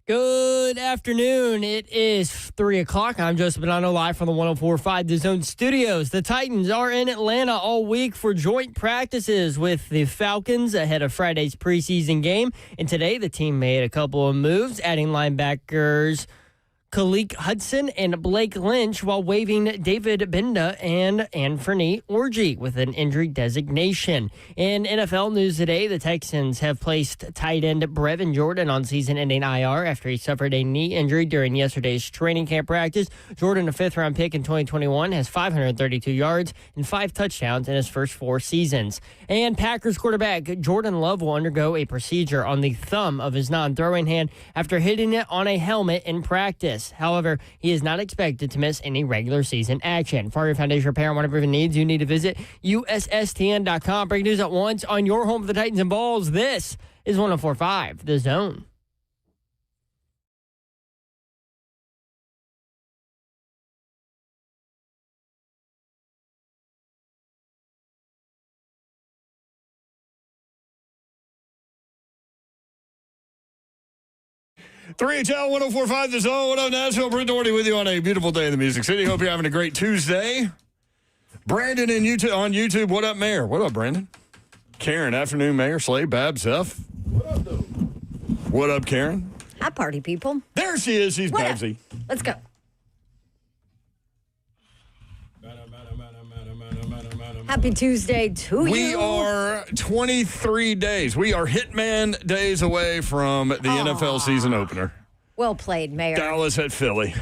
Good afternoon. It is 3 o'clock. I'm Joseph Bonanno, live from the 104.5 The Zone Studios. The Titans are in Atlanta all week for joint practices with the Falcons ahead of Friday's preseason game. And today, the team made a couple of moves, adding linebackers Khalik Hudson and Blake Lynch while waiving David Benda and Anthony Orji with an injury designation. In NFL news today, the Texans have placed tight end Brevin Jordan on season-ending IR after he suffered a knee injury during yesterday's training camp practice. Jordan, a fifth-round pick in 2021, has 532 yards and 5 touchdowns in his first 4 seasons. And Packers quarterback Jordan Love will undergo a procedure on the thumb of his non-throwing hand after hitting it on a helmet in practice. However, he is not expected to miss any regular season action. For your foundation repair and whatever needs, you need to visit USSTN.com. Breaking news at once on your home for the Titans and Balls. This is 104.5 The Zone. HL 104.5 The Zone. What up, Nashville? Brent Doherty with you on a beautiful day in the Music City. Hope you're having a great Tuesday. Brandon on YouTube. What up, Mayor? What up, Brandon? Karen, afternoon, Mayor. Slay, Bab, Zeph. What up, though? What up, Karen? Hi, party people. There she is. She's Babsy. Let's go. Happy Tuesday to you. We are 23 days. We are Hitman days away from the NFL season opener. Well played, Mayor. Dallas at Philly.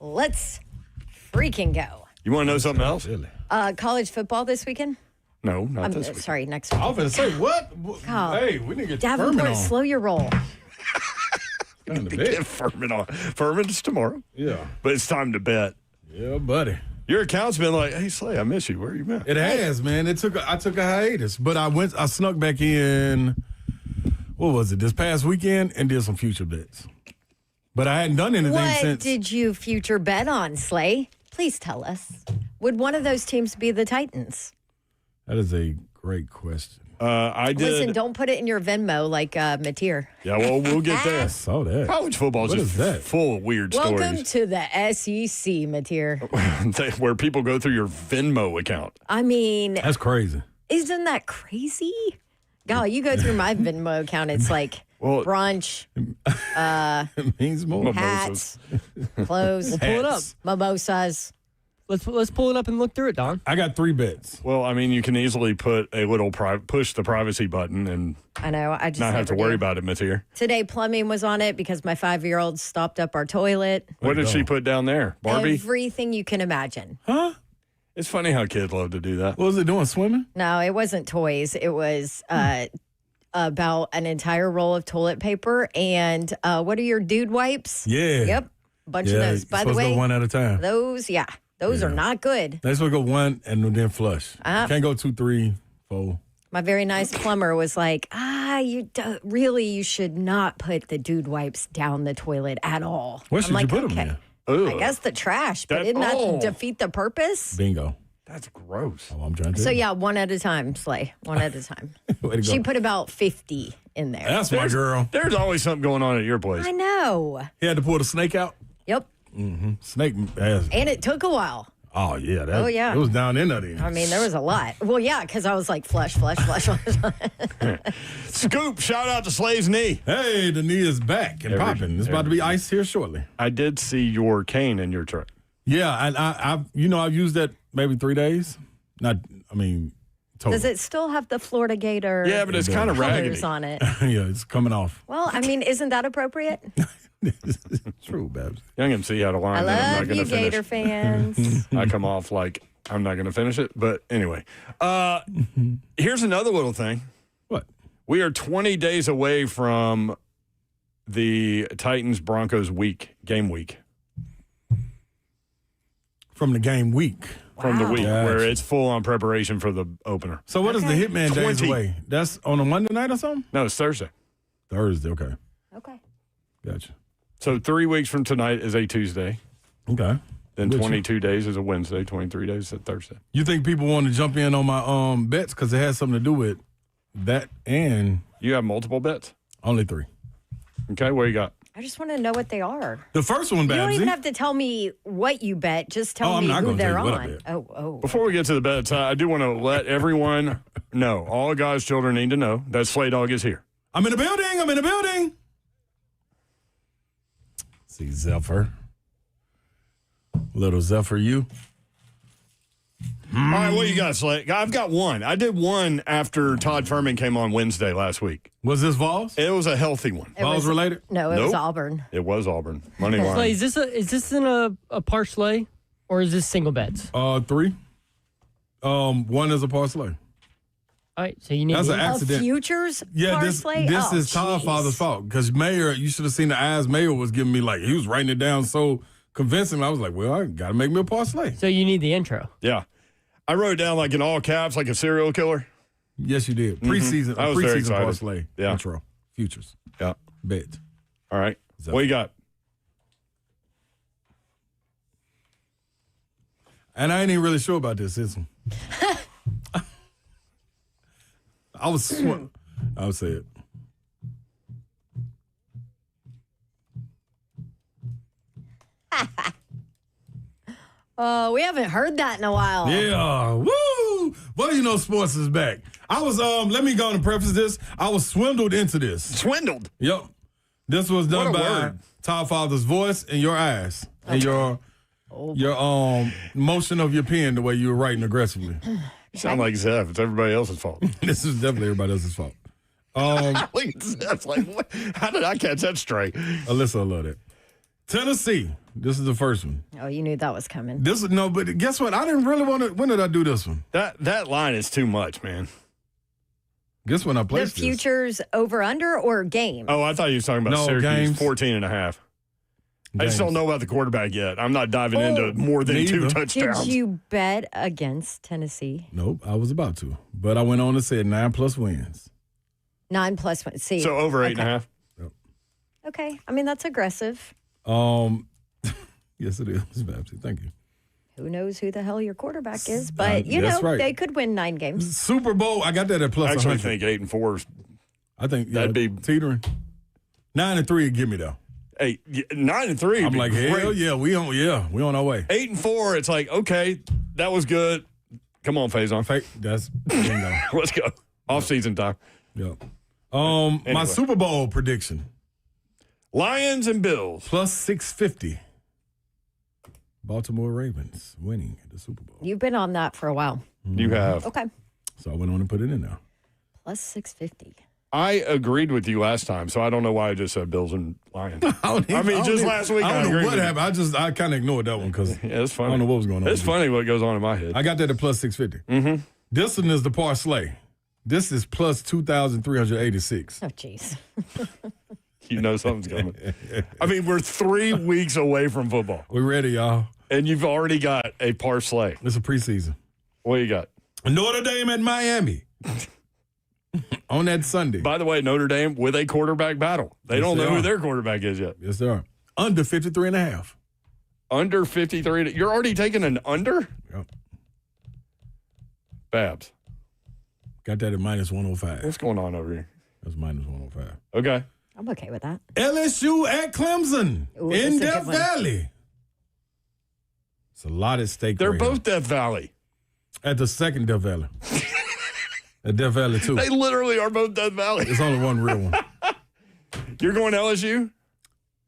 Let's freaking go. You want to know something else? College football this weekend? No, not this week. Sorry, next week. I was going to say, what? God. Hey, we need to get Furman Davenport, on. slow your roll. Time to Get bet. Furman on. Furman's tomorrow. Yeah. But it's time to bet. Yeah, buddy. Your account's been like, hey, Slay, I miss you. Where you been? It has, man. I took a hiatus, but I snuck back in, what was it, this past weekend and did some future bets. But I hadn't done anything What since. did you future bet on, Slay? Please tell us. Would one of those teams be the Titans? That is a great question. I did. Listen, don't put it in your Venmo like Mateer. Yeah, well, we'll get there. I saw that. College football is What just is that? full of weird Welcome stories to the SEC, Mateer. where people go through your Venmo account. I mean, That's crazy. isn't that crazy? God, you go through my Venmo account, it's like Well- brunch, It means more. hats, clothes, Pull it up. mimosas. Let's pull it up and look through it, Don. I got 3 bets. Well, I mean, you can easily put a little push the privacy button and I know. I just not have to never worry do. about it, Matir. Today, plumbing was on it because my 5-year-old stopped up our toilet. What did she put down there? Barbie? Everything you can imagine. Huh? It's funny how kids love to do that. What was it doing, swimming? No, it wasn't toys. It was about an entire roll of toilet paper and what are your dude wipes? Yeah. Yep. Bunch of Yeah, those. you're By the supposed to way, go one at a time. those are not good. That's what go one and then flush. Can't go 2, 3, 4. My very nice plumber was like, you should not put the dude wipes down the toilet at all. Where I'm should like, you put them okay. in? I guess the trash, but That- didn't that oh. defeat the purpose? Bingo. That's gross. Oh, I'm trying to. So yeah, one at a time, Slay. One at a time. Way to go. She put about 50 in there. That's my girl. There's always something going on at your place. I know. He had to pull the snake out. Yep. Snake has. And it took a while. Oh, yeah. Oh, yeah. It was down in there. I mean, there was a lot. Well, yeah, because I was like, flush, flush, flush. Scoop, shout out to Slay's knee. Hey, the knee is back and popping. It's about to be ice here shortly. I did see your cane in your truck. Yeah, and I've used that maybe 3 days. Total. Does it still have the Florida Gator Yeah, but it's kind of raggedy. colors on it? Yeah, it's coming off. Well, I mean, isn't that appropriate? True, Babs. Young MC had a line I that I'm not love going you, to finish. Gator fans. I come off like I'm not going to finish it. But anyway, here's another little thing. What? We are 20 days away from the Titans-Broncos game week. From the game week. From the week Gotcha. where it's full-on preparation for the opener. So what is the Hitman days 20. away? That's on a Monday night or something? No, it's Thursday. Thursday, okay. Okay. Gotcha. So 3 weeks from tonight is a Tuesday. Okay. Then With you. 22 days is a Wednesday. 23 days is a Thursday. You think people want to jump in on my bets because it has something to do with that and You have multiple bets? only 3. Okay, what you got? I just want to know what they are. The first one, You don't Babsy. even have to tell me what you bet. Just tell I'm me not who gonna tell they're you what I on. bet. Oh. Before we get to the bets, I do want to let everyone know, all God's children need to know that Slay Dog is here. I'm in the building. See Zephyr. Little Zephyr, you. All right, what you got, Slay? I've got one. I did one after Todd Furman came on Wednesday last week. Was this Vols? It was a healthy one. Vols related? No, it was Nope. Auburn. It was Auburn. Money line. Slay, is this in a parlay or is this single bets? 3. One is a parlay. All right, so you need That's to an accident. Futures Yeah, this parlay? is Todd jeez. Father's fault. Because Mayor, you should have seen the eyes Mayor was giving me. Like, he was writing it down so convincing. I was like, well, I got to make me a parlay. So you need the intro. Yeah. I wrote it down like in all caps, like a serial killer. Yes, you did. Preseason, I was very preseason excited. parlay. Yeah. Intro. Futures. Yeah. Bet. All right. What you got? And I ain't even really sure about this one. I would say it. We haven't heard that in a while. Yeah. Woo! Well, you know sports is back. I was, let me go on and preface this. I was swindled into this. Swindled. Yep. This was done What a by word. Todd Father's voice and your eyes. And your motion of your pen, the way you were writing aggressively. You sound like Zeph. It's everybody else's fault. This is definitely everybody else's fault. Look at Zeph. Like, what? How did I catch that straight? Alyssa, I love that. Tennessee. This is the first one. Oh, you knew that was coming. But guess what? I didn't really want to. When did I do this one? That line is too much, man. Guess when I The placed this. futures over under or game? Oh, I thought you were talking about No, Syracuse, games. 14.5. I just Games. don't know about the quarterback yet. I'm not diving into more than neither. 2 touchdowns. Did you bet against Tennessee? Nope, I was about to. But I went on and said 9+ wins. 9+1. See. So over 8.5. Okay. I mean, that's aggressive. Yes, it is, Babsy. Thank you. Who knows who the hell your quarterback is? But, you that's know, right. they could win 9 games. Super Bowl, I got that at plus I actually 100. think 8 and 4 is I think that'd be- teetering. 9 and 3 would give me though. 9 and 3. I'm like, hell yeah, we on our way. 8 and 4. It's like, okay, that was good. Come on, Faison. Fake, that's bingo. Let's go. Off season time. Yeah. My Super Bowl prediction Lions and Bills. plus 650. Baltimore Ravens winning the Super Bowl. You've been on that for a while. You have. Okay. So I went on and put it in there. Plus 650. I agreed with you last time, so I don't know why I just said Bills and Lions. Last week I I don't agreed know what with happened. I kind of ignored that one because Yeah, it's funny. I don't know what was going on. It's funny what goes on in my head. I got that at plus 650. Mm-hmm. This one is the parlay. This is plus 2,386. Oh, jeez. You know something's coming. I mean, we're 3 weeks away from football, We ready, y'all? and you've already got a parlay. It's a preseason. What you got? Notre Dame at Miami on that Sunday. By the way, Notre Dame with a quarterback battle. They don't they know who are. their quarterback is yet. Yes, they are. Under 53.5. Under 53. You're already taking an under? Yep. Babs, Got that at minus 105. what's going on over here? That's minus 105. Okay. I'm okay with that. LSU at Clemson Ooh, in that's a Death good one. Valley. It's a lot at stake. They're right both Death Valley. here. At the second Death Valley. At Death Valley, too. They literally are both Death Valley. There's only one real one. You're going LSU?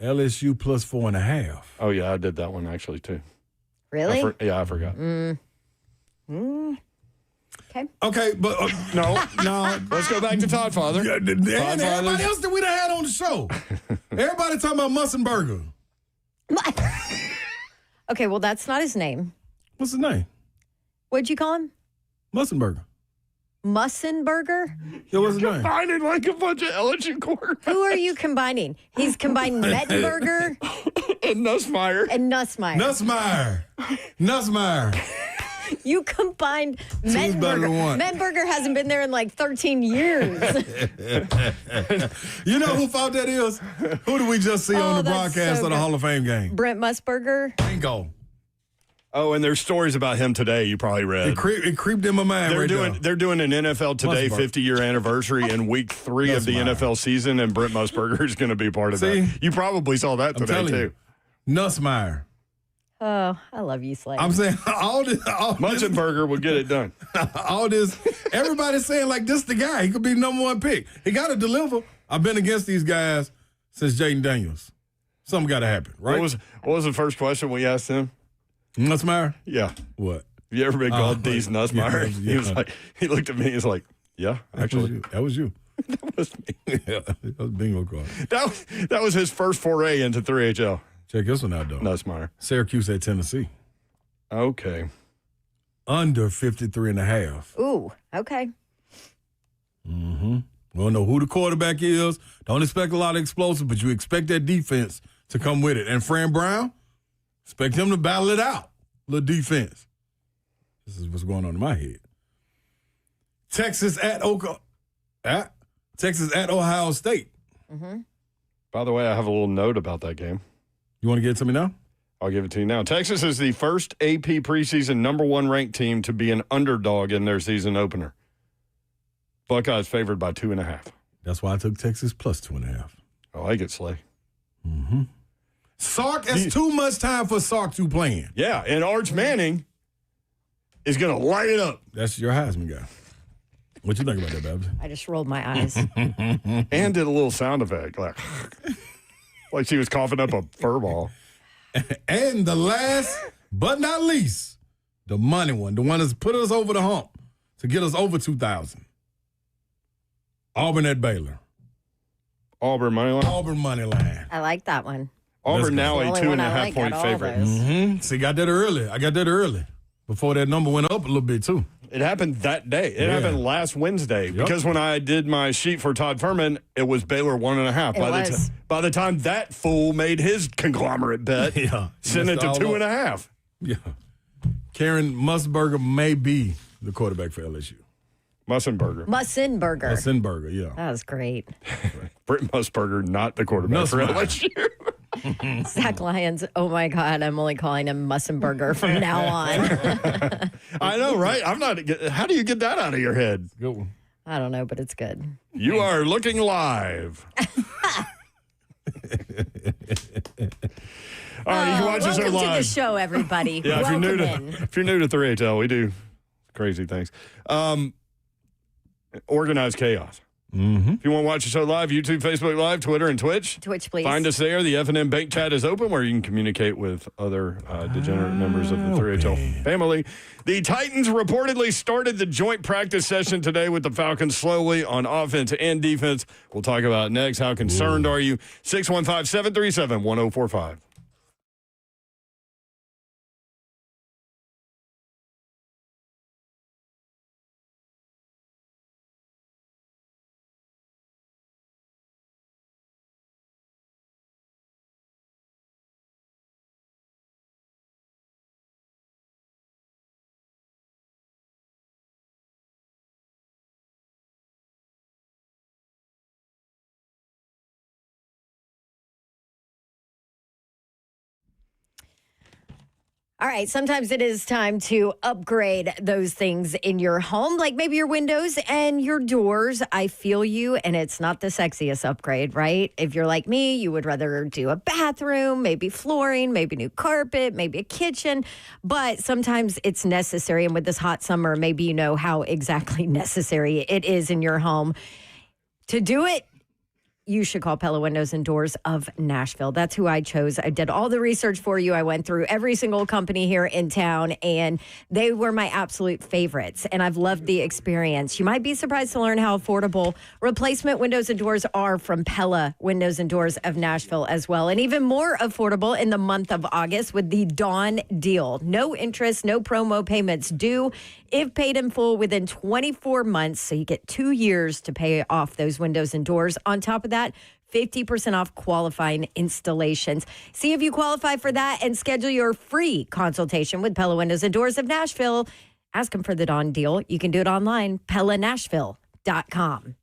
LSU plus 4.5. Oh, yeah, I did that one actually, too. Really? I forgot. Okay. Okay, but No. no. Let's go back to Todd Father. Yeah, and Todd everybody Father's- else that we done had on the show. Everybody talking about Mussenberger. Okay, well, that's not his name. What's his name? What'd you call him? Mussenberger. Mussenberger? Yeah, what's his name? Finding like a bunch of LSU quarterbacks. Who are you combining? He's combining Mettenberger And Nussmeier. and Nussmeier. Nussmeier. You combined better than one. Mettenberger. Mettenberger hasn't been there in like 13 years. You know who thought that is? Who did we just see on the that's broadcast so of the good. Hall of Fame game? Brent Musburger. Bingo. Oh, and there's stories about him today you probably read. It creeped in my mind. They're doing an NFL Today 50-year anniversary in week 3 of the NFL season, and Brent Musburger is going to be part of that. You probably saw that today, too. Nussmeier. Oh, I love you, Slade. I'm saying all this. Musburger will get it done. All this. Everybody's saying, like, this the guy. He could be number 1 pick. He got to deliver. I've been against these guys since Jaden Daniels. Something got to happen, right? What was the first question we asked him? Nussmeier? Yeah. What? Have you ever been called D's Nussmeier? Yeah. He looked at me. He's like, yeah, actually. That was you. That was me. Yeah, that was bingo card. That was his first foray into 3HL. Check this one out, though. Nussmeier. Syracuse at Tennessee. Okay. Under 53.5. Ooh, okay. We don't know who the quarterback is. Don't expect a lot of explosives, but you expect that defense to come with it. And Fran Brown, expect him to battle it out. Little defense. This is what's going on in my head. Texas at Ohio State. By the way, I have a little note about that game. You want to get it to me now? I'll give it to you now. Texas is the first AP preseason number 1 ranked team to be an underdog in their season opener. Buckeyes favored by 2.5. That's why I took Texas plus 2.5. I like it, Slay. Sark, it's too much time for Sark to playing. Yeah, and Arch Manning is going to light it up. That's your Heisman guy. What you think about that, Babs? I just rolled my eyes. And did a little sound effect, like she was coughing up a fur ball. And the last but not least, the money one, the one that's put us over the hump to get us over 2,000. Auburn at Baylor. Auburn money line. Auburn money line. I like that one. Auburn now That's a the only one I 2.5 like point out of all favorite. those. See, got that early. I got that early. Before that number went up a little bit, too. It happened that day. It happened last Wednesday because when I did my sheet for Todd Furman, it was Baylor 1.5. By the time that fool made his conglomerate bet, sent it to 2.5. Yeah. Karen Musburger may be the quarterback for LSU. Mussenberger. Mussenberger, yeah. That was great. Brent Musburger, not the quarterback for LSU. Zach Lyons, oh my God, I'm only calling him Mussenberger from now on. I know, right? I'm not. How do you get that out of your head? Good one. I don't know, but it's good. You are looking live. All right, you can watch us welcome live. to the show, everybody. Yeah, welcome if you're new to 3HL, we do crazy things. Organized chaos. If you want to watch the show live, YouTube, Facebook Live, Twitter, and Twitch. Twitch, please. Find us there. The F&M Bank Chat is open where you can communicate with other degenerate members of the 3HL family. The Titans reportedly started the joint practice session today with the Falcons slowly on offense and defense. We'll talk about it next. How concerned are you? 615-737-1045. All right, sometimes it is time to upgrade those things in your home, like maybe your windows and your doors. I feel you, and it's not the sexiest upgrade, right? If you're like me, you would rather do a bathroom, maybe flooring, maybe new carpet, maybe a kitchen, but sometimes it's necessary. And with this hot summer, maybe you know how exactly necessary it is in your home. To do it, you should call Pella Windows and Doors of Nashville. That's who I chose. I did all the research for you. I went through every single company here in town, and they were my absolute favorites, and I've loved the experience. You might be surprised to learn how affordable replacement windows and doors are from Pella Windows and Doors of Nashville as well, and even more affordable in the month of August with the Dawn deal. No interest, no promo payments due if paid in full within 24 months, so you get 2 years to pay off those windows and doors. On top of that, 50% off qualifying installations. See if you qualify for that and schedule your free consultation with Pella Windows and Doors of Nashville. Ask them for the Dawn deal. You can do it online, PellaNashville.com.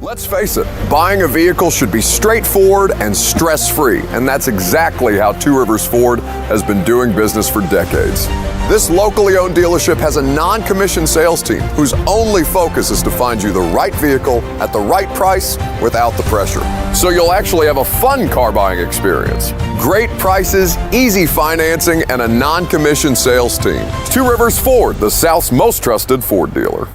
Let's face it, buying a vehicle should be straightforward and stress-free, and that's exactly how Two Rivers Ford has been doing business for decades. This locally owned dealership has a non-commissioned sales team whose only focus is to find you the right vehicle at the right price without the pressure. So you'll actually have a fun car buying experience. Great prices, easy financing, and a non-commissioned sales team. Two Rivers Ford, the South's most trusted Ford dealer.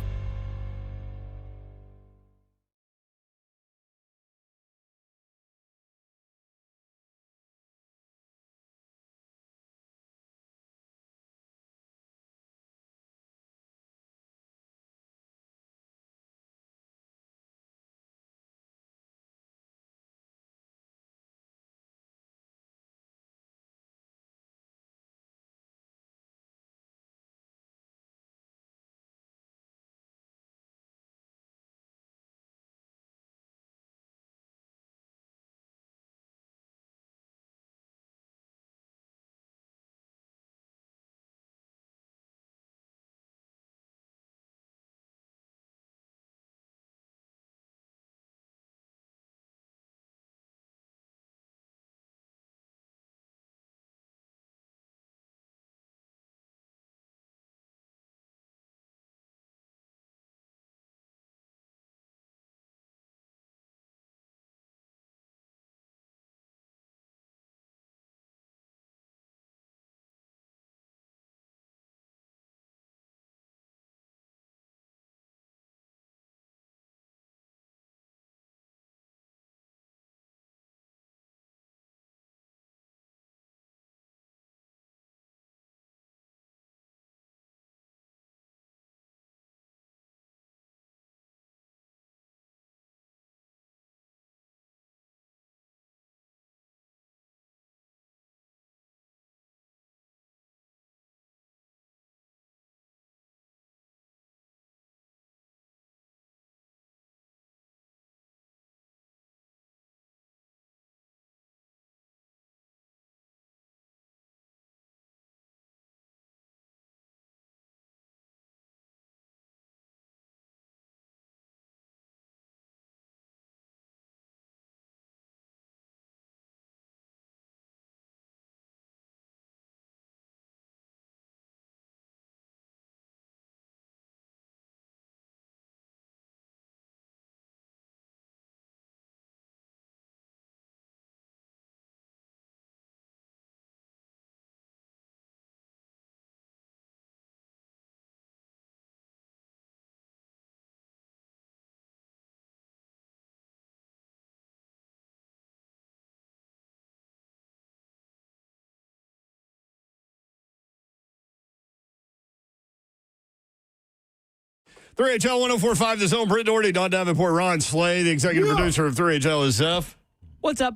$3HL 1045, The Zone. Britt Doherty, Don Davenport, Ron Slay, the executive producer of $3HL is Zeph. What's up?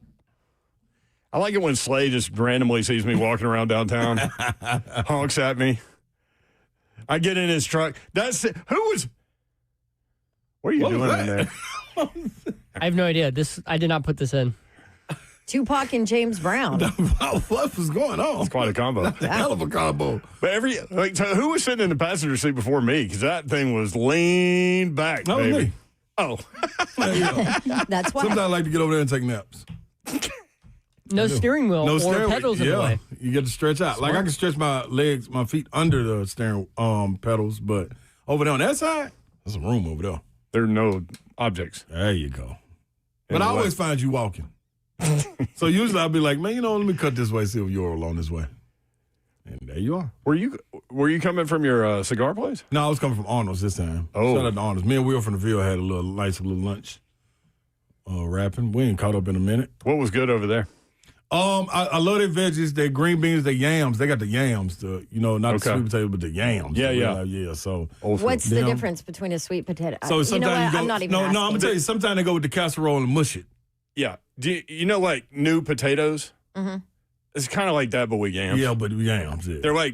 I like it when Slay just randomly sees me walking around downtown, honks at me. I get in his truck. That's it. Who was? What are you doing in there? I have no idea. I did not put this in. Tupac and James Brown. What was going on? It's quite a combo. Hell of a combo. But so who was sitting in the passenger seat before me? Because that thing was leaned back, That was baby. me. Oh. Sometimes That's why. I like to get over there and take naps. No steering wheel No or steering wheel. pedals in the way. You get to stretch out. Like I can stretch my legs, my feet under the steering pedals, but over there on that side, there's some room over there. There are no objects. There you go. But I always find you walking. So usually I'll be like, man, let me cut this way, see if you're along this way. And there you are. Were you coming from your cigar place? No, I was coming from Arnold's this time. Oh. Shout out to Arnold's. Me and Will from the Ville had a nice little lunch rapping. We ain't caught up in a minute. What was good over there? I love their veggies, their green beans, their yams. They got the yams, not the sweet potato, but the yams. Yeah. So What's the difference between a sweet potato? So you sometimes know what? you go, I'm not even no, asking. I'm gonna tell you. Sometimes they go with the casserole and mush it. Yeah. Do you know like new potatoes? Mm-hmm. It's kind of like that, but with yams. Yeah, but yams. Yeah. They're like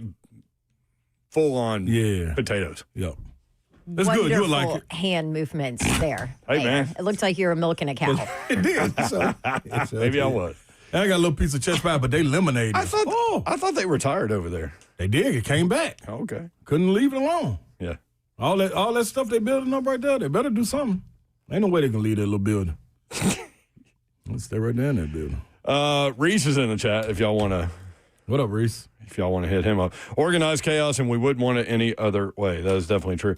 full on Yeah. potatoes. Yep. That's good. You would like it. Hand movements there. Hey, man. It looked like you were milking a cow. It did. So, Maybe I was. And I got a little piece of chest pie, but they lemonade. I thought they retired over there. They did. It came back. Okay. Couldn't leave it alone. Yeah. All that stuff they building up right there, they better do something. Ain't no way they can leave that little building. Let's stay right there in that building. Reese is in the chat if y'all want to. What up, Reese? If y'all want to hit him up. Organized chaos, and we wouldn't want it any other way. That is definitely true.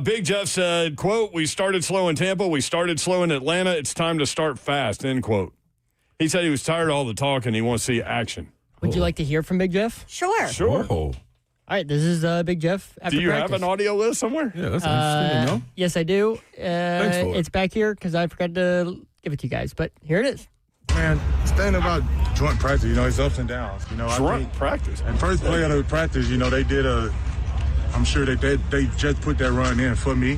Big Jeff said, quote, we started slow in Tampa. We started slow in Atlanta. It's time to start fast, end quote. He said he was tired of all the talk and he wants to see action. Would you like to hear from Big Jeff? Sure. Sure. Oh. All right, this is Big Jeff. After Do you practice. have an audio list somewhere? Yeah, that's interesting to know. Yes, I do. Thanks for it. It's back here because I forgot to give it to you guys, but here it is. Man, it's thing about joint practice, it's ups and downs. I Joint think practice. and first play of the practice, they did I'm sure that they just put that run in for me.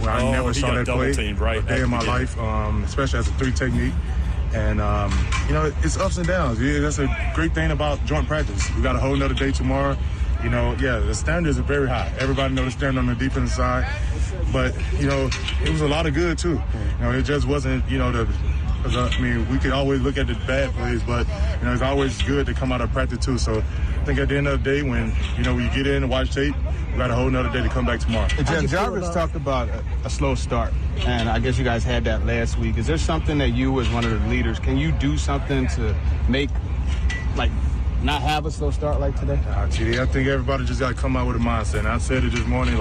Where I never he saw got that double play teamed right a at day the in my beginning. life, especially as a 3 technique. And, it's ups and downs. Yeah, that's a great thing about joint practice. We got a whole nother day tomorrow. The standards are very high. Everybody knows the standard on the defensive side. But, it was a lot of good, too. It just wasn't, we could always look at the bad plays, but, it's always good to come out of practice, too. So I think at the end of the day, when, we get in and watch tape, we got a whole nother day to come back tomorrow. Jarvis talked about a slow start, and I guess you guys had that last week. Is there something that you, as one of the leaders, can you do something to make, not have a slow start like today? TD, I think everybody just got to come out with a mindset. And I said it this morning,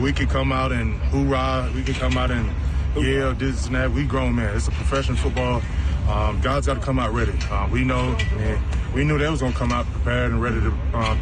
we could come out and hoorah, we could come out and yell, this and that. We grown men. It's a professional football. Guys got to come out ready. We knew they was going to come out prepared and ready to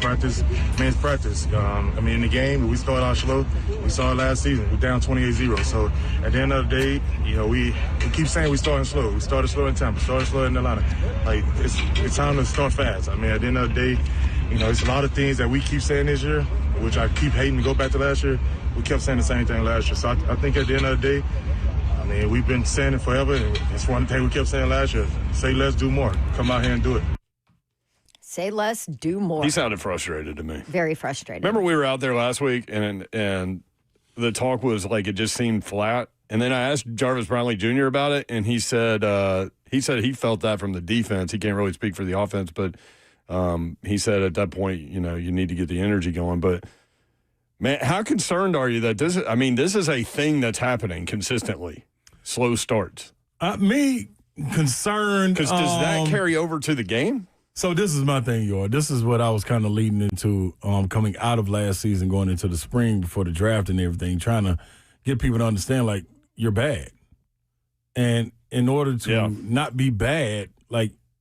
practice men's practice. In the game, we started out slow. We saw it last season. We're down 28-0. So at the end of the day, we keep saying we starting slow. We started slow in Tampa, started slow in Atlanta. It's time to start fast. At the end of the day, it's a lot of things that we keep saying this year, which I keep hating to go back to last year. We kept saying the same thing last year. So I think at the end of the day, we've been saying it forever, and it's one thing we kept saying last year. Say less, do more. Come out here and do it. Say less, do more. He sounded frustrated to me. Very frustrated. Remember we were out there last week, and the talk was it just seemed flat. And then I asked Jarvis Brownley Jr. about it, and he said he felt that from the defense. He can't really speak for the offense, but he said at that point, you need to get the energy going. But man, how concerned are you that this is a thing that's happening consistently? Slow starts. Me concerned. Because does that carry over to the game? So this is my thing, y'all. This is what I was kind of leading into coming out of last season, going into the spring before the draft and everything, trying to get people to understand, you're bad. And in order to not be bad,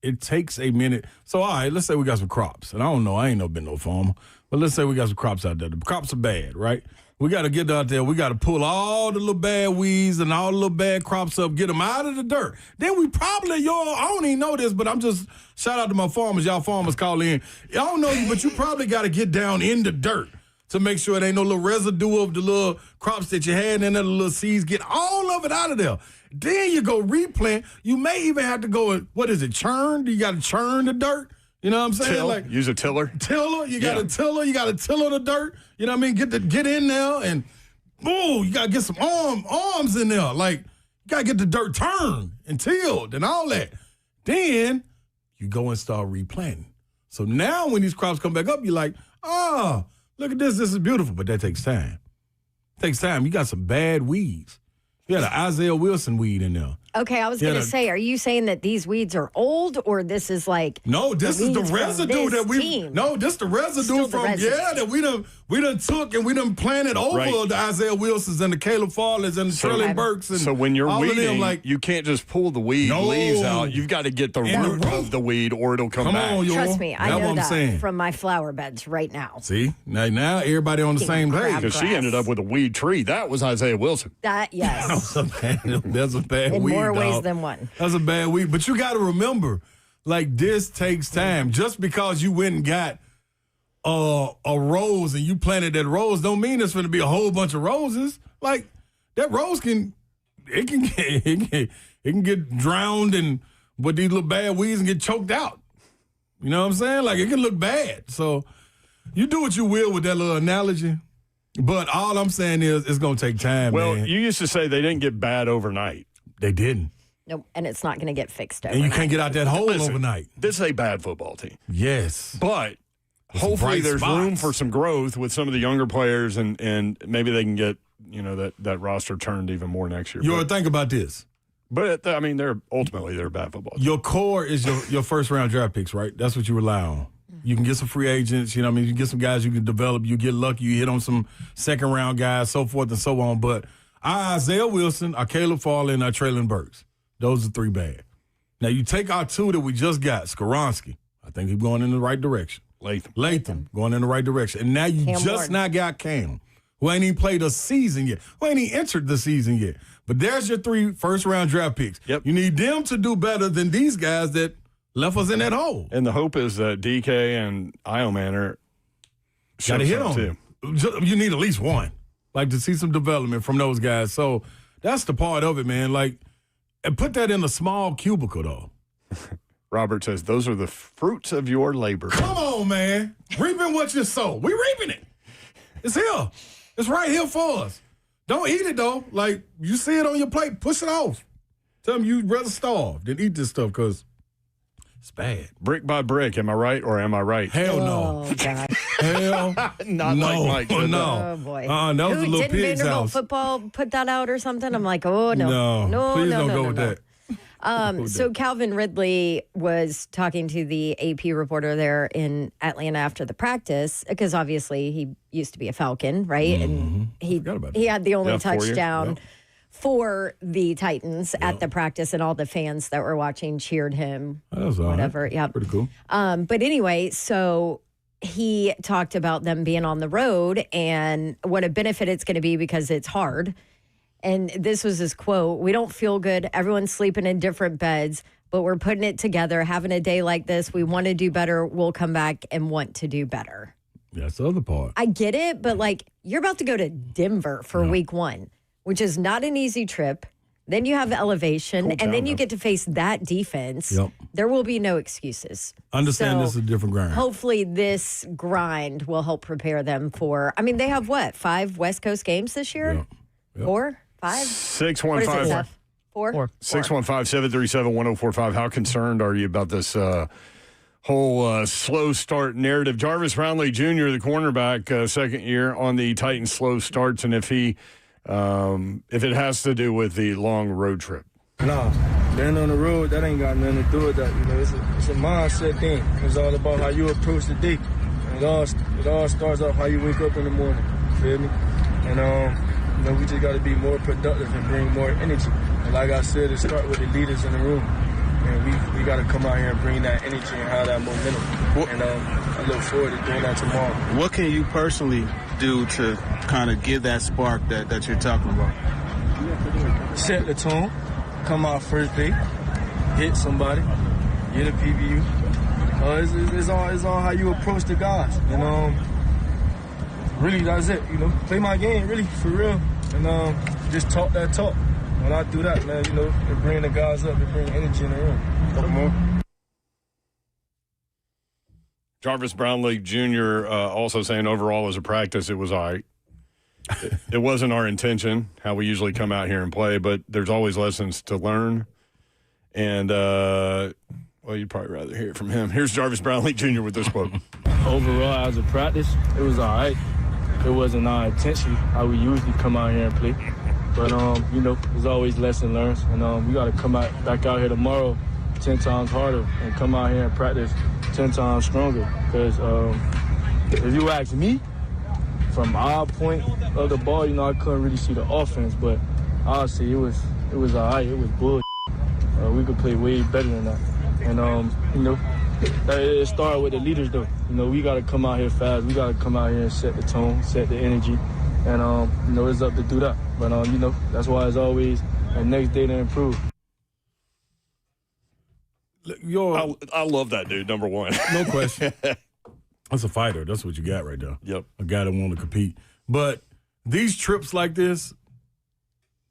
it takes a minute. So, all right, let's say we got some crops. And I don't know, I ain't been no farmer. But let's say we got some crops out there. The crops are bad, right? We got to get out there. We got to pull all the little bad weeds and all the little bad crops up, get them out of the dirt. Then we probably, I don't even know this, but I'm just, shout out to my farmers. Y'all farmers call in. I don't know you, but you probably got to get down in the dirt to make sure there ain't no little residue of the little crops that you had in there, the little seeds. Get all of it out of there. Then you go replant. You may even have to go, churn? You got to churn the dirt. You know what I'm saying? Use a tiller. You got a tiller. You got to tiller the dirt. You know what I mean? Get in there and boom, you got to get some arms in there. You got to get the dirt turned and tilled and all that. Then you go and start replanting. So now when these crops come back up, you're like, look at this. This is beautiful. But that takes time. You got some bad weeds. You got an Isaiah Wilson weed in there. Okay, I was going to say, are you saying that these weeds are old, or this is No, this is the residue that we. team? No, this the residue Still the from residue. that we done took and we done planted over the Isaiah Wilsons and the Caleb Farleys and the Shirley Burks and so when you're all weeding, of them, you can't just pull the leaves out. You've got to get the root of the weed, or it'll come back. on, y'all. Trust me, I That's know what I'm that saying. from my flower beds right now. See, now everybody on the same page. Because she ended up with a weed tree. That was Isaiah Wilson. That, yes. That's a bad In weed, more ways dog. than one. That's a bad weed. But you got to remember, this takes time. Just because you went and got a rose and you planted that rose don't mean it's going to be a whole bunch of roses. That rose can get drowned and with these little bad weeds and get choked out. You know what I'm saying? It can look bad. So you do what you will with that little analogy. But all I'm saying is it's going to take time, Well, man. you used to say they didn't get bad overnight. They didn't. Nope, and it's not going to get fixed And you overnight. can't get out that hole Listen, overnight. This is a bad football team. Yes. But some hopefully bright there's room spots. for some growth with some of the younger players, and maybe they can get that roster turned even more next year. Think about this. But I mean, they're a bad football team. Your core is your first round draft picks, right? That's what you rely on. You can get some free agents, you can get some guys you can develop. You get lucky, you hit on some second round guys, so forth and so on. But our Isaiah Wilson, our Caleb Farley, and our Traylon Burks, those are 3 bad. Now you take our 2 that we just got, Skoronski. I think he's going in the right direction. Latham going in the right direction. And now you now got Cam, who ain't even played a season yet, who ain't even entered the season yet. But there's your 3 first-round draft picks. Yep. You need them to do better than these guys that left us in that hole. And the hope is that DK and Ioman are got to hit on too. You need at least one, to see some development from those guys. So that's the part of it, man. And put that in a small cubicle, though. Robert says, those are the fruits of your labor. Come on, man. Reaping what you sow. We reaping it. It's here. It's right here for us. Don't eat it, though. You see it on your plate, push it off. Tell them you'd rather starve than eat this stuff because it's bad. Brick by brick, am I right or am I right? Hell no. Oh, God. Hell Not no. like Mike. No. Oh, boy. That was a little Didn't pig's Vanderbilt house. football put that out or something? I'm like, oh, no. No, please don't go with no. that. So Calvin Ridley was talking to the AP reporter there in Atlanta after the practice because obviously he used to be a Falcon, right? And he had the only 4 years. touchdown for the Titans at the practice, and all the fans that were watching cheered him. That was all whatever. right. Yeah, Pretty cool. But anyway, so he talked about them being on the road and what a benefit it's going to be because it's hard. And this was his quote: "We don't feel good. Everyone's sleeping in different beds, but we're putting it together, having a day like this. We want to do better. We'll come back and want to do better." That's the other part. I get it, but you're about to go to Denver for week 1, which is not an easy trip. Then you have elevation, and then you get to face that defense. Yep. There will be no excuses. Understand So, this is a different grind. Hopefully this grind will help prepare them for, they have 5 West Coast games this year? Yep. 4? 5? 615. Seth? 4? 615-737-1045. How concerned are you about this whole slow start narrative? Jarvis Brownley Jr., the cornerback, second year on the Titans' slow starts, and if it has to do with the long road trip. Nah, being on the road, that ain't got nothing to do with that. It's a mindset thing. It's all about how you approach the day. It all starts off how you wake up in the morning. Feel me? And we just got to be more productive and bring more energy. And like I said, it starts with the leaders in the room. And we got to come out here and bring that energy and have that momentum. And I look forward to doing that tomorrow. What can you personally do to kind of give that spark that you're talking about? Set the tone, come out first day, hit somebody, get a PBU. It's all how you approach the guys. And really, that's it. Play my game, really, for real. And just talk that talk. When I do that, man, it bring the guys up, it bring energy in the room. Come on. Jarvis Brownley Jr. Also saying overall as a practice, it was all right. It wasn't our intention, how we usually come out here and play, but there's always lessons to learn. And, you'd probably rather hear it from him. Here's Jarvis Brownley Jr. with this quote. Overall, as a practice, it was all right. It wasn't our intention, how we usually come out here and play. But, there's always lesson learned. And we got to come back out here tomorrow 10 times harder and come out here and practice 10 times stronger. Because if you ask me, from our point of the ball, I couldn't really see the offense. But honestly, it was all right. It was bull. We could play way better than that. And, it started with the leaders, though. We got to come out here fast. We got to come out here and set the tone, set the energy. And, it's up to do that. But, that's why it's always the next day to improve. I love that dude, number one. No question. That's a fighter. That's what you got right there. Yep. A guy that want to compete. But these trips like this,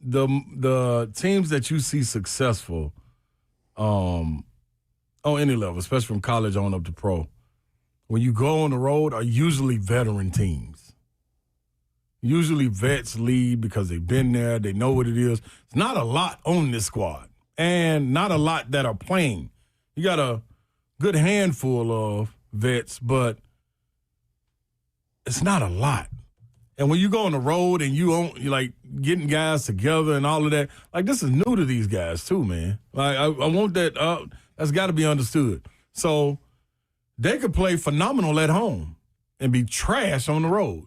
the teams that you see successful on any level, especially from college on up to pro, when you go on the road are usually veteran teams. Usually vets lead because they've been there. They know what it is. It's not a lot on this squad and not a lot that are playing. You got a good handful of vets, but it's not a lot. And when you go on the road and you're like getting guys together and all of that, like this is new to these guys too, man. Like I want that. That's got to be understood. So they could play phenomenal at home and be trash on the road,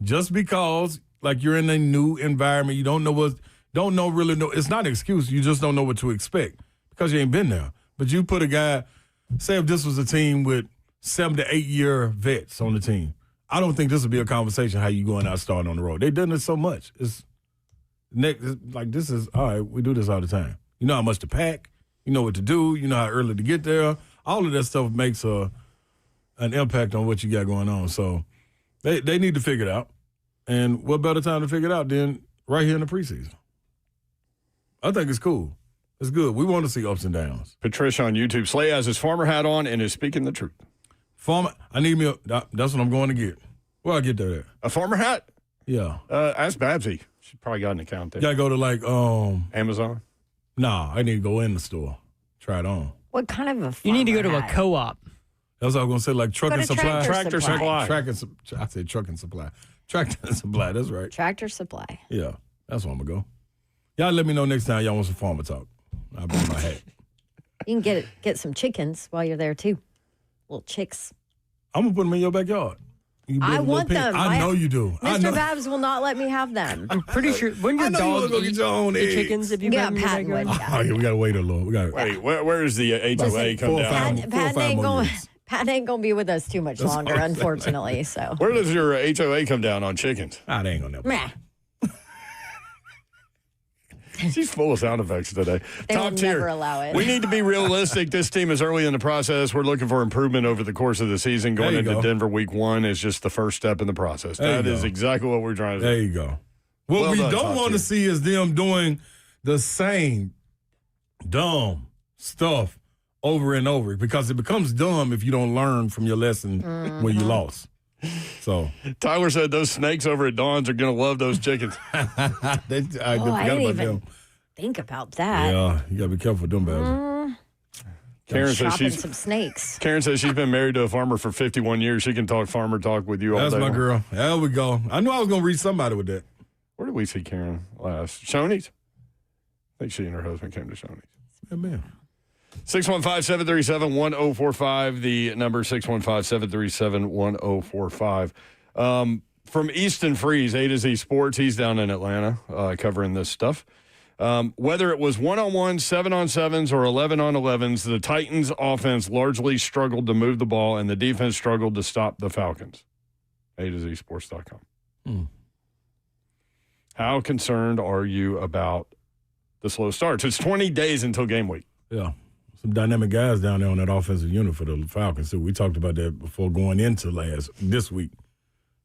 just because like you're in a new environment. You don't really know. It's not an excuse. You just don't know what to expect because you ain't been there. But you put a guy. Say if this was a team with 7 to 8 year vets on the team. I don't think this would be a conversation how you going out starting on the road. They've done it so much. It's like this is, all right, we do this all the time. You know how much to pack. You know what to do. You know how early to get there. All of that stuff makes an impact on what you got going on. So they need to figure it out. And what better time to figure it out than right here in the preseason? I think it's cool. It's good. We want to see ups and downs. Patricia on YouTube. Slay has his farmer hat on and is speaking the truth. Farmer, I need me that's what I'm going to get. Where I get that at? A farmer hat? Yeah. Ask Babsy. She probably got an account there. You got to go to like Amazon? Nah, I need to go in the store. Try it on. What kind of a farmer You need to go to hat? a co-op. That's what I was going to say, like truck Go and to supply. Tractor Supply. I said truck and supply. Tractor and supply, that's right. Tractor Supply. Yeah, that's where I'm going to go. Y'all let me know next time y'all want some farmer talk. I'll bring my hat. You can get some chickens while you're there, too. Little chicks. I'm going to put them in your backyard. You I big want little pig. them. I know you do. I know. Mr. Babs will not let me have them. I'm pretty sure when your I know you dog wanna go get eats your own the eggs. chickens, if you Yeah, have them in your Patton would. backyard. Oh, yeah, we got to wait a little. Wait, where is the HOA come 4 or down? 5 4 or 5 more years. Pat ain't going to be with us too much longer, what I'm saying. unfortunately. So, Where does your HOA come down on chickens? They ain't going to never. meh. She's full of sound effects today. They will Top tier. never allow it. We need to be realistic. This team is early in the process. We're looking for improvement over the course of the season. Going There you into go. Denver week 1 is just the first step in the process. There you That is go. exactly what we're trying to There do. you go. What Well we done, don't top want tier. to see is them doing the same dumb stuff over and over, because it becomes dumb if you don't learn from your lesson when you lost. So Tyler said those snakes over at Dawn's are going to love those chickens. I I didn't even think about that. Yeah, you gotta be careful with them, baby. Karen says Shopping she's some snakes. Karen says she's been married to a farmer for 51 years. She can talk farmer talk with you all That's day my long. girl. There we go. I knew I was gonna reach somebody with that. Where did we see Karen last? Shoney's? I think she and her husband came to Shoney's. Yeah, man. 615-737-1045. The number 615-737-1045. From Easton Freeze, A to Z Sports. He's down in Atlanta covering this stuff. Whether it was 1-on-1, 7-on-7s, or 11-on-11s, the Titans' offense largely struggled to move the ball, and the defense struggled to stop the Falcons. A to Z Sports.com. How concerned are you about the slow starts? It's 20 days until game week. Yeah. Some dynamic guys down there on that offensive unit for the Falcons. So we talked about that before going into this week.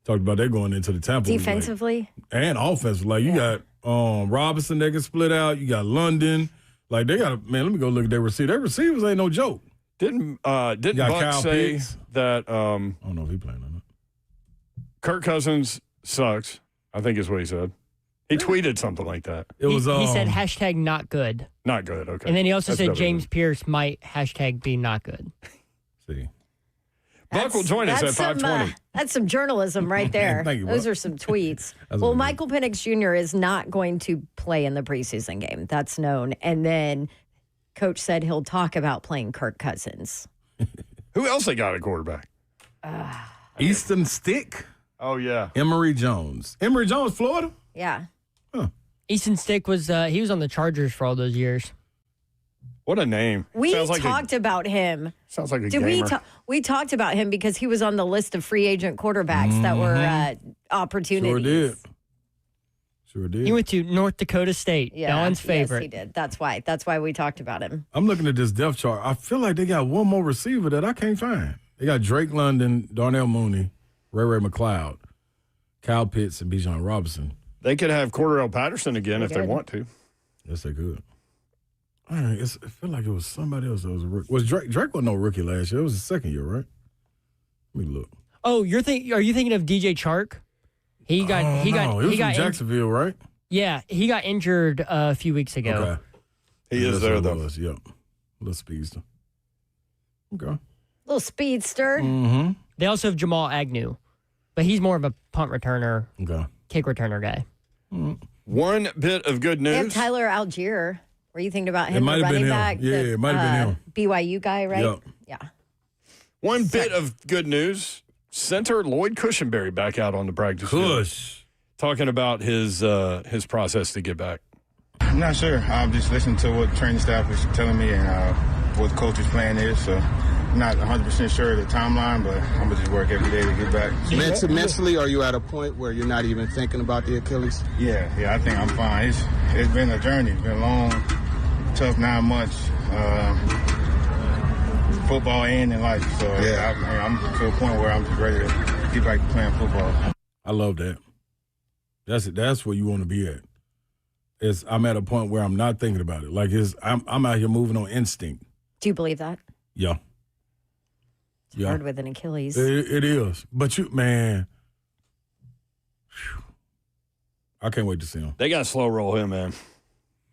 Talked about that going into the Tampa week. Defensively? And offensively. Like you got Robinson that can split out. You got London. Like they got man, let me go look at their receivers. Their receivers ain't no joke. Didn't got Buck Kyle say Pitts. that I don't know if he playing or not. Kirk Cousins sucks? I think is what he said. He tweeted something like that. It was he said hashtag not good. Not good, okay. And then he also That's said better James than- Pierce might hashtag be not good. see. Buck will join us at That's some, 5:20. that's some journalism right there. Thank you, Those Buck. are some tweets. That's Well, what it is. Michael Penix Jr. is not going to play in the preseason game. That's known. And then Coach said he'll talk about playing Kirk Cousins. Who else they got at quarterback? Easton Stick, Oh, yeah. Emory Jones. Emory Jones, Florida? Yeah. Easton Stick was he was on the Chargers for all those years. What a name. We sounds like talked about him. sounds like a Did gamer. we talked about him because he was on the list of free agent quarterbacks that were opportunities. Sure did. He went to North Dakota State. Yeah, Dawn's favorite. Yes, he did. That's why we talked about him. I'm looking at this depth chart. I feel like they got one more receiver that I can't find. They got Drake London, Darnell Mooney, Ray McLeod, Kyle Pitts, and Bijan Robinson. They could have Cordell Patterson again if they could. want to. Yes, they could. All right, I feel like it was somebody else that was a rookie. Was Drake wasn't no rookie last year. It was his second year, right? Let me look. Oh, are you thinking of DJ Chark? He got It was he got from Jacksonville, right? yeah, he got injured a few weeks ago. Okay. He is That's there, what it though. was, yep. Little speedster. Okay. Little speedster. Mm-hmm. They also have Jamal Agnew. But he's more of a punt returner, kick returner guy. One bit of good They have news. Tyler Algier. Were you thinking about him, might the have been running him. back? Yeah, it might have been him. BYU guy, right? Yep. Yeah. One bit of good news. Center Lloyd Cushenberry back out on the practice field. Talking about his process to get back. I'm not sure. I'm just listening to what the training staff is telling me and what the coach's plan is. So I'm not 100% sure of the timeline, but I'm going to just work every day to get back. Mentally, are you at a point where you're not even thinking about the Achilles? Yeah, I think I'm fine. It's been a journey. It's been a long, tough 9 months, football and in life. So I'm to a point where I'm just ready to get back to playing football. I love that. That's where you want to be at. I'm at a point where I'm not thinking about it. Like I'm out here moving on instinct. Do you believe that? Yeah. It's hard with an Achilles. It is. But man, I can't wait to see him. They got to slow roll him, man.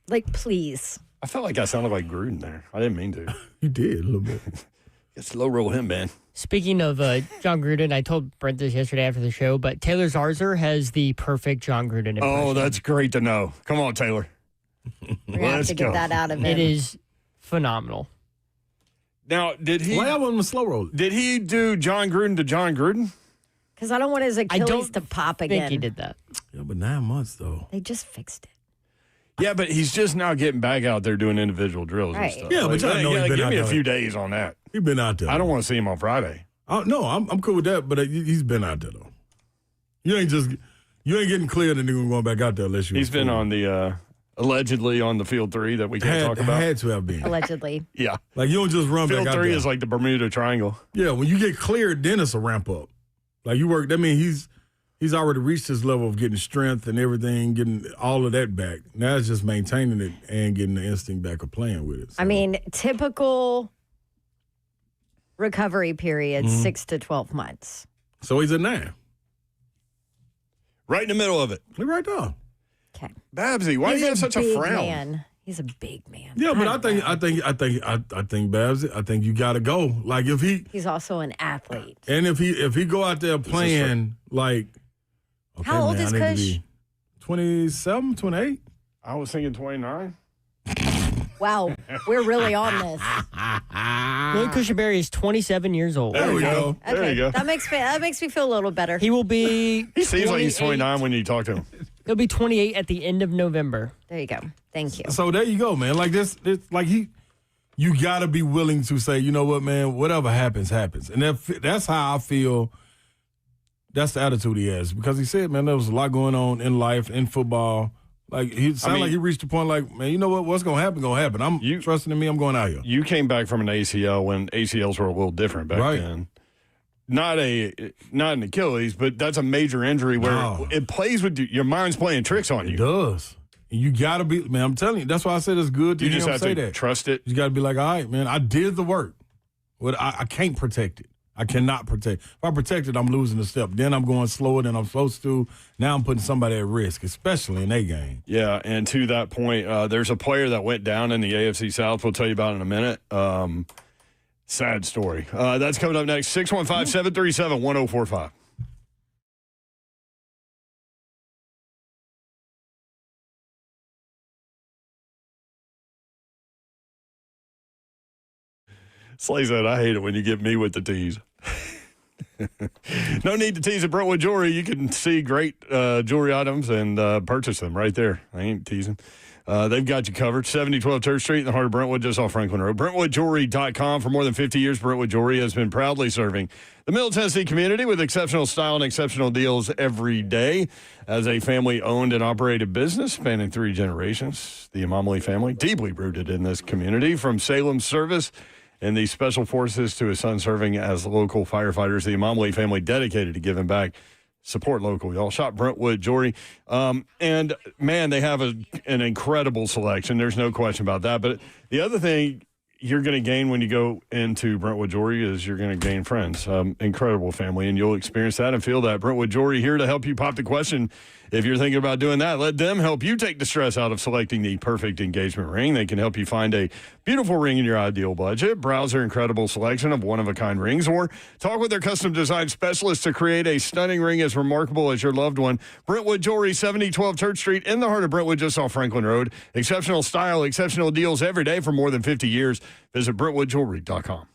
Like, please. I felt like I sounded like Gruden there. I didn't mean to. You did a little bit. Got slow roll him, man. Speaking of John Gruden, I told Brent this yesterday after the show, but Taylor Zarzer has the perfect John Gruden impression. Oh, that's great to know. Come on, Taylor. We're going to have to get that out of him. It is phenomenal. Now, did he? Why I want him to slow roll it? Did he do John Gruden to John Gruden? Because I don't want his Achilles to pop I again. think he did that. Yeah, but 9 months though. They just fixed it. Yeah, but he's just now getting back out there doing individual drills Right. and stuff. Yeah, but y'all know he's been give out me a there. few days on that. He's been out there. I don't want to see him on Friday. No, I'm cool with that. But he's been out there though. You ain't getting cleared and then going back out there unless you. He's been on the allegedly on the field 3 that we can't talk about. Had to have been. Allegedly. Yeah, Like you don't just run field back out 3 there. is like the Bermuda Triangle. Yeah, when you get cleared, then it's a ramp up. Like you work. That means he's already reached his level of getting strength and everything, getting all of that back. Now it's just maintaining it and getting the instinct back of playing with it. So. I mean, typical recovery period, 6 to 12 months. So he's at 9. Right in the middle of it. He's right there. Okay. Babsy, why do you have such a big frown? man. He's a big man. Yeah, but I think Babs, I think you got to go. Like if He's also an athlete. if he go out there playing like. Okay, How old man, is I need to Kush? be 27, 28. I was thinking 29. Wow, we're really on this. Lloyd Cushenberry is 27 years old. There we go. Okay. There you go. That makes me feel a little better. He will be. He seems like he's 29 when you talk to him. He'll be 28 at the end of November. There you go. Thank you. So there you go, man. Like this like you got to be willing to say, you know what, man, whatever happens, happens. And that's how I feel. That's the attitude he has. Because he said, man, there was a lot going on in life, in football. Like, like he reached the point like, man, you know what? What's going to happen, going to happen. I'm trusting in me. I'm going out here. You came back from an ACL when ACLs were a little different back then. Not an Achilles, but that's a major injury where it plays with you. Your mind's playing tricks on you. It does. And you got to be, man, I'm telling you, that's why I said it's good to You hear just him have say to that. trust it. You got to be like, all right, man, I did the work. But I can't protect it. I cannot protect. If I protect it, I'm losing a step. Then I'm going slower than I'm supposed to. Now I'm putting somebody at risk, especially in a game. Yeah, and to that point, there's a player that went down in the AFC South. We'll tell you about in a minute. Sad story. That's coming up next. 615-737-1045. Slay said, I hate it when you get me with the tease. No need to tease at Brentwood Jewelry. You can see great jewelry items and purchase them right there. I ain't teasing. They've got you covered. 7012 Church Street in the heart of Brentwood, just off Franklin Road. BrentwoodJewelry.com. For more than 50 years, Brentwood Jewelry has been proudly serving the Middle Tennessee community with exceptional style and exceptional deals every day. As a family-owned and operated business spanning 3 generations, the Imamali family, deeply rooted in this community, from Salem service and the special forces to his son serving as local firefighters, the Imamali family dedicated to giving back. Support local, y'all. Shop Brentwood Jewelry. And, man, they have an incredible selection. There's no question about that. But the other thing, you're going to gain when you go into Brentwood Jewelry is you're going to gain friends. Incredible family, and you'll experience that and feel that. Brentwood Jewelry here to help you pop the question. If you're thinking about doing that, let them help you take the stress out of selecting the perfect engagement ring. They can help you find a beautiful ring in your ideal budget. Browse their incredible selection of one-of-a-kind rings, or talk with their custom design specialist to create a stunning ring as remarkable as your loved one. Brentwood Jewelry, 7012 Church Street, in the heart of Brentwood, just off Franklin Road. Exceptional style, exceptional deals every day for more than 50 years. Visit BrentwoodJewelry.com.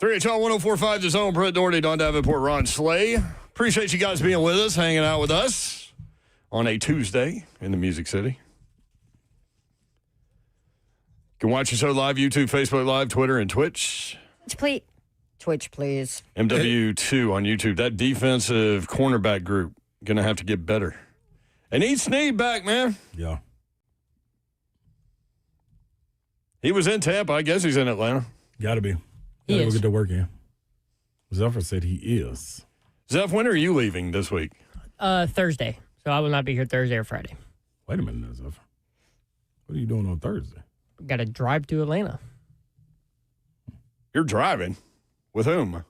HL 104.5 The Zone. Brett Doherty, Don Davenport, Ron Slay. Appreciate you guys being with us, hanging out with us on a Tuesday in the Music City. You can watch the show live, YouTube, Facebook Live, Twitter, and Twitch. Twitch, please. MW2 on YouTube. That defensive cornerback group going to have to get better. And need Snead back, man. Yeah. He was in Tampa. I guess he's in Atlanta. Got to be. He Got to go is. get to work in. Zephyr said he is. Zeph, when are you leaving this week? Thursday. So I will not be here Thursday or Friday. Wait a minute, Zephyr. What are you doing on Thursday? Got to drive to Atlanta. You're driving. With whom?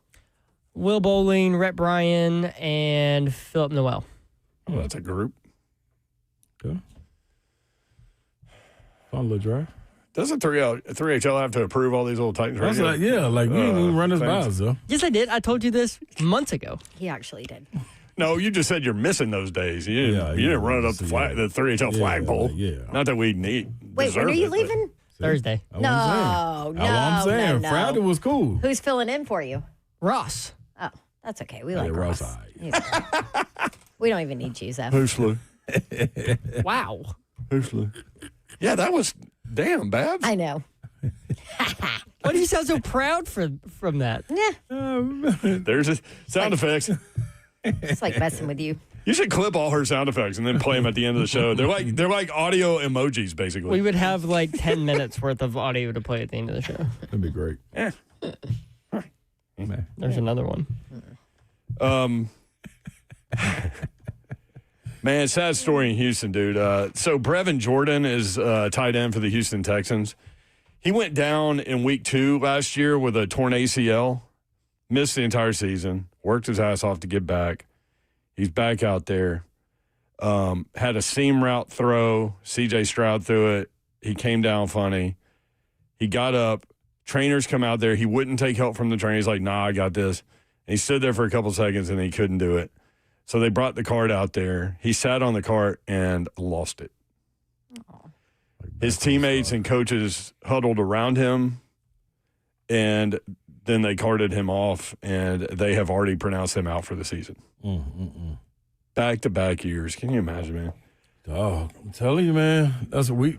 Will Bowling, Rhett Bryan, and Philip Noel. Oh, that's a group. Okay. Fun little drive. Doesn't 3HL have to approve all these little Titans That's radio? like, yeah, like you didn't even run this by us, though. Yes, I did. I told you this months ago. He actually did. No, you just said you're missing those days. You didn't run it up the 3HL flagpole. Yeah. Not that we need. Wait, when are you leaving? Thursday. That's what I'm saying. No, That's what I'm saying. no. Friday was cool. Who's filling in for you? Ross. Oh, that's okay. We like Ross, Ross. all right. He's fine. We don't even need you, Zeph. Who flew? Wow. Who flew? Yeah, that was damn, Babs. I know. Why do you sound so proud from that? Yeah, There's a sound effects. it's like messing with you. You should clip all her sound effects and then play them at the end of the show. They're like audio emojis, basically. We would have like 10 minutes worth of audio to play at the end of the show. That'd be great. Eh. Man. There's another one. Man, sad story in Houston, dude. So Brevin Jordan is tight end for the Houston Texans. He went down in week 2 last year with a torn ACL, missed the entire season, worked his ass off to get back. He's back out there. Had a seam route throw. C.J. Stroud threw it. He came down funny. He got up. Trainers come out there. He wouldn't take help from the trainer. He's like, nah, I got this. And he stood there for a couple seconds, and he couldn't do it. So they brought the cart out there. He sat on the cart and lost it. His teammates and coaches huddled around him, and then they carted him off, and they have already pronounced him out for the season. Back-to-back years. Can you imagine, man? Dog, I'm telling you, man. That's what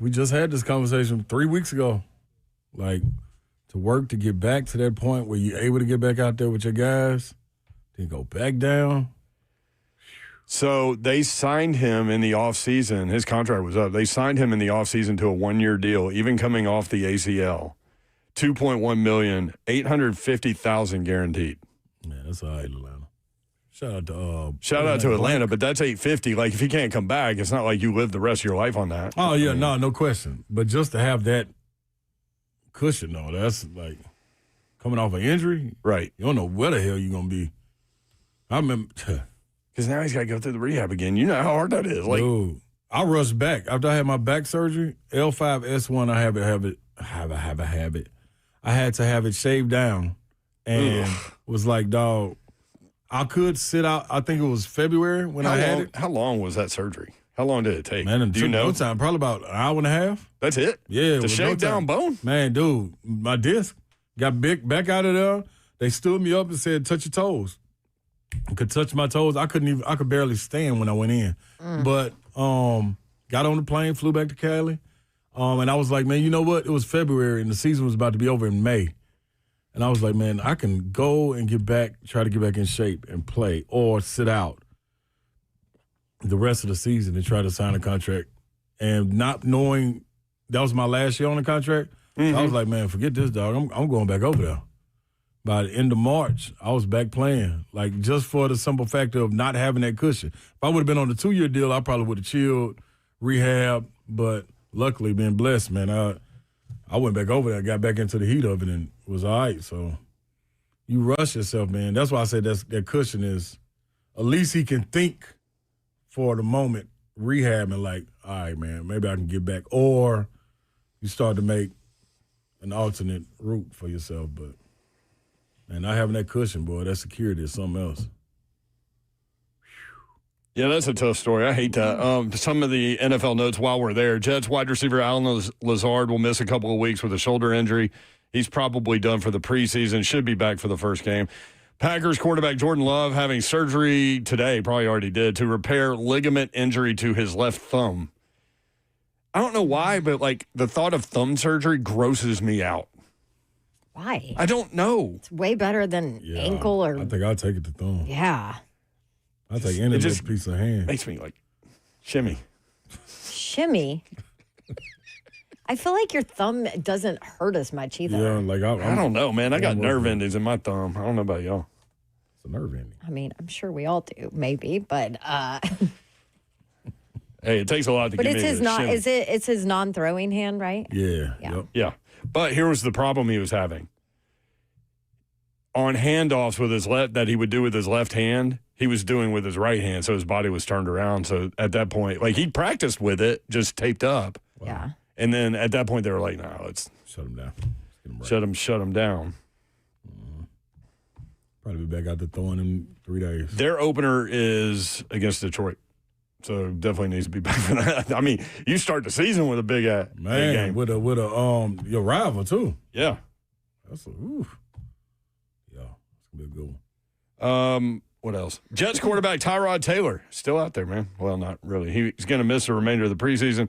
we just had this conversation 3 weeks ago. Like, to work to get back to that point where you're able to get back out there with your guys, then go back down. So they signed him in the offseason. His contract was up. They signed him in the offseason to a 1-year deal, even coming off the ACL. $2.1 million, $850,000 guaranteed. Man, that's all right, Atlanta. Shout out to Atlanta, but that's $850. Like, if he can't come back, it's not like you live the rest of your life on that. Oh, yeah, no question. But just to have that cushion, though, that's like coming off an injury. Right. You don't know where the hell you're going to be. I remember. Because now he's got to go through the rehab again. You know how hard that is. Like, dude, I rushed back. After I had my back surgery, L5-S1, I had to have it shaved down. And was like, dog, I could sit out. I think it was February when I had it. How long was that surgery? How long did it take? Man, do you know? No time, probably about an hour and a half. That's it? Yeah. To shave down bone? Man, dude, my disc got back out of there. They stood me up and said, touch your toes. I could touch my toes. I could barely stand when I went in. But got on the plane, flew back to Cali. And I was like, man, you know what? It was February and the season was about to be over in May. And I was like, man, I can go and try to get back in shape and play or sit out the rest of the season and try to sign a contract. And not knowing that was my last year on the contract, so I was like, man, forget this, dog. I'm going back over there. By the end of March, I was back playing, like just for the simple factor of not having that cushion. If I would have been on the 2-year deal, I probably would have chilled, rehab, but luckily, being blessed, man, I went back over there, got back into the heat of it, and was all right. So you rush yourself, man. That's why I say that cushion is, at least he can think for the moment, rehab, and like, all right, man, maybe I can get back. Or you start to make an alternate route for yourself, but and not having that cushion, boy, that security is something else. Yeah, that's a tough story. I hate that. Some of the NFL notes while we're there. Jets wide receiver Alan Lazard will miss a couple of weeks with a shoulder injury. He's probably done for the preseason, should be back for the first game. Packers quarterback Jordan Love having surgery today, probably already did, to repair ligament injury to his left thumb. I don't know why, but like the thought of thumb surgery grosses me out. Why? I don't know. It's way better than ankle or. I think I'll take it to thumb. Yeah. I'll take any just little piece of hand. Makes me like shimmy. Shimmy. I feel like your thumb doesn't hurt as much either. Yeah, like I don't know, man. I got nerve endings in my thumb. I don't know about y'all. It's a nerve ending. I mean, I'm sure we all do, maybe, but Hey, it takes a lot to but give it's me his it's his non-throwing hand, right? Yeah. Yeah. Yep. Yeah. But here was the problem he was having. On handoffs with his left that he would do with his left hand, he was doing with his right hand, so his body was turned around. So at that point, like he practiced with it, just taped up. Yeah. And then at that point, they were like, "No, let's Shut him down. shut him down." Probably be back out there throwing him 3 days. Their opener is against Detroit, so definitely needs to be back for that. I mean, you start the season with a big Man, game. with your rival too. Yeah. That's a oof. Yeah, it's gonna be a good one. What else? Jets quarterback Tyrod Taylor still out there, man. Well, not really. He's going to miss the remainder of the preseason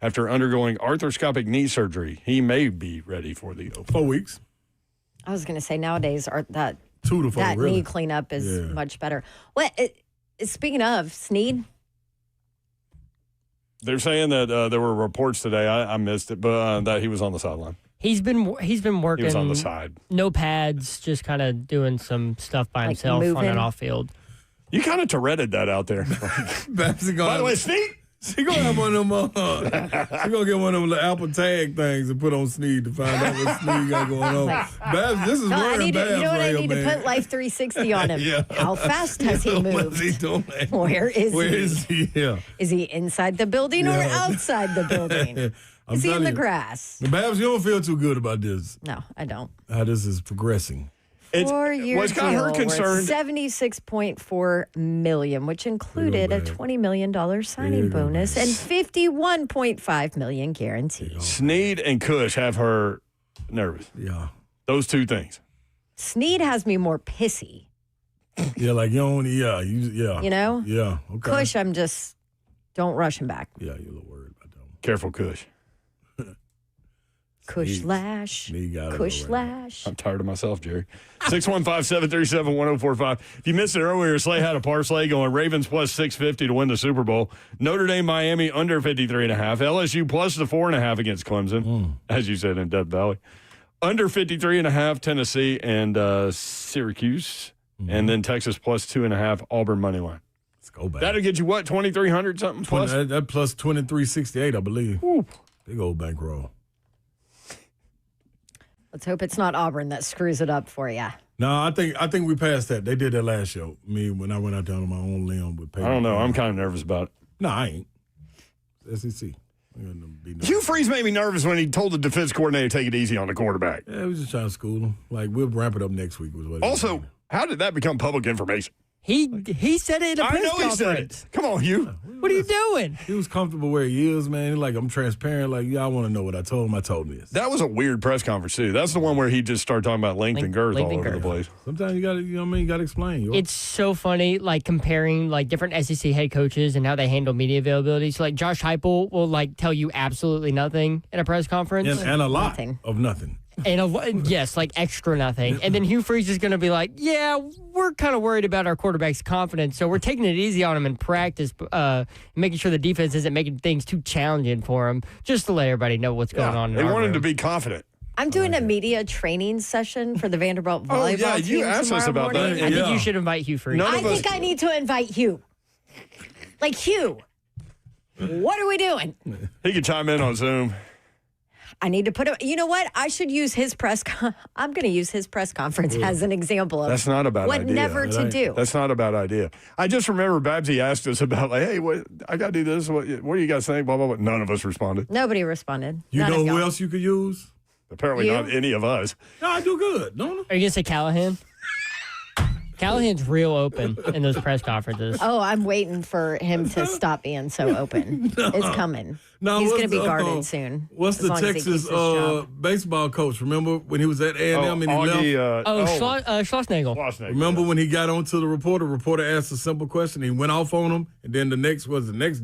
after undergoing arthroscopic knee surgery. He may be ready for the opener. 4 weeks. I was going to say nowadays that 2 to 4. that really. knee cleanup is Yeah. much better. Speaking of Snead, They're saying that there were reports today. I missed it, but that he was on the sideline. He's been working. He was on the side. No pads, just kind of doing some stuff by Like himself on moving. and off field. You kind of Touretted that out there. Babsy gonna By the way, Sneak. she gonna have one of them. She gonna get one of them little Apple Tag things and put on Sneed to find out what Sneed got going on. Babs, this is no, I worrying need to, Babs you know what right I need here, to man. put Life 360 on him. Yeah. How fast has he What's he moved? doing? Where is Where he? is he? Yeah. Is he inside the building or Yeah. outside the building? I'm Is he in telling the you. grass? Babs, you don't feel too good about this. No, I don't. How this is progressing. 4-year what's got her deal worth concerned. $76.4 million, which included a bag. $20 million signing There you go, bonus bag. and $51.5 million guaranteed. Snead and Cush have her nervous. Yeah. Those two things. Snead has me more pissy. Yeah, like you don't, yeah. You know? Yeah, okay. Kush, I'm just, don't rush him back. Yeah, you're a little worried about that one. Careful, Cush. Kush lash. Snead got it Kush already. lash. I'm tired of myself, Jerry. 615-737-1045. If you missed it earlier, Slay had a parlay going Ravens plus 650 to win the Super Bowl. Notre Dame, Miami under 53.5. LSU plus the 4.5 against Clemson, as you said, in Death Valley. Under 53.5, Tennessee and Syracuse. And then Texas plus 2.5, Auburn money line. Let's go back. That'll get you what, 2,300 something plus? That plus 2368, I believe. Ooh. Big old bankroll. Let's hope it's not Auburn that screws it up for you. No, I think we passed that. They did that last show. Me, when I went out there on my own limb with Peyton. I don't know. I'm kind of nervous about it. No, I ain't. SEC. Hugh Freeze made me nervous when he told the defense coordinator to take it easy on the quarterback. Yeah, we was just trying to school him. Like, we'll ramp it up next week. Was what he was Also, saying. how did that become public information? He said it in a I press know he said conference. it. Come on, Hugh. What are you doing? He was comfortable where he is, man. Like, I'm transparent. Like, yeah, I want to know what I told him. I told him this. That was a weird press conference, too. That's the one where he just started talking about length and girth length all and over the girth. place. Sometimes you got to, you know what I mean? You got to explain. It's so funny, like comparing like different SEC head coaches and how they handle media availability. So like Josh Heupel will like tell you absolutely nothing in a press conference, and a lot Nothing. of nothing. and yes, like extra nothing. And then Hugh Freeze is going to be like, "Yeah, we're kind of worried about our quarterback's confidence, so we're taking it easy on him in practice, making sure the defense isn't making things too challenging for him, just to let everybody know what's going on." They want him to be confident. I'm doing a media training session for the Vanderbilt volleyball yeah, team you asked us tomorrow about that. morning. I think Yeah. you should invite Hugh Freeze. None I of us. think I need to invite Hugh. Like, Hugh, what are we doing? He could chime in on Zoom. I need to put him. You know what? I should use his I'm going to use his press conference as an example of That's not a bad what idea. never to do. That's not a bad idea. I just remember Babsy asked us about, like, hey, what I got to do this. What do you guys think? Blah, blah, blah. None of us responded. Nobody responded. You None know of who y'all. else you could use? Apparently You? not any of us. No, I do good. No. Are you going to say Callahan? Callahan's real open in those press conferences. Oh, I'm waiting for him to stop being so open. It's coming. No, He's what's going to be the, guarded soon. What's as the long as he Texas keeps his job. baseball coach? Remember when he was at A&M and he left? Schlossnagel. Schlossnagle. Remember when he got on to the reporter asked a simple question, he went off on him, and then the next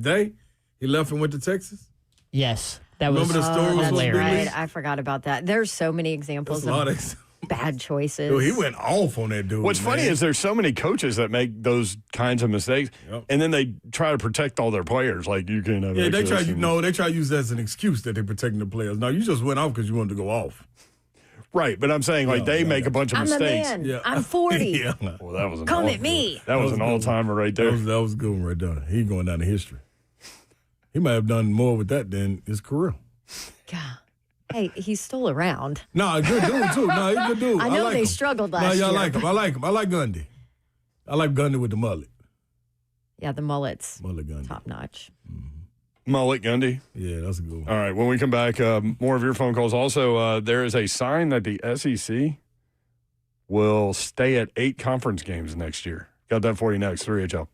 day, he left and went to Texas? Yes, that was Remember the story was That's supposed to be right. leaked? I forgot about that. There's so many examples That's a lot of of bad choices. Dude, he went off on that dude. What's funny is there's so many coaches that make those kinds of mistakes, and then they try to protect all their players. Like you can, they try to use that as an excuse that they're protecting the players. No, you just went off because you wanted to go off. Right, but I'm saying they make a bunch of mistakes. I'm the man. I'm 40. Well, that was Come at me. That was an all-timer right there. That was a good one right there. He going down in history. He might have done more with that than his career. God. Hey, he's still around. No, good dude too. No, he's a good dude. I know they him. struggled last year. I like him. I like him. I like Gundy. I like Gundy with the mullet. Yeah, the mullets. Mullet Gundy. Top notch. Mullet Gundy. Yeah, that's a good one. All right, when we come back, more of your phone calls. Also, there is a sign that the SEC will stay at 8 conference games next year. Got that for you next, 3HL.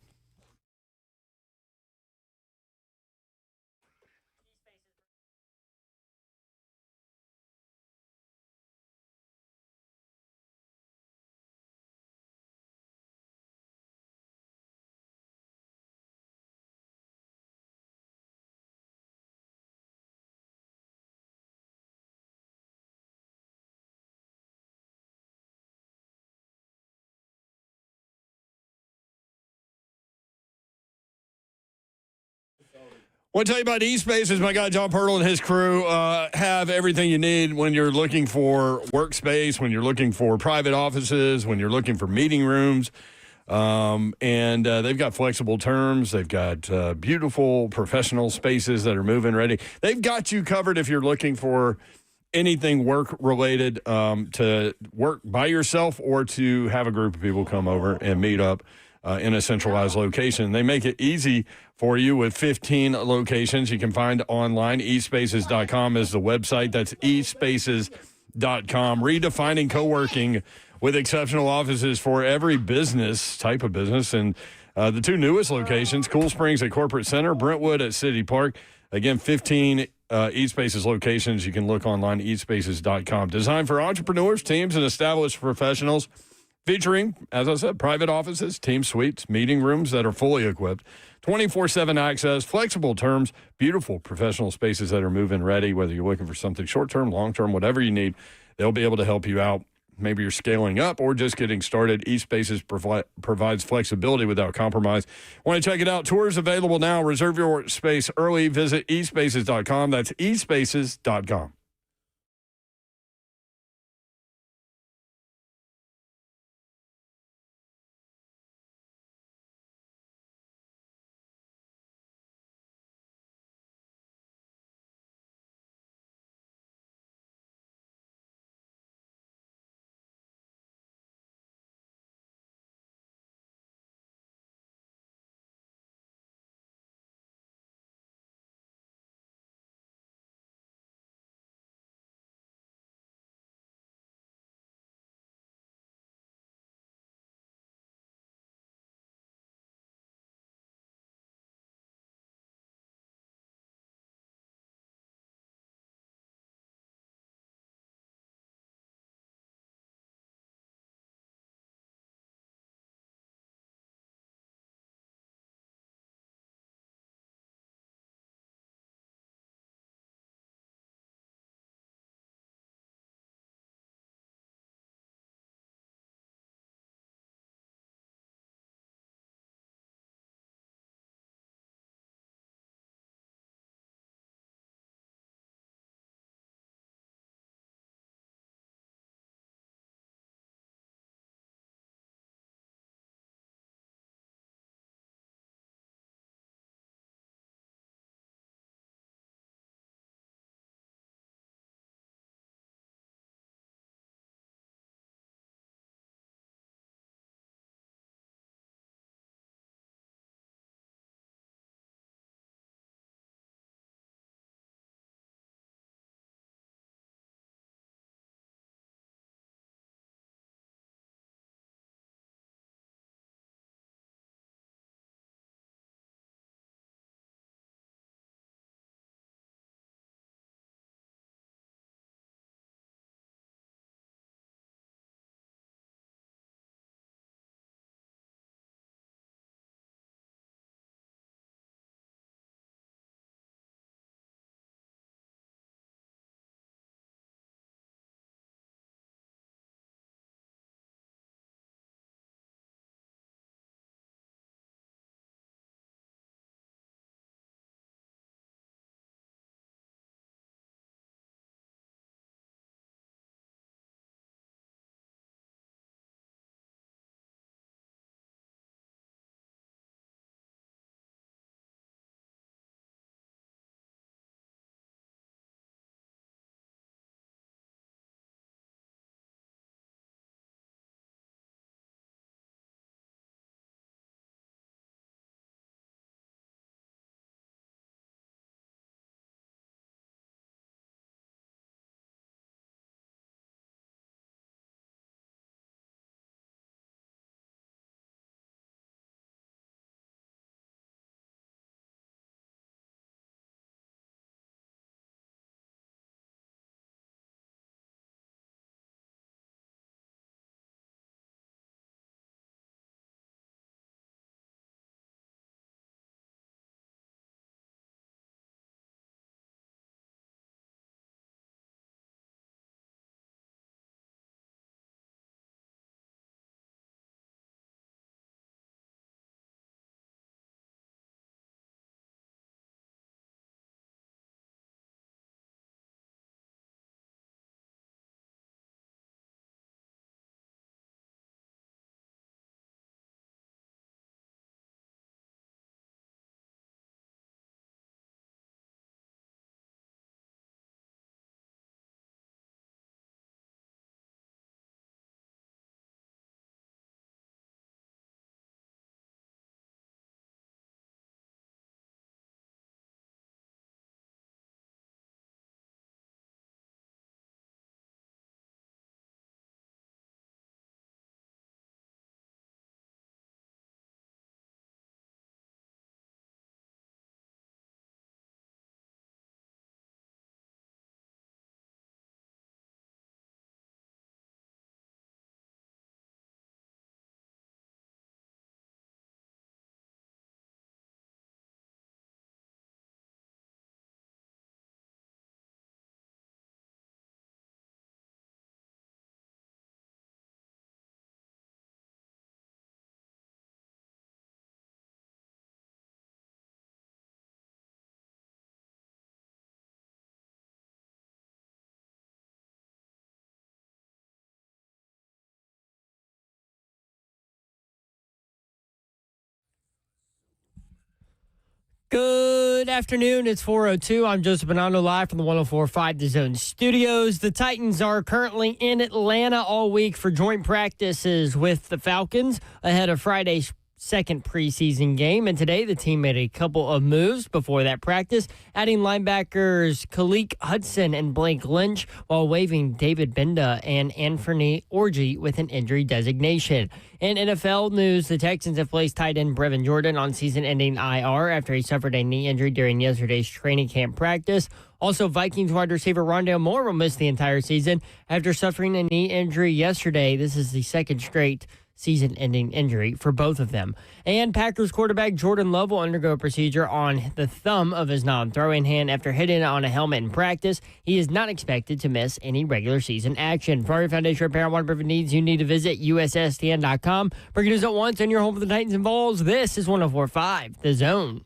I want to tell you about Espaces. My guy John Pirtle and his crew have everything you need when you're looking for workspace, when you're looking for private offices, when you're looking for meeting rooms. And they've got flexible terms. They've got beautiful professional spaces that are move-in ready. They've got you covered if you're looking for anything work-related, to work by yourself or to have a group of people come over and meet up in a centralized location. They make it easy for you with 15 locations. You can find online. Espaces.com is the website. That's espaces.com. Redefining co-working with exceptional offices for every business, type of business. And the 2 newest locations, Cool Springs at Corporate Center, Brentwood at City Park. Again, 15 eSpaces locations. You can look online, espaces.com. Designed for entrepreneurs, teams, and established professionals. Featuring, as I said, private offices, team suites, meeting rooms that are fully equipped, 24/7 access, flexible terms, beautiful professional spaces that are move-in ready, whether you're looking for something short-term, long-term, whatever you need, they'll be able to help you out. Maybe you're scaling up or just getting started. eSpaces provides flexibility without compromise. Want to check it out? Tours available now. Reserve your space early. Visit espaces.com. That's espaces.com. Good afternoon. It's 4:02. I'm Joseph Bonanno live from the 104.5 The Zone studios. The Titans are currently in Atlanta all week for joint practices with the Falcons ahead of Friday's second preseason game. And today the team made a couple of moves before that practice, adding linebackers Khalik Hudson and Blake Lynch while waiving David Benda and Anthony Orji with an injury designation. In NFL news, the Texans have placed tight end Brevin Jordan on season-ending IR after he suffered a knee injury during yesterday's training camp practice. Also, Vikings wide receiver Rondale Moore will miss the entire season after suffering a knee injury yesterday. This is the second straight season-ending injury for both of them. And Packers quarterback Jordan Love will undergo a procedure on the thumb of his non-throwing hand after hitting it on a helmet in practice. He is not expected to miss any regular season action. For your foundation repair and waterproof needs, you need to visit USSTN.com. Breaking news at once and your home for the Titans and Vols. This is 104.5 The Zone.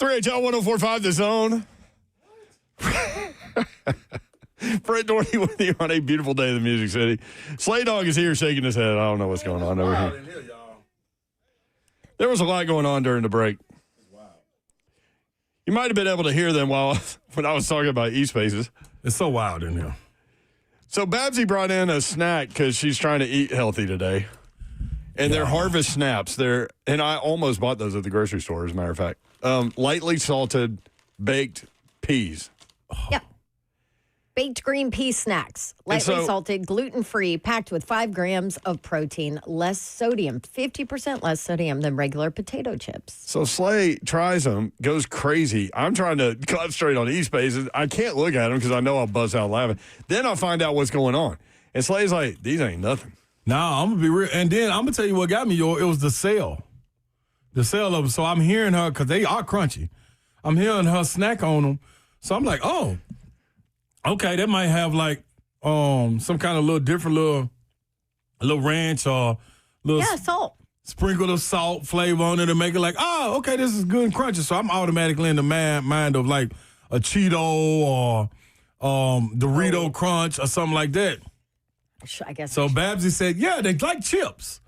H L 104.5 The Zone. Brent Doherty with you on a beautiful day in the Music City. Slay Dog is here shaking his head. I don't know what's going on over here. There was a lot going on during the break. You might have been able to hear them when I was talking about Espaces. It's so wild in here. So Babsy brought in a snack because she's trying to eat healthy today. And they're Harvest Snaps. And I almost bought those at the grocery store, as a matter of fact. Lightly salted baked peas. Yep. Baked green pea snacks, lightly salted, gluten-free, packed with 5 grams of protein, less sodium, 50% less sodium than regular potato chips. So Slay tries them, goes crazy. I'm trying to concentrate on Espaces. I can't look at them because I know I'll buzz out laughing. Then I'll find out what's going on. And Slay's like, these ain't nothing. Nah, I'm going to be real. And then I'm going to tell you what got me, it was the sale. The sale of them. So I'm hearing her, because they are crunchy. I'm hearing her snack on them. So I'm like, oh, okay, that might have like some kind of little different little ranch or little salt. Sprinkle of salt flavor on it to make it like, oh, okay, this is good and crunchy. So I'm automatically in the mind of like a Cheeto or Dorito Crunch or something like that. I guess. So Babsy said, yeah, they like chips.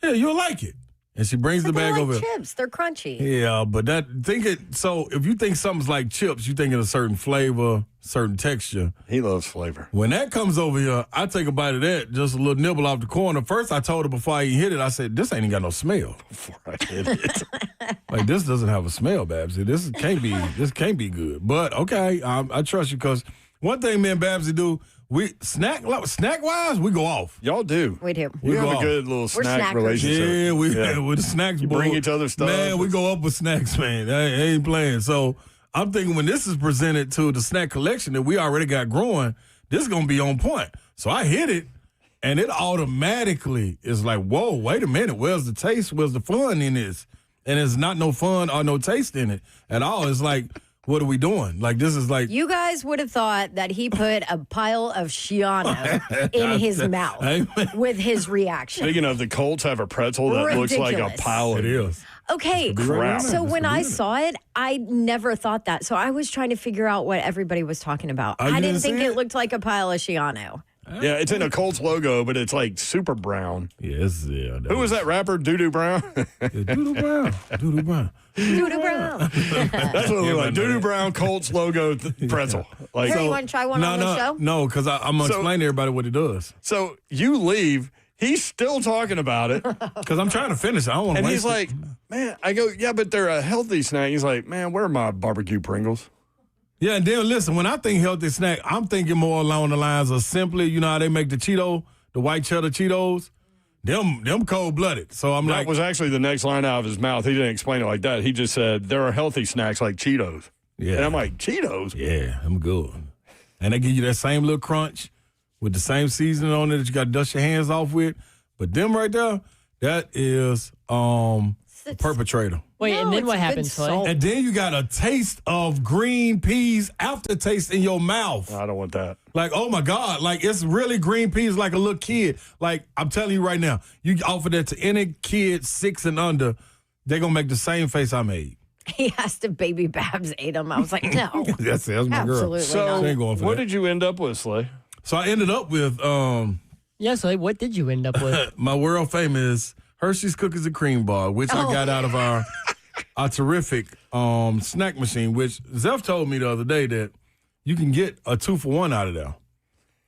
Yeah, you'll like it. And she brings the bag over. Chips, they're crunchy. Yeah, but so if you think something's like chips, you think of a certain flavor, certain texture. He loves flavor. When that comes over here, I take a bite of that, just a little nibble off the corner. First, I told her before I hit it, I said, this ain't even got no smell. Before I hit it. Like, this doesn't have a smell, Babsy. This can't be good. But, okay, I trust you, because one thing me and Babsy do, we snack-wise, we go off. Y'all do. We do. We have a good little snack relationship. Yeah, with the snacks. You bring each other stuff. Man, we go up with snacks, man. I ain't playing. So I'm thinking when this is presented to the snack collection that we already got growing, this is going to be on point. So I hit it, and it automatically is like, whoa, wait a minute. Where's the taste? Where's the fun in this? And there's not no fun or no taste in it at all. It's like, what are we doing? Like, this is like... You guys would have thought that he put a pile of Shiano in his mouth with his reaction. Speaking of, the Colts have a pretzel that looks like a pile of... It is. Okay, crap. So when I saw it, I never thought that. So I was trying to figure out what everybody was talking about. Oh, I didn't think it looked like a pile of Shiano. Yeah, it's in a Colts logo, but it's like super brown. Yes, yeah. Who was that rapper? Doo-Doo Brown? Doo-Doo Brown. Doo-Doo Brown. Doo-Doo Brown. That's what it looked like. Doo-Doo Brown Colts logo pretzel. Like, Here, you want to try one on the show? No, because I'm going to explain to everybody what it does. So you leave. He's still talking about it. Because I'm trying to finish. I don't want to waste he's like, man, I go, yeah, but they're a healthy snack. He's like, man, where are my barbecue Pringles? Yeah, and then listen, when I think healthy snack, I'm thinking more along the lines of simply, you know how they make the white cheddar Cheetos? Them cold-blooded. So I'm that was actually the next line out of his mouth. He didn't explain it like that. He just said, there are healthy snacks like Cheetos. Yeah. And I'm like, Cheetos? Yeah, I'm good. And they give you that same little crunch with the same seasoning on it that you got to dust your hands off with. But them right there, that is perpetrator. Wait, No, and then it's what good happens, Clay? salt. And then you got a taste of green peas aftertaste in your mouth. I don't want that. Like, oh my God, like it's really green peas like a little kid. Like, I'm telling you right now, you offer that to any kid 6 and under, they're going to make the same face I made. He asked if Baby Babs ate them. I was like, no. That's my girl. Absolutely So, She ain't going for what that. did you end up with, Slay? So I ended up with Yeah, so what did you end up with? my world famous Hershey's Cookies and Cream Bar, which I got out of our terrific snack machine, which Zeph told me the other day that you can get a 2-for-1 out of there.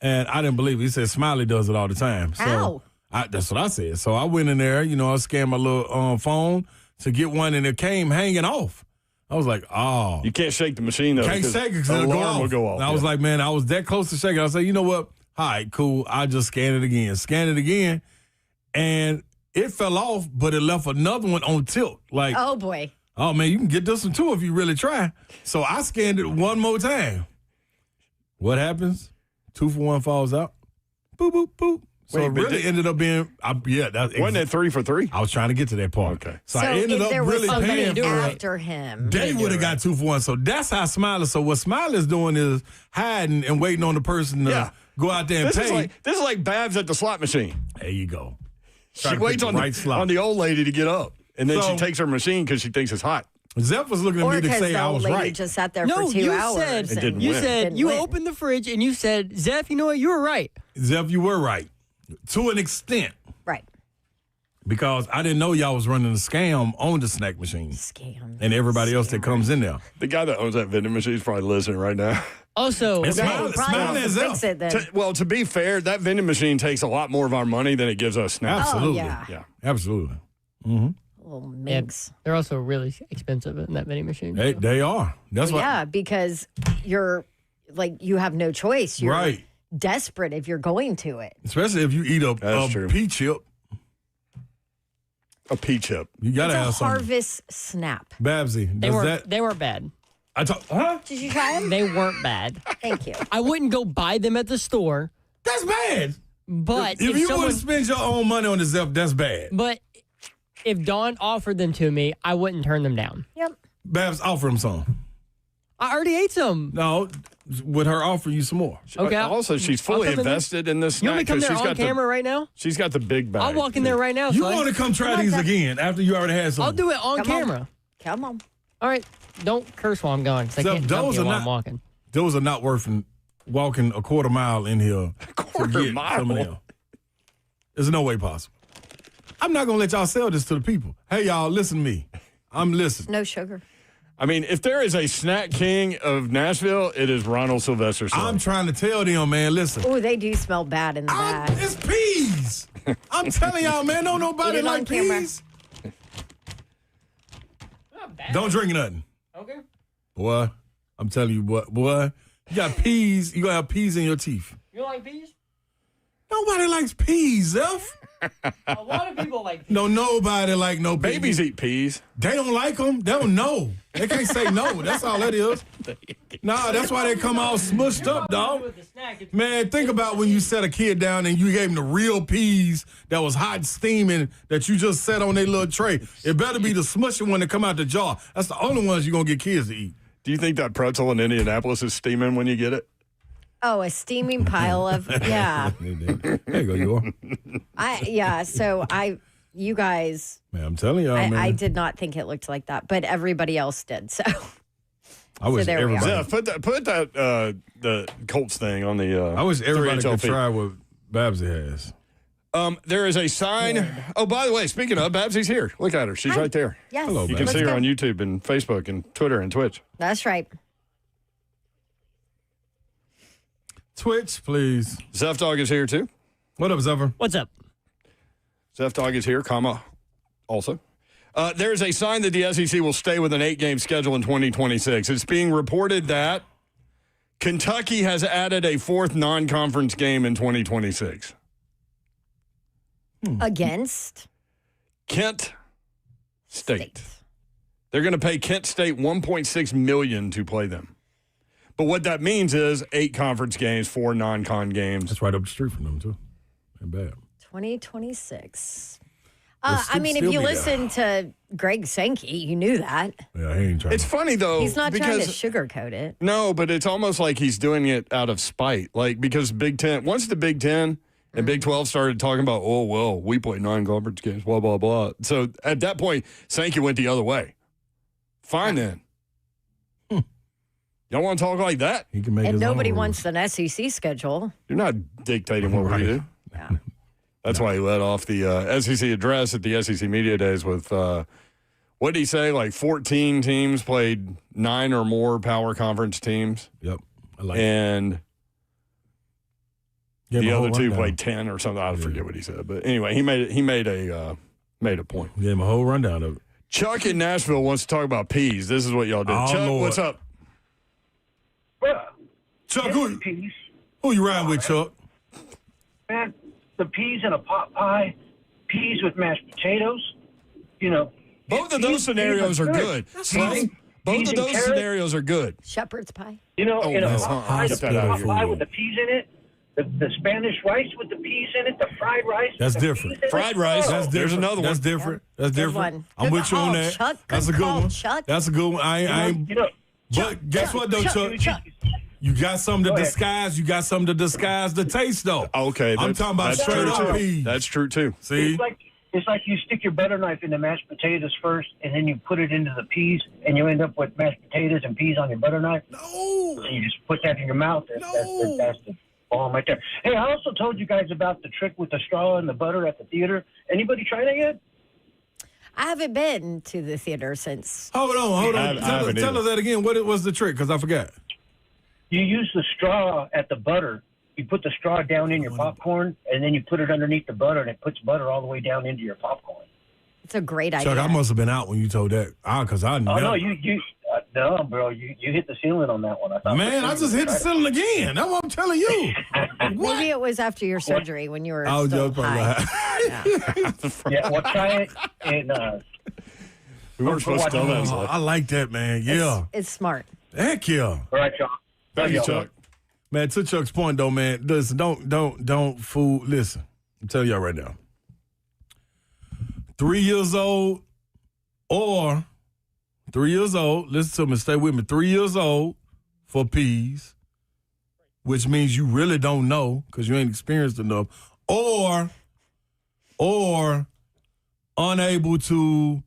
And I didn't believe it. He said Smiley does it all the time. So that's what I said. So I went in there, I scanned my little phone to get one, and it came hanging off. I was like, oh. You can't shake the machine, though. Can't shake it because the it'll alarm will go off. And I was like, man, I was that close to shaking. I was like, you know what? All right, cool. I just scanned it again. And it fell off, but it left another one on tilt. Like, Oh, boy. oh, man, you can get this one too if you really try. So I scanned it one more time. What happens? 2-for-1 falls out. Boop, boop, boop. So Wait, it but really ended up being, Wasn't it 3 for 3? I was trying to get to that part. Okay. So I ended if up there was really somebody paying for it. after him. They would have got 2-for-1. So that's how Smiley. So what Smiley's doing is hiding and waiting on the person to go out there and This pay. is like Babs at the slot machine. There you go. She Try to waits pick on the right slot. on the old lady to get up, and then she So- takes her machine because she thinks it's hot. Zeph was looking at Or me to because say the I old was lady right. just sat there No, for 2 you hours. said It didn't you win. said Didn't you win. opened the fridge and you said, Zeph, you know what? You were right. Zeph, you were right. To an extent. Right. Because I didn't know y'all was running a scam on the snack machine. Scam. And everybody else that comes in there. The guy that owns that vending machine is probably listening right now. Also, It's Yeah, Smiley- he probably Smiley wants to is fix up. it then. To be fair, that vending machine takes a lot more of our money than it gives us now. Absolutely. yeah. Yeah. Absolutely. Little yeah, minx. they're also really expensive in that vending machine. They are. That's Well, why. yeah, because you're like, you have no choice. You're Right. desperate if you're going to it. Especially if you eat That's a true. pea chip. A pea chip. You got It's to a have something. harvest snap. Babsy, They does weren't. that? They weren't bad. Huh? Did you try them? They weren't bad. Thank you. I wouldn't go buy them at the store, That's bad. but If you someone, want to spend your own money on the Zeph, that's bad. but if Dawn offered them to me, I wouldn't turn them down. Yep. Babs, offer him some. I already ate some. No, with her offering you some more. Okay. Also, she's fully I'll come in there. invested in this You want me snack to come 'cause there she's on got camera right now? She's got the big bag. I'll walk in there right now. You Slay. want to come try these again after you already had some? I'll do it on Come on. camera. Come on. All right. Don't curse while I'm gone because I So can't dump those you are while not- I'm walking. Those are not worth walking a quarter mile in here Quarter to get mile? some of them. There's no way possible. I'm not going to let y'all sell this to the people. Hey, y'all, listen to me. I'm listening. No sugar. I mean, if there is a snack king of Nashville, it is Ronald Sylvester. I'm trying to tell them, man, listen. Oh, they do smell bad in the bag. It's peas. I'm telling y'all, man, don't nobody Eat it on like camera. peas. Don't drink nothing. Okay. Boy, I'm telling you, boy, you got peas. You going to have peas in your teeth. You like peas? Nobody likes peas, Zeph. A lot of people like peas. No, nobody like no peas. Babies eat peas. They don't like them. They don't know. They can't say no. That's all that is. Nah, that's why they come all smushed up, dog. With the snack, it's Man, think about when you set a kid down and you gave him the real peas that was hot and steaming that you just set on their little tray. It better be the smushy one that come out the jar. That's the only ones you're going to get kids to eat. Do you think that pretzel in Indianapolis is steaming when you get it? Oh, a steaming pile of, yeah. There you go, you are. So you guys, Man, I'm telling y'all, man. I did not think it looked like that, but everybody else did. So I wish there we are. everybody. Yeah, put that the Colts thing on the. I wish everybody 3HL could feed. try what Babsy has. There is a sign. Oh, by the way, speaking of, Babsy's here. Look at her. She's right there. yes. Hello, You can Let's see her go. on YouTube and Facebook and Twitter and Twitch. That's right. Twitch, please. Zeph Dog is here too. What up, Zephyr? What's up? Zeph Dog is here, comma, also. There's a sign that the SEC will stay with an 8-game schedule in 2026. It's being reported that Kentucky has added a 4th non-conference game in 2026. Against Kent State. They're going to pay Kent State $1.6 million to play them. But what that means is 8 conference games, 4 non-con games. That's right up the street from them, too. Ain't bad. 2026. I mean, if you listen to Greg Sankey, you knew that. Yeah, he ain't trying. It's funny, though. He's not trying to because sugarcoat it. No, but it's almost like he's doing it out of spite. Like, because Big Ten, once the Big Ten and Big 12 started talking about, oh, well, we play 9 conference games, blah, blah, blah. So at that point, Sankey went the other way. Fine then. Y'all want to talk like that? He can make And his nobody own wants an SEC schedule. You're not dictating what we do. Yeah. That's why he led off the SEC address at the SEC Media Days with, what did he say? Like 14 teams played 9 or more power conference teams. Yep. I like and Gave the him a other whole 2 rundown. played 10 or something. I forget what he said. But anyway, he made a point. Gave him a whole rundown of it. Chuck in Nashville wants to talk about peas. This is what y'all do. Oh, Chuck, Lord. what's up? Chuck, who you riding with, Chuck? Man, the peas in a pot pie, peas with mashed potatoes, Both of those scenarios are good. Both of those scenarios are good. Shepherd's pie. In a pot pie, the pot food. pie with the peas in it, the Spanish rice with the peas in it, the fried rice. That's with the different. peas in it. Fried rice. That's different. There's another one. That's different. That's Good different. one. I'm Good with you on call, that. Chuck. That's a Good good call, one. Chuck. That's a good one. I ain't. But guess what, though, Chuck? You got something to Go ahead. disguise. You got something to disguise the taste, though. Okay. I'm talking about that's straight true, up too. peas. That's true, too. See? It's like you stick your butter knife in the mashed potatoes first, and then you put it into the peas, and you end up with mashed potatoes and peas on your butter knife. No. And you just put that in your mouth. That's the bomb right there. Hey, I also told you guys about the trick with the straw and the butter at the theater. Anybody try that yet? I haven't been to the theater since. Hold on. I haven't Tell either. us that again. What was the trick? Because I forgot. You use the straw at the butter. You put the straw down in your popcorn, and then you put it underneath the butter, and it puts butter all the way down into your popcorn. It's a great idea. Chuck, I must have been out when you told that. Because I Oh, never. no, no, bro, you hit the ceiling on that one. I thought Man, I just hit the ceiling again. That's what I'm telling you. Maybe it was after your surgery when you were I was still just probably high. Yeah, well, try it, and We weren't supposed to tell that. Oh, I like that, man. Yeah. It's smart. Heck yeah. all right, y'all. Thank you, y'all. Chuck. Man, to Chuck's point though, man, listen, don't fool. Listen, I'm telling y'all right now. 3 years old or 3 years old, listen to me, stay with me. 3 years old for peas, which means you really don't know because you ain't experienced enough, or unable to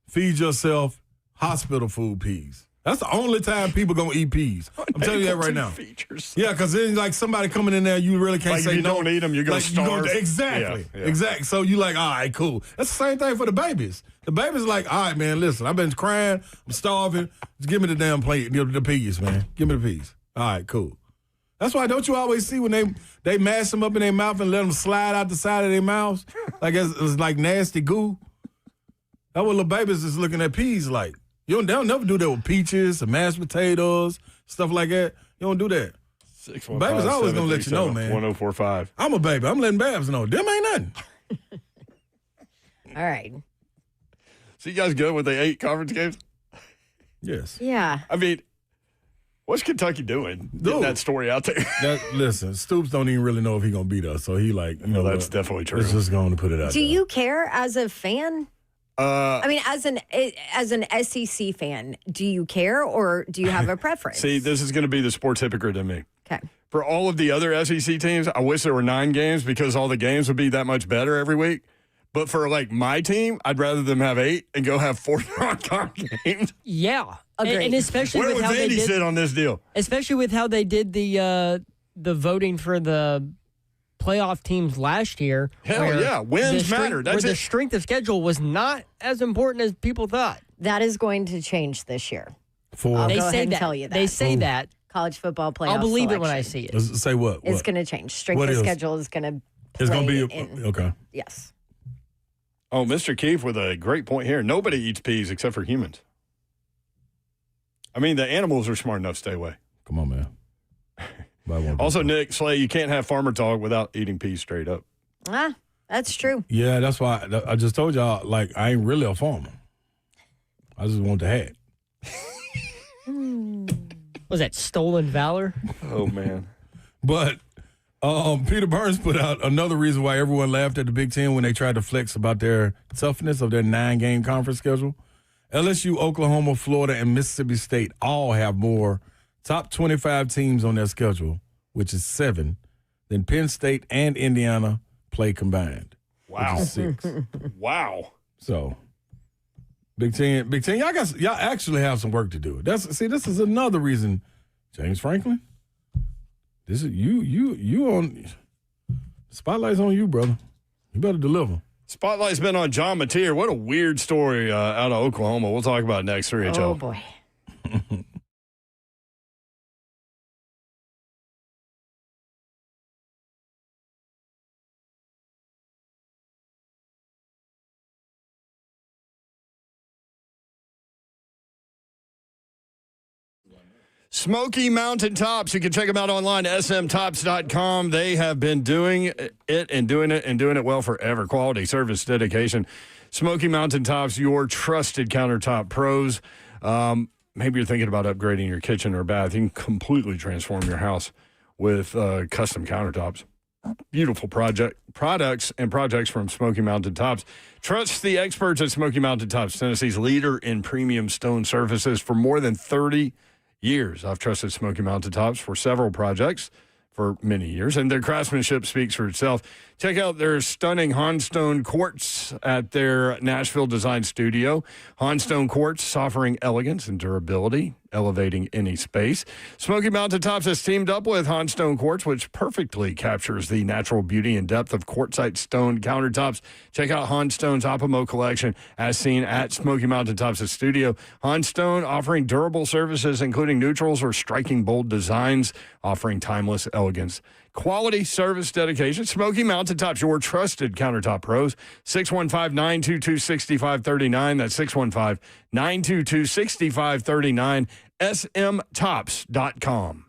feed yourself hospital food peas. That's the only time people gonna eat peas. I'm telling you that right now. Features. Yeah, because then like somebody coming in there, you really can't Like, say if you no. don't eat 'em, you're gonna starve. Exactly, Yeah, yeah. exactly. So you like, all right, cool. That's the same thing for the babies. The babies like, all right, man, listen, I've been crying, I'm starving. Just give me the damn plate, the peas, man. Give me the peas. All right, cool. That's why don't you always see when they mash them up in their mouth and let them slide out the side of their mouths like it's like nasty goo. That's what little babies is looking at peas like. They'll never do that with peaches and mashed potatoes, stuff like that. You don't do that. 615 Baby's always gonna let you know, man. 1045. I'm a baby. I'm letting Babs know. Them ain't nothing. All right. So you guys good with the 8 conference games? Yes. Yeah. I mean, what's Kentucky doing? Getting Dude. that story out there. Listen, Stoops don't even really know if he gonna beat us, so he like, you know, that's what? definitely true. Let's just going to put it out Do there. you care as a fan? I mean, as an SEC fan, do you care or do you have a preference? See, this is going to be the sports hypocrite in me. Okay. For all of the other SEC teams, I wish there were 9 games because all the games would be that much better every week. But for like my team, I'd rather them have 8 and go have 4 non-con games. Yeah. Agreed. And especially Where with would how they Andy did, sit on this deal? especially with how they did the voting for the playoff teams last year. Hell where yeah. Wins the strength- matter. That's where it. the strength of schedule was not as important as people thought. That is going to change this year. For I'll They go say ahead and that. tell you that. They say that. College football playoff I'll believe it when I selection. see it. let's say what? It's What? going to change. Strength What of is? schedule is going to It's gonna be in. okay. Yes. Oh, Mr. Keefe with a great point here. Nobody eats peas except for humans. I mean, the animals are smart enough to stay away. Come on, man. Buy one. Also, Nick, Slay, you can't have farmer talk without eating peas straight up. That's true. Yeah, that's why I just told y'all, like, I ain't really a farmer. I just want the hat. Was that stolen valor? Oh, man. But Peter Burns put out another reason why everyone laughed at the Big Ten when they tried to flex about their toughness of their 9-game conference schedule. LSU, Oklahoma, Florida, and Mississippi State all have more top 25 teams on their schedule, which is 7, than Penn State and Indiana play combined. Wow. Which is 6. Wow. So, Big Ten, y'all actually have some work to do. This is another reason, James Franklin. This is you on spotlight's on you, brother. You better deliver. Spotlight's been on John Mateer. What a weird story out of Oklahoma. We'll talk about it next 3HL. Oh, boy. Smoky Mountain Tops. You can check them out online, smtops.com. They have been doing it well forever. Quality, service, dedication. Smoky Mountain Tops, your trusted countertop pros. Maybe you're thinking about upgrading your kitchen or bath. You can completely transform your house with custom countertops. Beautiful products from Smoky Mountain Tops. Trust the experts at Smoky Mountain Tops, Tennessee's leader in premium stone surfaces for more than 30 years. I've trusted Smoky Mountain Tops for several projects for many years, and their craftsmanship speaks for itself. Check out their stunning Honstone quartz at their Nashville design studio. Honstone quartz offering elegance and durability, elevating any space. Smoky Mountain Tops has teamed up with Honstone quartz, which perfectly captures the natural beauty and depth of quartzite stone countertops. Check out Honstone's Opimo collection as seen at Smoky Mountain Tops' studio. Honstone offering durable services, including neutrals or striking bold designs, offering timeless elegance. Quality, service, dedication. Smoky Mountain Tops, your trusted countertop pros. 615-922-6539. That's 615-922-6539. smtops.com.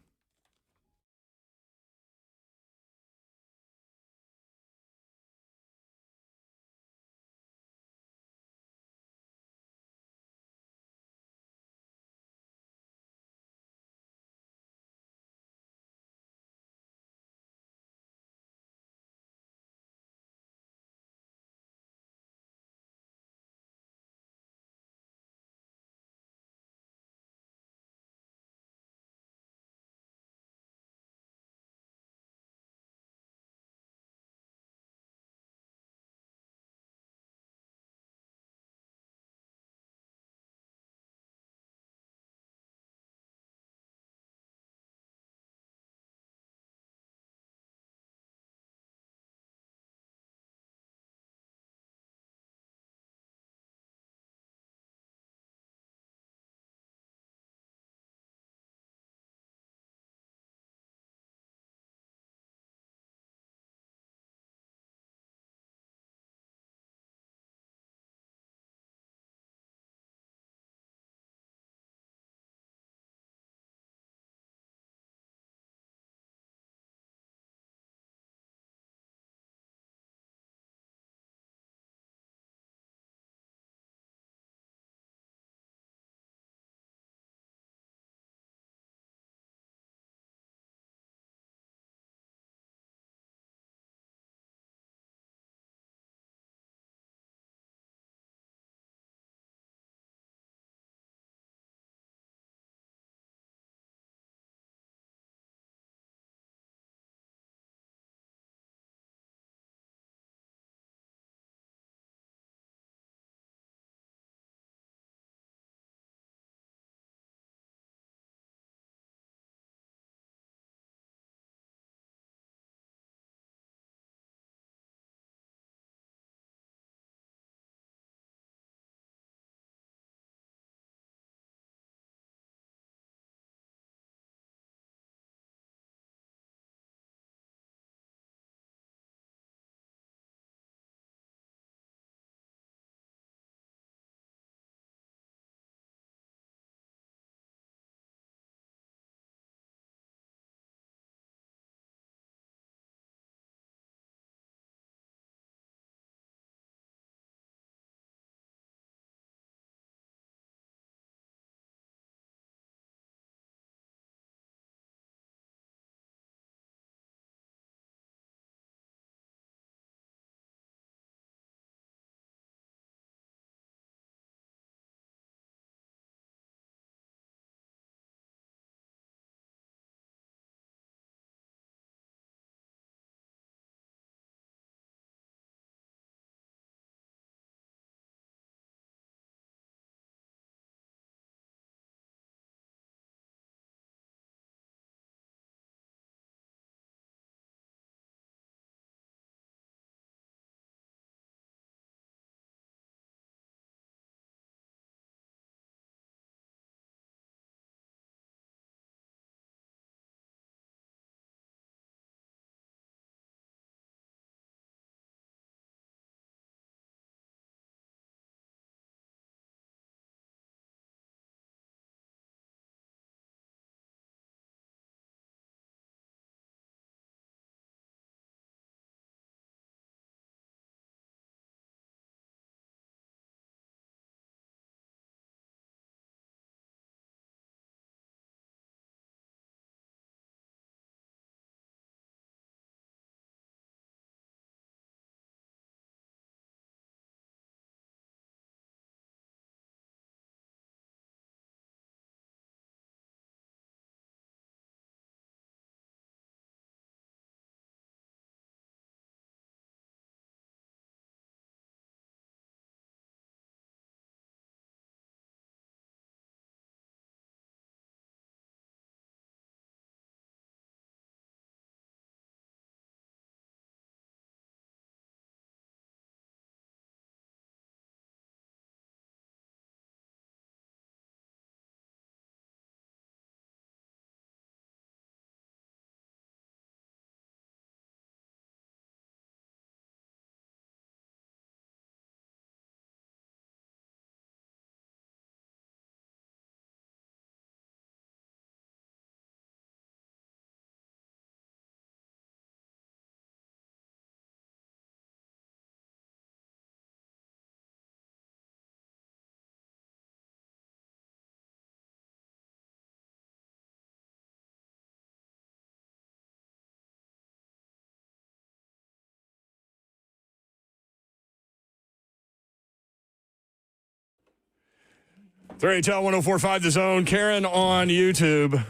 3HL 104.5 The Zone. Karen on YouTube.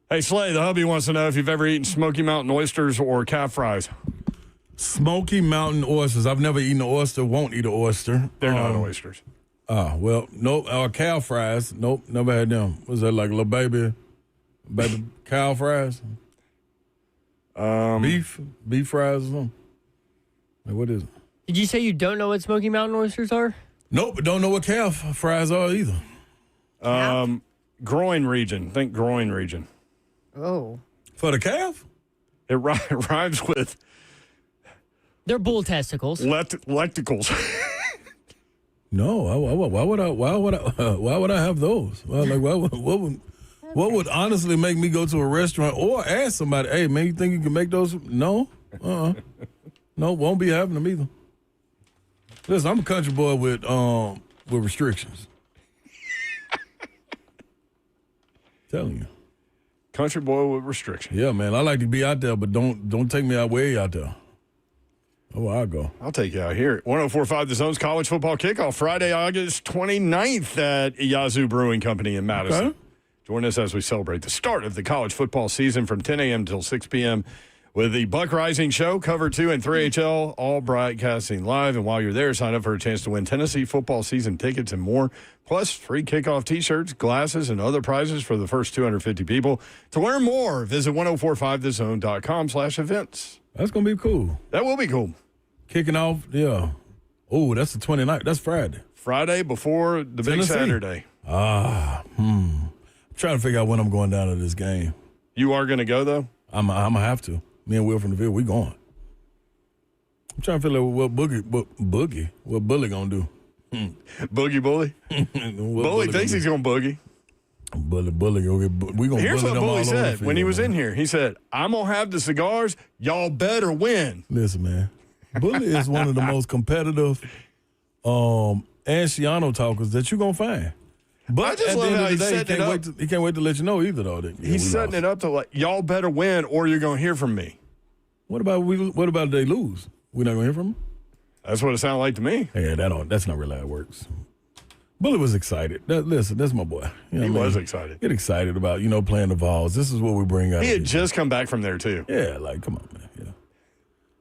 Hey, Slay, the hubby wants to know if you've ever eaten Smoky Mountain oysters or calf fries. Smoky Mountain oysters. I've never eaten an oyster. Won't eat an oyster. They're not oysters. Well, nope. Cow fries. Nope, never had them. Was that like little baby cow fries? Beef fries or something? Like, what is it? Did you say you don't know what Smoky Mountain oysters are? Nope, but don't know what calf fries are either. Groin region. Think groin region. Oh. For the calf? It rhymes with They're bull testicles. lecticles. No, why would I have those? Well, like, what would honestly make me go to a restaurant or ask somebody, hey, man, you think you can make those? No, no, won't be having them either. Listen, I'm a country boy with restrictions. Telling you. Country boy with restrictions. Yeah, man, I like to be out there, but don't take me out way out there. Oh, I'll go. I'll take you out here. 104.5 The Zone's college football kickoff Friday, August 29th at Yazoo Brewing Company in Madison. Okay. Join us as we celebrate the start of the college football season from 10 a.m. until 6 p.m. with the Buck Rising Show, Cover 2 and 3HL, all broadcasting live. And while you're there, sign up for a chance to win Tennessee football season tickets and more, plus free kickoff T-shirts, glasses, and other prizes for the first 250 people. To learn more, visit 1045thezone.com/events. That's going to be cool. That will be cool. Kicking off, yeah. Oh, that's the 29th. That's Friday. Friday before the big Saturday. I'm trying to figure out when I'm going down to this game. You are going to go, though? I'm going to have to. Me and Will from the Ville, we going. I'm trying to figure out what Bully going to do. Boogie Bully? Bully thinks he's going to boogie. Bully, we going to bully Here's what them all Bully over the said field, when he was man. in here. He said, I'm going to have the cigars. Y'all better win. Listen, man. Bully is one of the most competitive anciano talkers that you're going to find. But I just at love the how end of the he's day, setting it up. he can't wait to let you know either, though. That, He's setting it up to like, y'all better win or you're going to hear from me. What about if they lose? We're not going to hear from them? That's what it sounded like to me. Yeah, that's not really how it works. Bully was excited. Listen, that's my boy. You know He what I was mean? excited. Get excited about, playing the Vols. This is what we bring out. He had just come back from there, too. Yeah, like, come on, man.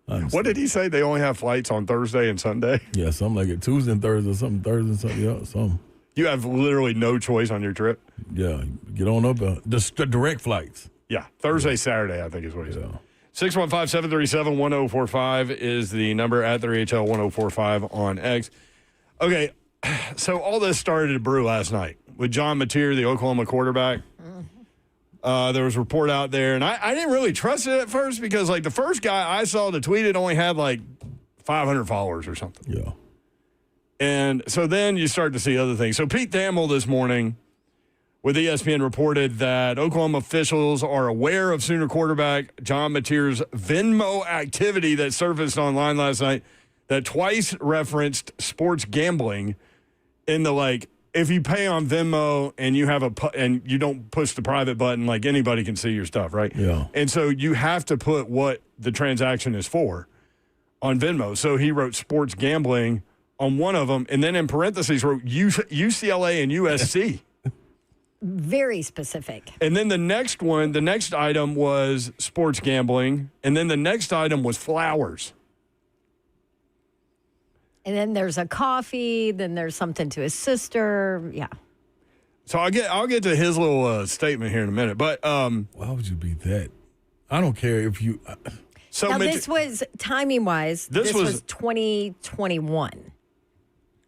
Yeah. What did he say? They only have flights on Thursday and Sunday? Yeah, something like it. Tuesday and Thursday, something. Thursday and something. Yeah, something. You have literally no choice on your trip? Yeah, get on up. The direct flights. Yeah, Thursday, Saturday, I think is what he said. Yeah. 615-737-1045 is the number at 3HL 1045 on X. Okay, so all this started to brew last night with John Mateer, the Oklahoma quarterback. There was a report out there, and I didn't really trust it at first because, like, the first guy I saw to tweet it only had, like, 500 followers or something. Yeah. And so then you start to see other things. So Pete Thamel this morning with ESPN reported that Oklahoma officials are aware of Sooner quarterback John Mateer's Venmo activity that surfaced online last night that twice referenced sports gambling in the, like, if you pay on Venmo and you have and you don't push the private button, like, anybody can see your stuff, right? Yeah. And so you have to put what the transaction is for on Venmo. So he wrote sports gambling on one of them, and then in parentheses wrote UCLA and USC. Very specific. And then the next item was sports gambling, and then the next item was flowers. And then there's a coffee, then there's something to his sister. Yeah. So I'll get to his little statement here in a minute, but why would you be that? I don't care if you. So now this was timing wise. This was 2021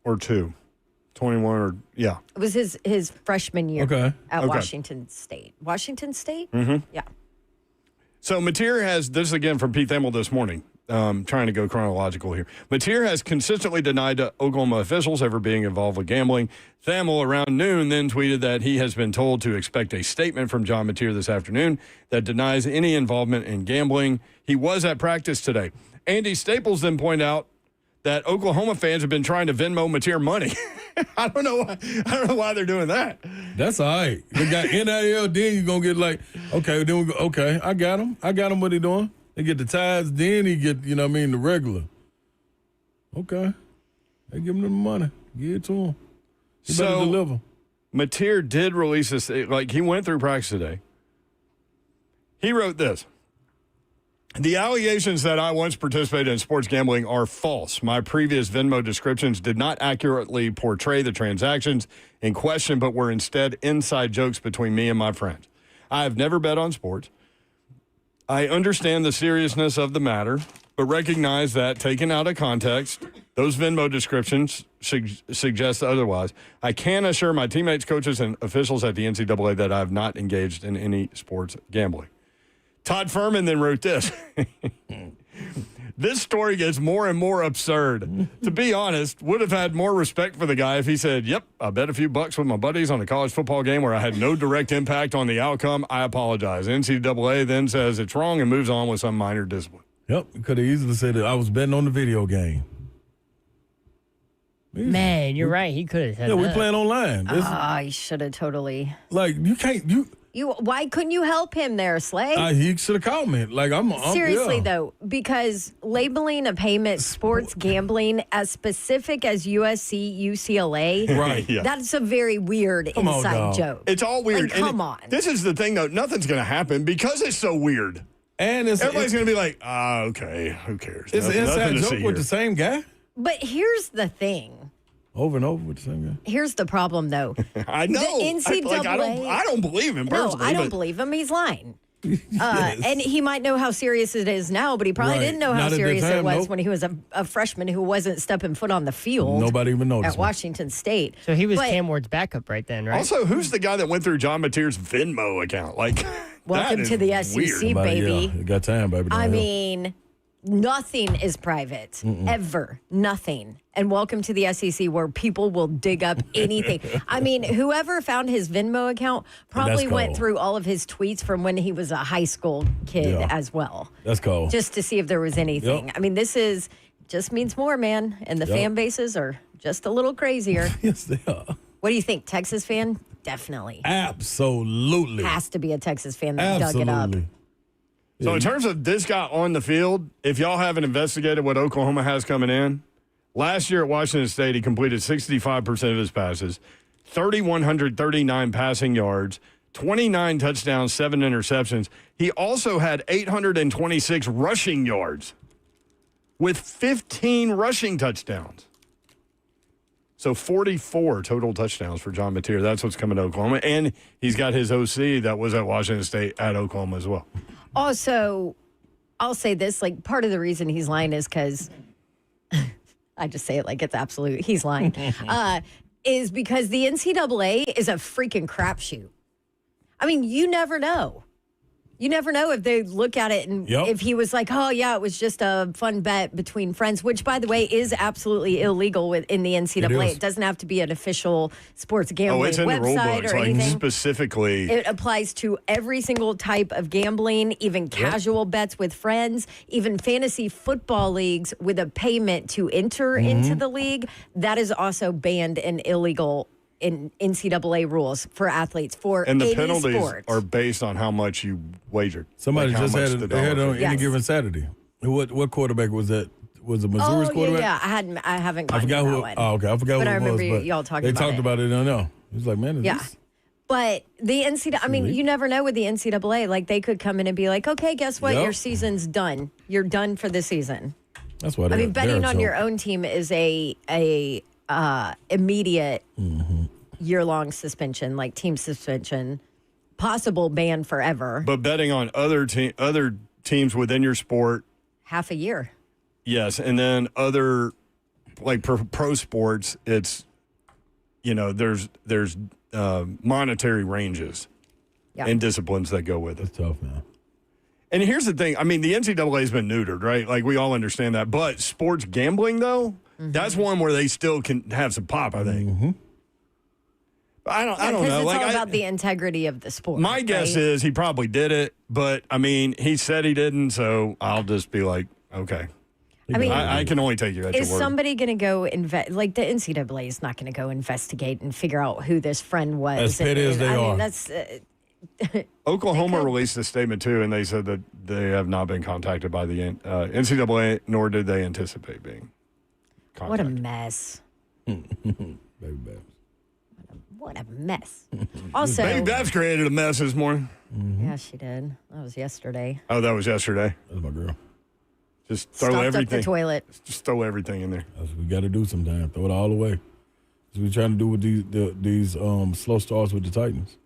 or 21 or yeah. It was his freshman year. Okay. At Okay. Washington State. Washington State. Mm-hmm. Yeah. So Mateer has this again from Pete Thamel this morning. Trying to go chronological here. Mateer has consistently denied to Oklahoma officials ever being involved with gambling. Thamel, around noon, then tweeted that he has been told to expect a statement from John Mateer this afternoon that denies any involvement in gambling. He was at practice today. Andy Staples then pointed out that Oklahoma fans have been trying to Venmo Mateer money. I don't know why they're doing that. That's all right. They got NIL, then you're going to get like, okay, then we go, okay, I got him. What he doing? They get the tithes, then he get, the regular. Okay. They give him the money. Give it to him. He better deliver. Mateer did release this. Like, he went through practice today. He wrote this. The allegations that I once participated in sports gambling are false. My previous Venmo descriptions did not accurately portray the transactions in question, but were instead inside jokes between me and my friends. I have never bet on sports. I understand the seriousness of the matter, but recognize that, taken out of context, those Venmo descriptions suggest otherwise. I can assure my teammates, coaches, and officials at the NCAA that I have not engaged in any sports gambling. Todd Furman then wrote this. This story gets more and more absurd. To be honest, would have had more respect for the guy if he said, yep, I bet a few bucks with my buddies on a college football game where I had no direct impact on the outcome. I apologize. NCAA then says it's wrong and moves on with some minor discipline. Yep, could have easily said that I was betting on the video game. Man, you're right. He could have said that. Yeah, we playing online. He should have totally. Like, you can't, Why couldn't you help him there, Slay? he should have called me. Like, I'm Seriously, though, because labeling a payment sports gambling as specific as USC, UCLA, Right. Yeah. that's a very weird Come on, inside dog. joke. It's all weird. Like, come on. This is the thing, though. Nothing's going to happen because it's so weird. And Everybody's going to be like, okay, who cares? It's an inside joke with the same guy? But here's the thing. Over and over with the same guy? Here's the problem, though. I know. The NCAA. I don't believe him No, personally. I don't but believe him. He's lying. Yes. And he might know how serious it is now, but he probably Right. didn't know how Not at the serious it time, was nope. when he was a freshman who wasn't stepping foot on the field. Nobody even noticed. At Washington State. So he was But Cam Ward's backup right then, right? Also, who's the guy that went through John Mateer's Venmo account? Like, welcome that to is the SEC, weird. baby. You got time, baby. I mean, nothing is private, ever. Nothing. And welcome to the SEC where people will dig up anything. I mean, whoever found his Venmo account probably That's went cold. through all of his tweets from when he was a high school kid Yeah. as well. That's cool. Just to see if there was anything. Yep. I mean, this is just means more, man. And the Yep. fan bases are just a little crazier. Yes, they are. What do you think? Texas fan? Definitely. Absolutely. Has to be a Texas fan that dug it up. Absolutely. So in terms of this guy on the field, if y'all haven't investigated what Oklahoma has coming in, last year at Washington State, he completed 65% of his passes, 3,139 passing yards, 29 touchdowns, 7 interceptions. He also had 826 rushing yards with 15 rushing touchdowns. So 44 total touchdowns for John Mateer. That's what's coming to Oklahoma. And he's got his OC that was at Washington State at Oklahoma as well. Also, I'll say this, like part of the reason he's lying is because I just say it like it's absolute. He's lying. Is because the NCAA is a freaking crapshoot. I mean, you never know. You never know if they look at it and Yep. if he was like, oh, yeah, it was just a fun bet between friends, which, by the way, is absolutely illegal in the NCAA. It is. It doesn't have to be an official sports gambling It's in the rule website books, or like anything. specifically. It applies to every single type of gambling, even casual bets with friends, even fantasy football leagues with a payment to enter into the league. That is also banned and illegal in NCAA rules for athletes for And the any penalties sport. are based on how much you wagered. Somebody Like how just much had the it. They had it dollar on fee. any Yes. given Saturday. What quarterback was that? Was it Missouri's Oh, quarterback? yeah. I haven't I gotten forgot to who. that one. Oh, okay. I forgot But who I it was. remember But y'all talking they about talked it. about it. I know. It was like, man, is Yeah. this? But the NCAA, I mean, you never know with the NCAA. Like, they could come in and be like, okay, guess what? Yep. Your season's done. You're done for the season. That's why. I mean, betting on your own team is a immediate year-long suspension, like team suspension, possible ban forever, But betting on other teams within your sport, half a year. yes, and then other like pro sports, it's there's monetary ranges Yeah. and disciplines that go with it. It's tough, man. And here's the thing: I mean, the NCAA has been neutered, right? Like we all understand that. But sports gambling, though, that's one where they still can have some pop. I think. I don't know. Because it's Like all about the integrity of the sport. my guess right? is he probably did it, but I mean, he said he didn't, so I'll just be like, okay. I mean, I can only take you at your is word. somebody going to go like the NCAA is not going to go investigate and figure out who this friend was? As petty as they I are. mean, that's Oklahoma released a statement too, and they said that they have not been contacted by the NCAA, nor did they anticipate being what a contacted. mess. Baby babs. What a mess. Also, Baby Beth's created a mess this morning. yeah, she did. That was yesterday. Oh, that was yesterday. That's my girl. Just throw Stocked everything. up the toilet. Just throw everything in there. That's what we got to do sometimes. Throw it all away. That's what we're trying to do with these slow starts with the Titans.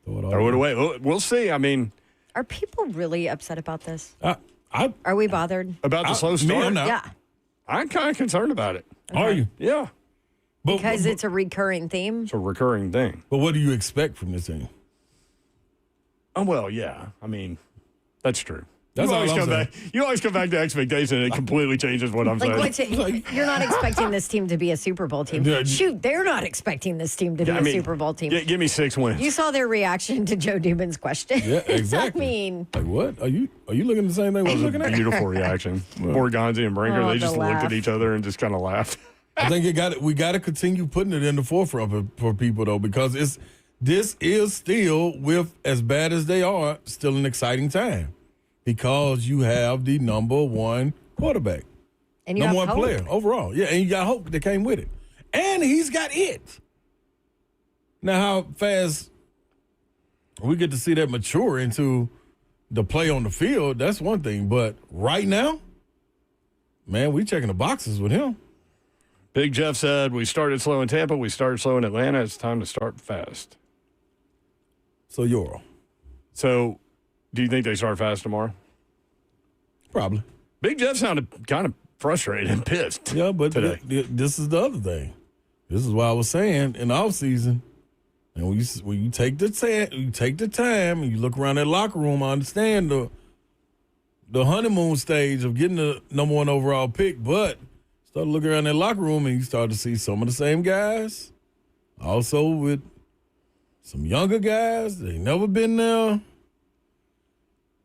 Throw it away. We'll see. I mean, Are people really upset about this? I Are we bothered? about the slow me, start. I'm not. Yeah, I'm kind of concerned about it. Are you? Yeah, because it's a recurring theme. it's a recurring thing. But what do you expect from this team? Oh well, yeah. I mean, that's true. That's you all always I'm come saying. back. You always come back to expectation, and it completely changes what I'm Like, saying. you're not expecting this team to be a Super Bowl team. Yeah, Shoot, they're not expecting this team to be I a mean, Super Bowl team. Give me 6 wins. You saw their reaction to Joe Dubin's question. Yeah, exactly. I mean, Like what? Are you looking at the same thing That we're was looking a at? beautiful reaction. Borgonzi and Brinker, Oh, they the just looked laugh. at each other and just kind of laughed. I think we got to continue putting it in the forefront for people though, because this is still, with as bad as they are, still an exciting time because you have the number one quarterback, and you number have one hope. player overall. Yeah, and you got hope that came with it, and he's got it. Now, how fast we get to see that mature into the play on the field, that's one thing. But right now, man, we checking the boxes with him. Big Jeff said, we started slow in Tampa, we started slow in Atlanta. It's time to start fast. So Yoro, So, do you think they start fast tomorrow? probably. Big Jeff sounded kind of frustrated and pissed. Yeah, but today. This is the other thing. This is why I was saying in the offseason, and when you take the time and you look around that locker room, I understand the honeymoon stage of getting the number one overall pick, but start looking around that locker room and you start to see some of the same guys. Also with some younger guys, they never been there.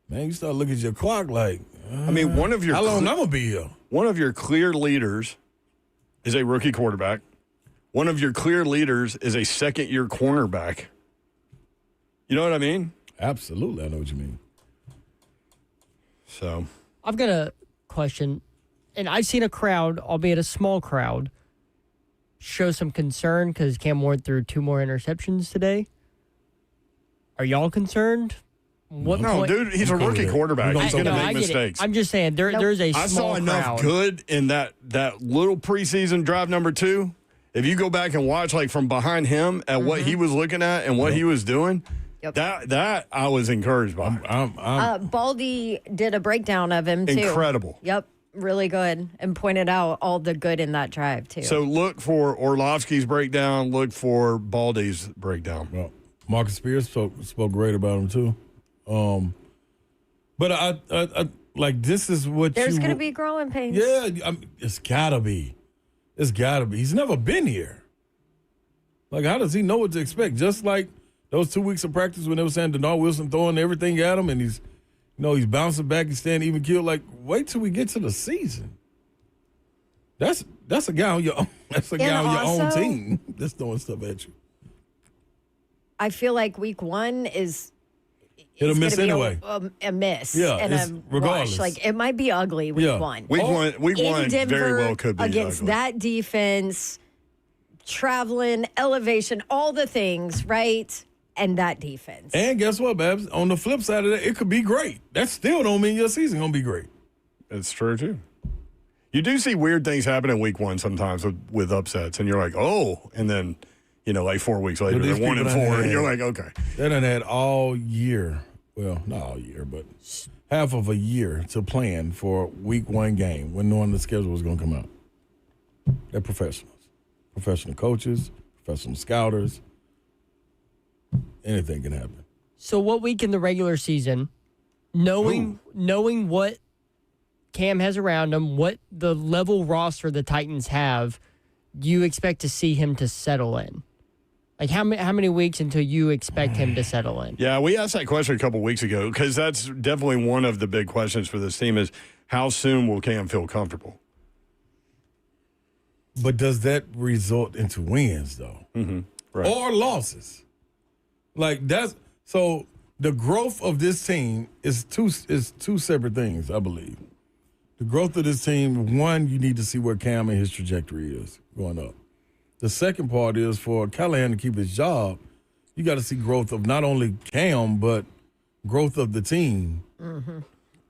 Man, you start looking at your clock like, I mean, one of your how long I'm gonna be here? one of your clear leaders is a rookie quarterback. One of your clear leaders is a second-year cornerback. You know what I mean? Absolutely, I know what you mean. So, I've got a question, and I've seen a crowd, albeit a small crowd, show some concern because Cam Ward threw 2 more interceptions today. Are y'all concerned? What no, point- dude, he's a cool with rookie that. quarterback. I He's going to No, make I get it. mistakes. I'm just saying there's a I small saw enough crowd. good in that little preseason drive number 2. If you go back and watch, like, from behind him at what he was looking at and what he was doing, Yep. that I was encouraged by. Baldy did a breakdown of him, too. Incredible. Yep, really good, and pointed out all the good in that drive, too. So look for Orlovsky's breakdown. Look for Baldy's breakdown. Well, Marcus Spears spoke great about him too. But I like this is what There's going to be growing pains. Yeah, it's gotta be. It's gotta be. He's never been here. Like, how does he know what to expect? Just like those 2 weeks of practice when they were saying Denard Wilson throwing everything at him, and he's bouncing back and staying even killed. Like, wait till we get to the season. That's a guy on your own. That's a guy on your own also- team that's throwing stuff at you. I feel like week 1 is Hit or it's miss gonna be anyway. A miss. Yeah, and it's- a regardless. rush. Like, it might be ugly week Yeah. 1. Week In one Denver, very well could be against ugly. that defense, traveling, elevation, all the things, right? And that defense. And guess what, Babs? On the flip side of that, it could be great. That still don't mean your season gonna be great. It's true, too. You do see weird things happen in week 1 sometimes with upsets, and you're like, oh, and then, like 4 weeks later, But these they're 1 and people 4, done and you're had- like, okay. They done had all year. Well, not all year, but half of a year to plan for week 1 game when knowing the schedule was going to come out. They're professionals. Professional coaches, professional scouters. Anything can happen. So what week in the regular season, knowing what Cam has around him, what the level roster the Titans have, you expect to see him to settle in? Like, how many weeks until you expect him to settle in? Yeah, we asked that question a couple weeks ago because that's definitely one of the big questions for this team is how soon will Cam feel comfortable? But does that result into wins, though? Mm-hmm. Right. Or losses? Like, so the growth of this team is two separate things, I believe. The growth of this team, one, you need to see where Cam and his trajectory is going up. The second part is for Callahan to keep his job, you got to see growth of not only Cam, but growth of the team. Mm-hmm.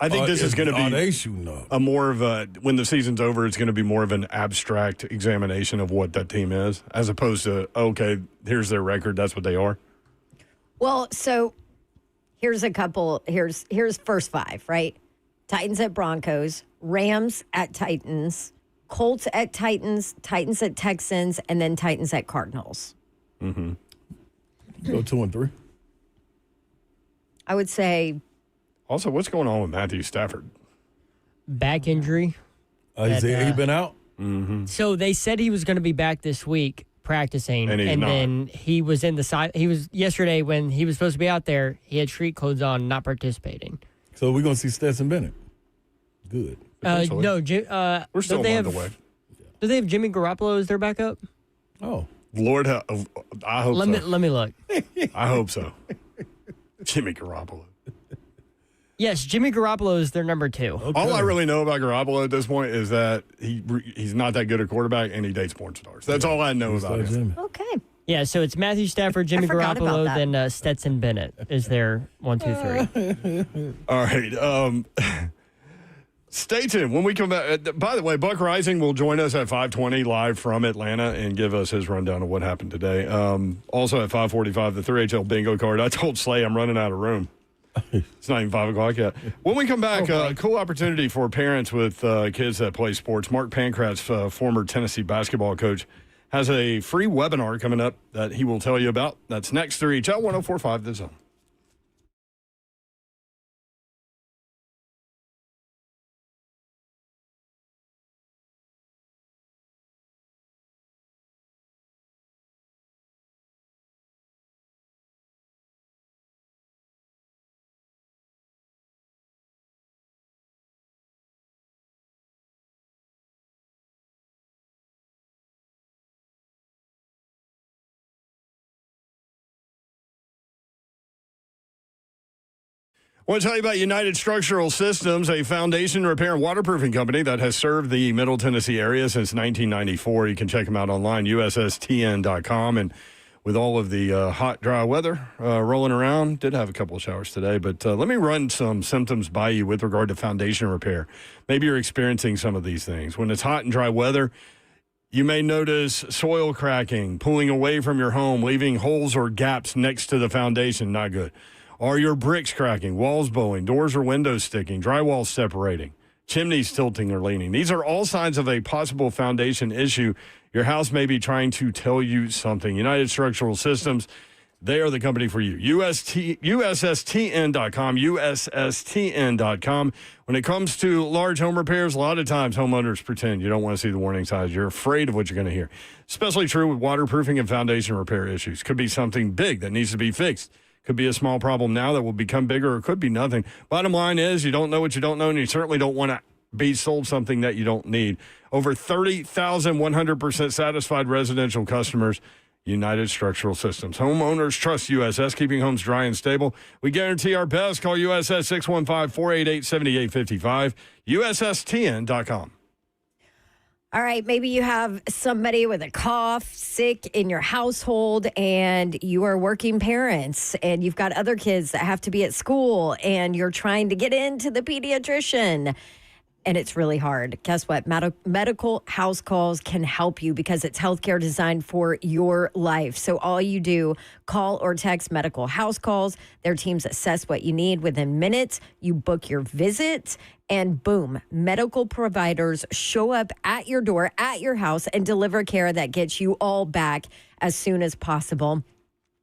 I think this is going to be are they shooting up? a more of a, when the season's over, it's going to be more of an abstract examination of what that team is, as opposed to, okay, here's their record, that's what they are. Well, so here's a couple. Here's first five, right? Titans at Broncos, Rams at Titans, Colts at Titans, Titans at Texans, and then Titans at Cardinals. Mm-hmm. Go 2 and 3. I would say. Also, what's going on with Matthew Stafford? Back injury. He been out? Mm-hmm. So they said he was going to be back this week practicing, And he's not. then he was in the side. He was yesterday when he was supposed to be out there. He had street clothes on, not participating. So we're going to see Stetson Bennett. Good. Potentially. No, We're still they on have, the way. Do they have Jimmy Garoppolo as their backup? Oh. Lord, I hope Let me look. I hope so. Jimmy Garoppolo. Yes, Jimmy Garoppolo is their number 2. Okay. All I really know about Garoppolo at this point is that he's not that good a quarterback and he dates porn stars. That's all I know about him. Jimmy. Okay. Yeah, so it's Matthew Stafford, Jimmy forgot about Garoppolo, that. then Stetson Bennett is their 1, 2, 3. All right. Stay tuned. When we come back, by the way, Buck Rising will join us at 5:20 live from Atlanta and give us his rundown of what happened today. Also at 5:45, the 3HL bingo card. I told Slay I'm running out of room. It's not even 5 o'clock yet. When we come back, cool opportunity for parents with kids that play sports. Mark Pancratz, former Tennessee basketball coach, has a free webinar coming up that he will tell you about. That's next, 3HL 104.5 The Zone. I want to tell you about United Structural Systems, a foundation repair and waterproofing company that has served the Middle Tennessee area since 1994. You can check them out online, USSTN.com. And with all of the hot, dry weather rolling around, did have a couple of showers today. But let me run some symptoms by you with regard to foundation repair. Maybe you're experiencing some of these things. When it's hot and dry weather, you may notice soil cracking, pulling away from your home, leaving holes or gaps next to the foundation. Not good. Are your bricks cracking, walls bowing, doors or windows sticking, drywall separating, chimneys tilting or leaning? These are all signs of a possible foundation issue. Your house may be trying to tell you something. United Structural Systems, they are the company for you. USSTN.com, USSTN.com. When it comes to large home repairs, a lot of times homeowners pretend you don't want to see the warning signs. You're afraid of what you're going to hear. Especially true with waterproofing and foundation repair issues. Could be something big that needs to be fixed. Could be a small problem now that will become bigger, or it could be nothing. Bottom line is you don't know what you don't know, and you certainly don't want to be sold something that you don't need. Over 30,000 100% satisfied residential customers, United Structural Systems. Homeowners trust USS, keeping homes dry and stable. We guarantee our best. Call USS 615-488-7855, USSTN.com. All right, maybe you have somebody with a cough, sick in your household, and you are working parents, and you've got other kids that have to be at school, and you're trying to get into the pediatrician. And it's really hard. Guess what? Medical house calls can help you because it's healthcare designed for your life. So all you do, call or text medical house calls. Their teams assess what you need within minutes. You book your visit, and boom, medical providers show up at your door, at your house, and deliver care that gets you all back as soon as possible.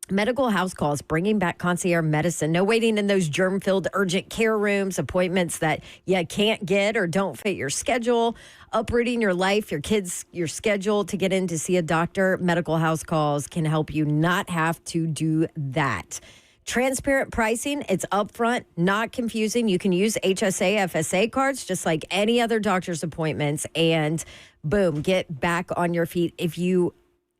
Medical house calls, bringing back concierge medicine. No waiting in those germ-filled urgent care rooms, appointments that you can't get or don't fit your schedule, uprooting your life, your kids, your schedule to get in to see a doctor. Medical house calls can help you not have to do that. Transparent pricing, it's upfront, not confusing. You can use HSA, FSA cards just like any other doctor's appointments, and boom, get back on your feet. If you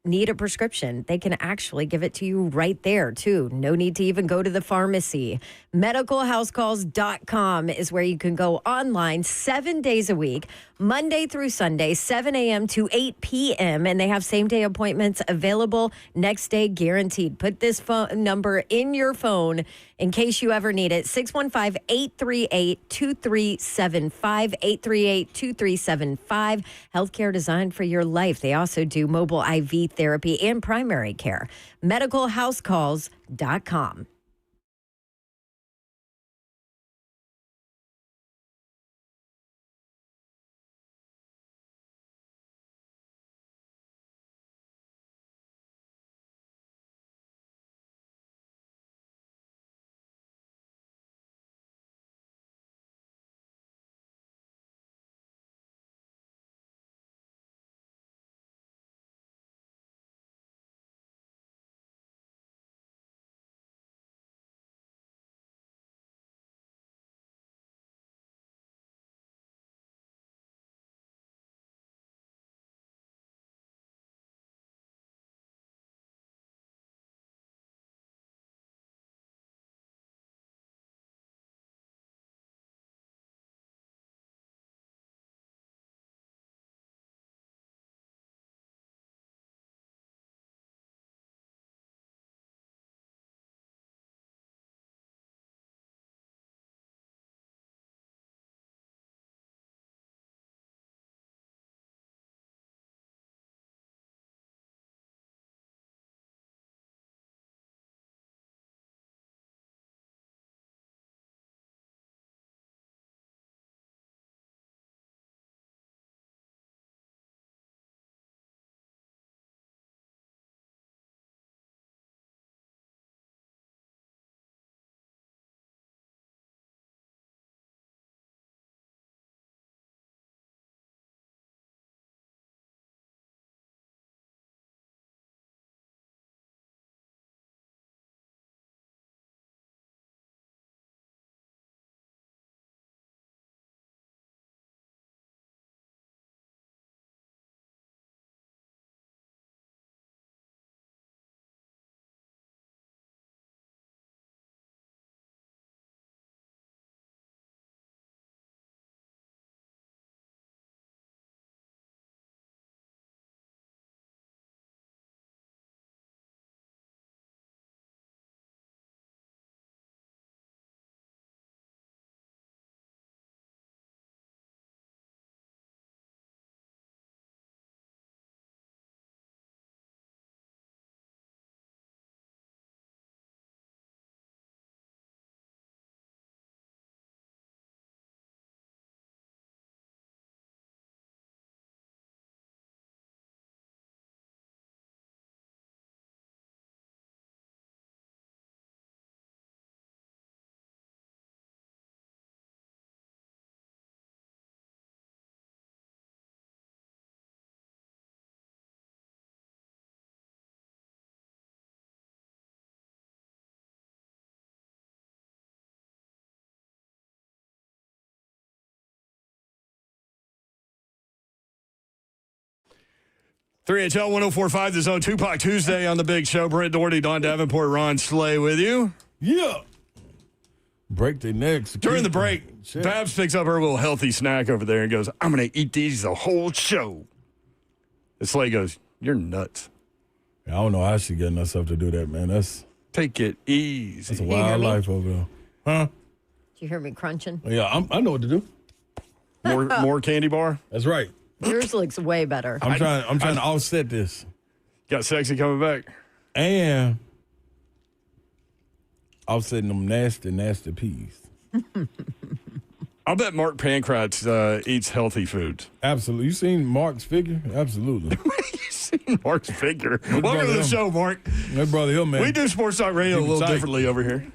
need a prescription, they can actually give it to you right there, too. No need to even go to the pharmacy. MedicalHouseCalls.com is where you can go online 7 days a week, Monday through Sunday, 7 a.m. to 8 p.m., and they have same-day appointments available next day guaranteed. Put this phone number in your phone in case you ever need it. 615-838-2375, 838-2375. Healthcare designed for your life. They also do mobile IV therapy and primary care. MedicalHouseCalls.com. HL 104.5, The Zone, Tupac Tuesday on the Big Show. Brent Doherty, Don Davenport, Ron Slay with you. Yeah. Break their necks. During the break, Babs picks up her little healthy snack over there and goes, I'm going to eat these the whole show. And Slay goes, you're nuts. I don't know how she getting herself to do that, man. Take it easy. That's a wild life over there. Huh? Did you hear me crunching? Yeah, I know what to do. More candy bar? That's right. Yours looks way better. I'm trying to offset this. Got sexy coming back. And offsetting them nasty peas. I'll bet Mark Pancratz eats healthy foods. Absolutely. You seen Mark's figure? Absolutely. You seen Mark's figure? Welcome to the show, Mark. My brother Hill, man. We do Sports Talk Radio a little differently over here.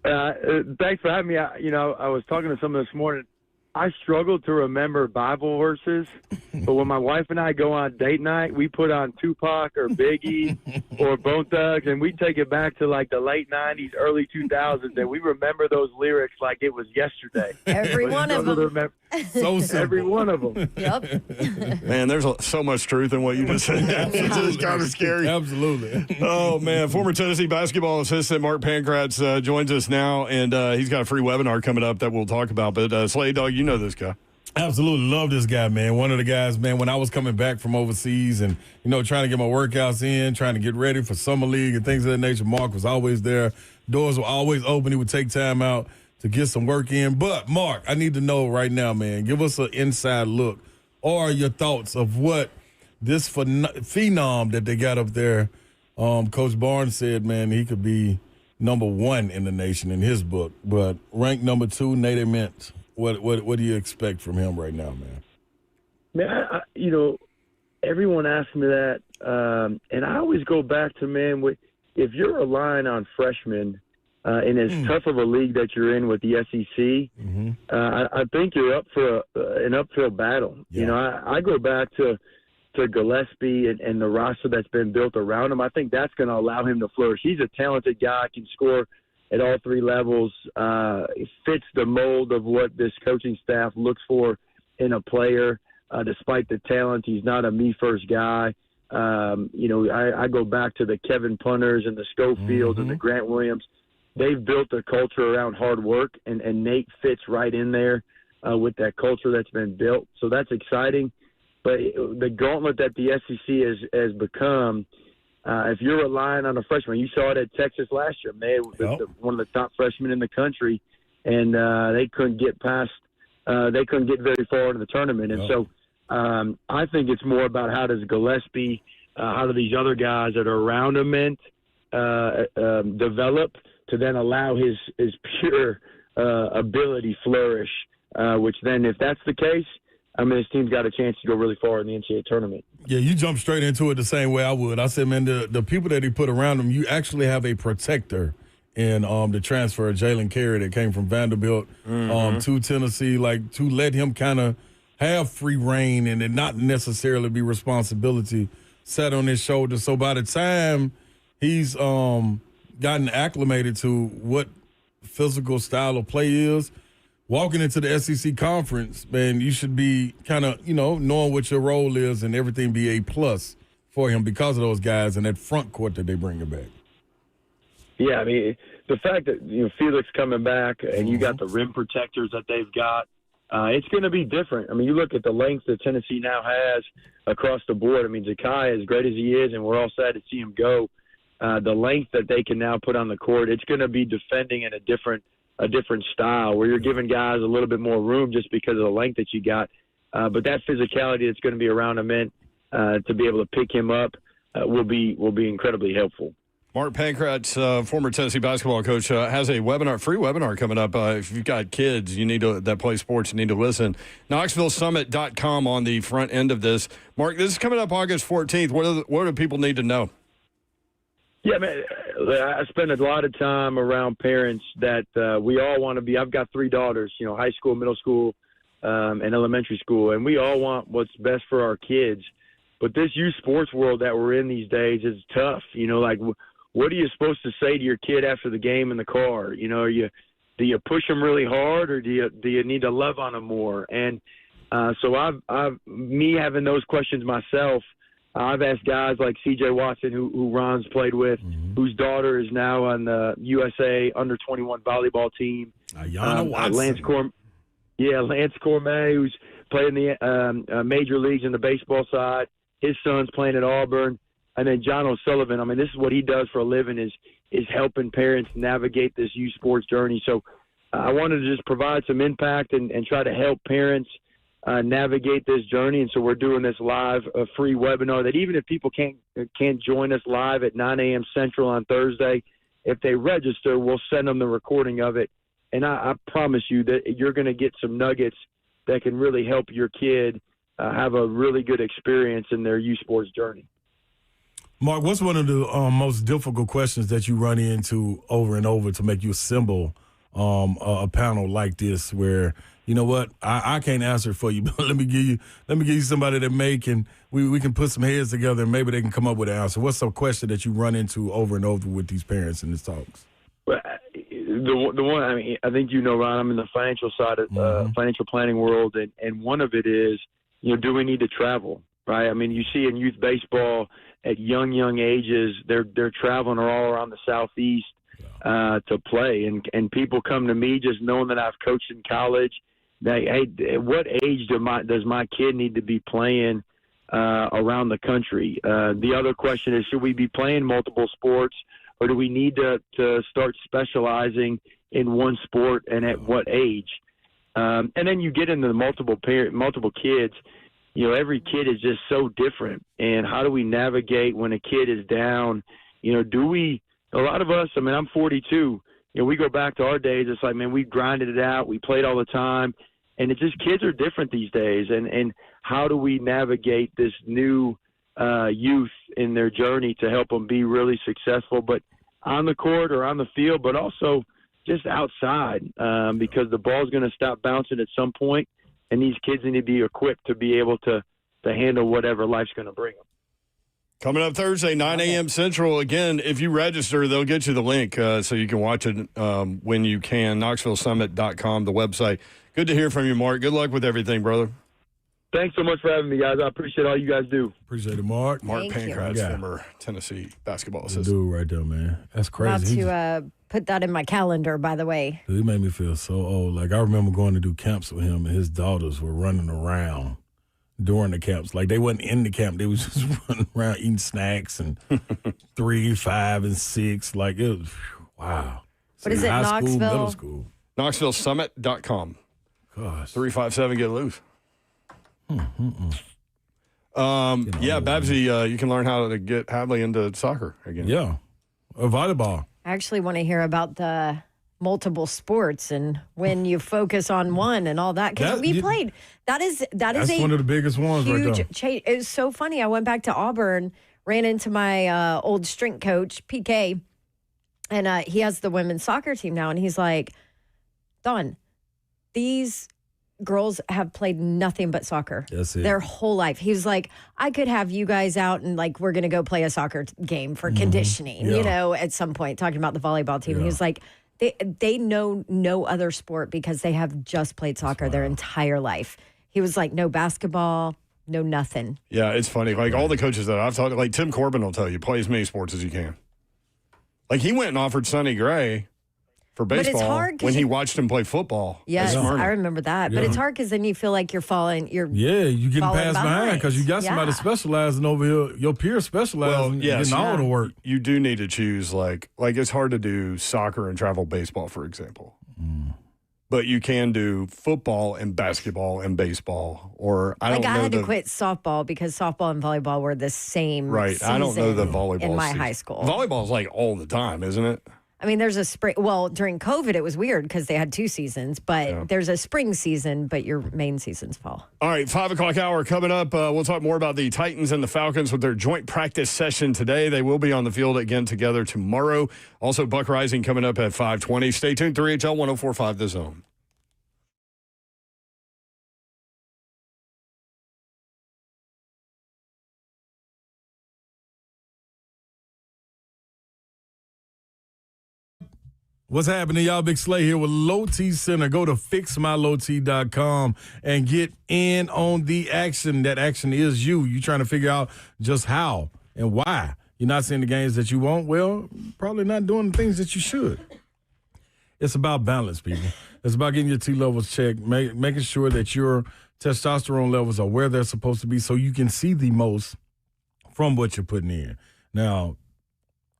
Thanks for having me. I was talking to someone this morning. I struggle to remember Bible verses, but when my wife and I go on date night, we put on Tupac or Biggie or Bone Thugs, and we take it back to like the late 90s, early 2000s, and we remember those lyrics like it was yesterday. Every one of them. So simple. Every one of them. Yep. Man, there's so much truth in what you just said. It's just kind of scary. Absolutely. Oh, man. Former Tennessee basketball assistant Mark Pancratz joins us now, and he's got a free webinar coming up that we'll talk about. But, Slade Dog, you know this guy. Absolutely love this guy, man. One of the guys, man, when I was coming back from overseas and, trying to get my workouts in, trying to get ready for summer league and things of that nature, Mark was always there. Doors were always open. He would take time out to get some work in. But, Mark, I need to know right now, man, give us an inside look or your thoughts of what this phenom that they got up there, Coach Barnes said, man, he could be number 1 in the nation in his book, but ranked number 2, Nate Mint. What do you expect from him right now, man? Man, everyone asks me that, and I always go back to, man, if you're relying on freshmen in as tough of a league that you're in with the SEC, I think you're up for an uphill battle. Yeah. I go back to Gillespie and the roster that's been built around him. I think that's going to allow him to flourish. He's a talented guy, can score at all 3 levels, fits the mold of what this coaching staff looks for in a player. Despite the talent, he's not a me-first guy. I go back to the Kevin Punters and the Schofields and the Grant Williams. They've built a culture around hard work, and Nate fits right in there with that culture that's been built. So that's exciting. But the gauntlet that the SEC has become, if you're relying on a freshman, you saw it at Texas last year. They were one of the top freshmen in the country, and they couldn't get very far into the tournament. And so I think it's more about how does Gillespie, how do these other guys that are around him develop to then allow his pure ability flourish, which then, if that's the case, this team's got a chance to go really far in the NCAA tournament. Yeah, you jumped straight into it the same way I would. I said, man, the people that he put around him, you actually have a protector in the transfer of Jalen Carey that came from Vanderbilt to Tennessee, to let him kind of have free reign and it not necessarily be responsibility set on his shoulders. So by the time he's gotten acclimated to what physical style of play is, walking into the SEC conference, man, you should be kind of, knowing what your role is and everything be a plus for him because of those guys and that front court that they bring back. Yeah, the fact that Felix coming back and you got the rim protectors that they've got, it's going to be different. You look at the length that Tennessee now has across the board. Zakai, as great as he is, and we're all sad to see him go, the length that they can now put on the court, it's going to be defending in a different style where you're giving guys a little bit more room just because of the length that you got. But that physicality that's going to be around him to be able to pick him up will be incredibly helpful. Mark Pancratz, former Tennessee basketball coach, has a free webinar coming up. If you've got kids that play sports, you need to listen. KnoxvilleSummit.com on the front end of this. Mark, this is coming up August 14th. What do people need to know? Yeah, man, I spend a lot of time around parents that we all want to be. I've got 3 daughters, high school, middle school, and elementary school, and we all want what's best for our kids. But this youth sports world that we're in these days is tough. What are you supposed to say to your kid after the game in the car? Do you push them really hard, or do you need to love on them more? And so me having those questions myself, I've asked guys like C.J. Watson, who Ron's played with, whose daughter is now on the USA under-21 volleyball team. Lance Cormier, who's playing the major leagues in the baseball side. His son's playing at Auburn. And then John O'Sullivan, this is what he does for a living is helping parents navigate this youth sports journey. So I wanted to just provide some impact and try to help parents navigate this journey. And so we're doing this live, a free webinar that even if people can't join us live at 9 a.m. Central on Thursday, if they register, we'll send them the recording of it. And I promise you that you're going to get some nuggets that can really help your kid have a really good experience in their youth sports journey. Mark, what's one of the most difficult questions that you run into over and over to make you assemble a panel like this where, You know what? I can't answer it for you, but let me give you somebody that we can put some heads together and maybe they can come up with an answer. What's some question that you run into over and over with these parents in these talks? Well, the one, I mean, I think Ron, I'm in the financial side of financial planning world, and one of it is, do we need to travel, right? I mean, you see in youth baseball at young ages, they're traveling all around the Southeast to play, and people come to me just knowing that I've coached in college. Hey, what age does my kid need to be playing around the country? The other question is, should we be playing multiple sports, or do we need to start specializing in one sport, and at what age? And then you get into the multiple kids. Every kid is just so different. And how do we navigate when a kid is down? A lot of us, I mean, I'm 42. We go back to our days. It's like, man, we grinded it out. We played all the time. And it's just kids are different these days. And how do we navigate this new youth in their journey to help them be really successful, but on the court or on the field, but also just outside, because the ball's going to stop bouncing at some point, and these kids need to be equipped to be able to handle whatever life's going to bring them. Coming up Thursday, 9 a.m. Central. Again, if you register, they'll get you the link so you can watch it when you can. KnoxvilleSummit.com, the website. Good to hear from you, Mark. Good luck with everything, brother. Thanks so much for having me, guys. I appreciate all you guys do. Appreciate it, Mark. Mark Thank Pancratz, former Tennessee basketball assistant. Dude right there, man. That's About crazy. to put that in my calendar, by the way. He made me feel so old. Like, I remember going to do camps with him, and his daughters were running around during the camps. Like, they wasn't in the camp. They was just running around eating snacks and 3, 5, and 6. Like, it was, wow. What is it, high Knoxville? school, middle school. KnoxvilleSummit.com. Gosh. 357, get loose. Babsy, you can learn how to get Hadley into soccer again. Yeah. Or volleyball. I actually want to hear about the multiple sports and when you focus on one and all that. Because we played. That's one of the biggest ones right there. Huge. It was so funny. I went back to Auburn, ran into my old strength coach, PK, and he has the women's soccer team now. And he's like, Dawn, these girls have played nothing but soccer their whole life. He was like, I could have you guys out and like, we're going to go play a soccer game for conditioning, at some point, talking about the volleyball team. Yeah. He was like, they know no other sport because they have just played soccer their entire life. He was like, no basketball, no nothing. Yeah, it's funny. Like all the coaches that I've talked to, like Tim Corbin will tell you, play as many sports as you can. Like he went and offered Sonny Gray for baseball when he watched him play football. Yes, I remember that. But it's hard because then you feel like you're falling. You getting passed behind because you got somebody specializing over here. Your peers specializing getting all the work. You do need to choose like it's hard to do soccer and travel baseball, for example. But you can do football and basketball and baseball. Or I had to quit softball because softball and volleyball were the same. Right. I don't know the volleyball in my high school. Volleyball's like all the time, isn't it? I mean, there's a spring. Well, during COVID, it was weird because they had 2 seasons, but there's a spring season, but your main season's fall. All right, 5 o'clock hour coming up. We'll talk more about the Titans and the Falcons with their joint practice session today. They will be on the field again together tomorrow. Also, Buck Rising coming up at 5:20. Stay tuned. 3HL 104.5 The Zone. What's happening, y'all? Big Slay here with Low T Center. Go to fixmylowt.com and get in on the action. That action is you. You trying to figure out just how and why you're not seeing the gains that you want. Well, probably not doing the things that you should. It's about balance, people. It's about getting your T levels checked, making sure that your testosterone levels are where they're supposed to be so you can see the most from what you're putting in. Now,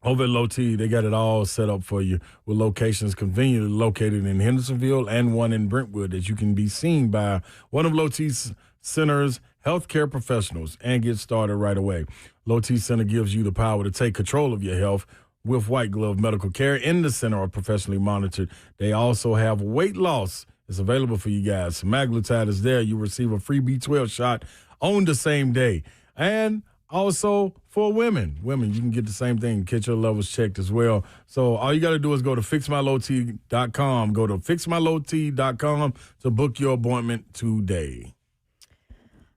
over at Low T, they got it all set up for you with locations conveniently located in Hendersonville and one in Brentwood that you can be seen by one of Low T's center's healthcare professionals and get started right away. Low T Center gives you the power to take control of your health with white glove medical care in the center or professionally monitored. They also have weight loss. It's available for you guys. Semaglutide is there. You receive a free B12 shot on the same day. And Also, for women, you can get the same thing, get your levels checked as well. So all you got to do is go to fixmylowt.com. Go to fixmylowt.com to book your appointment today.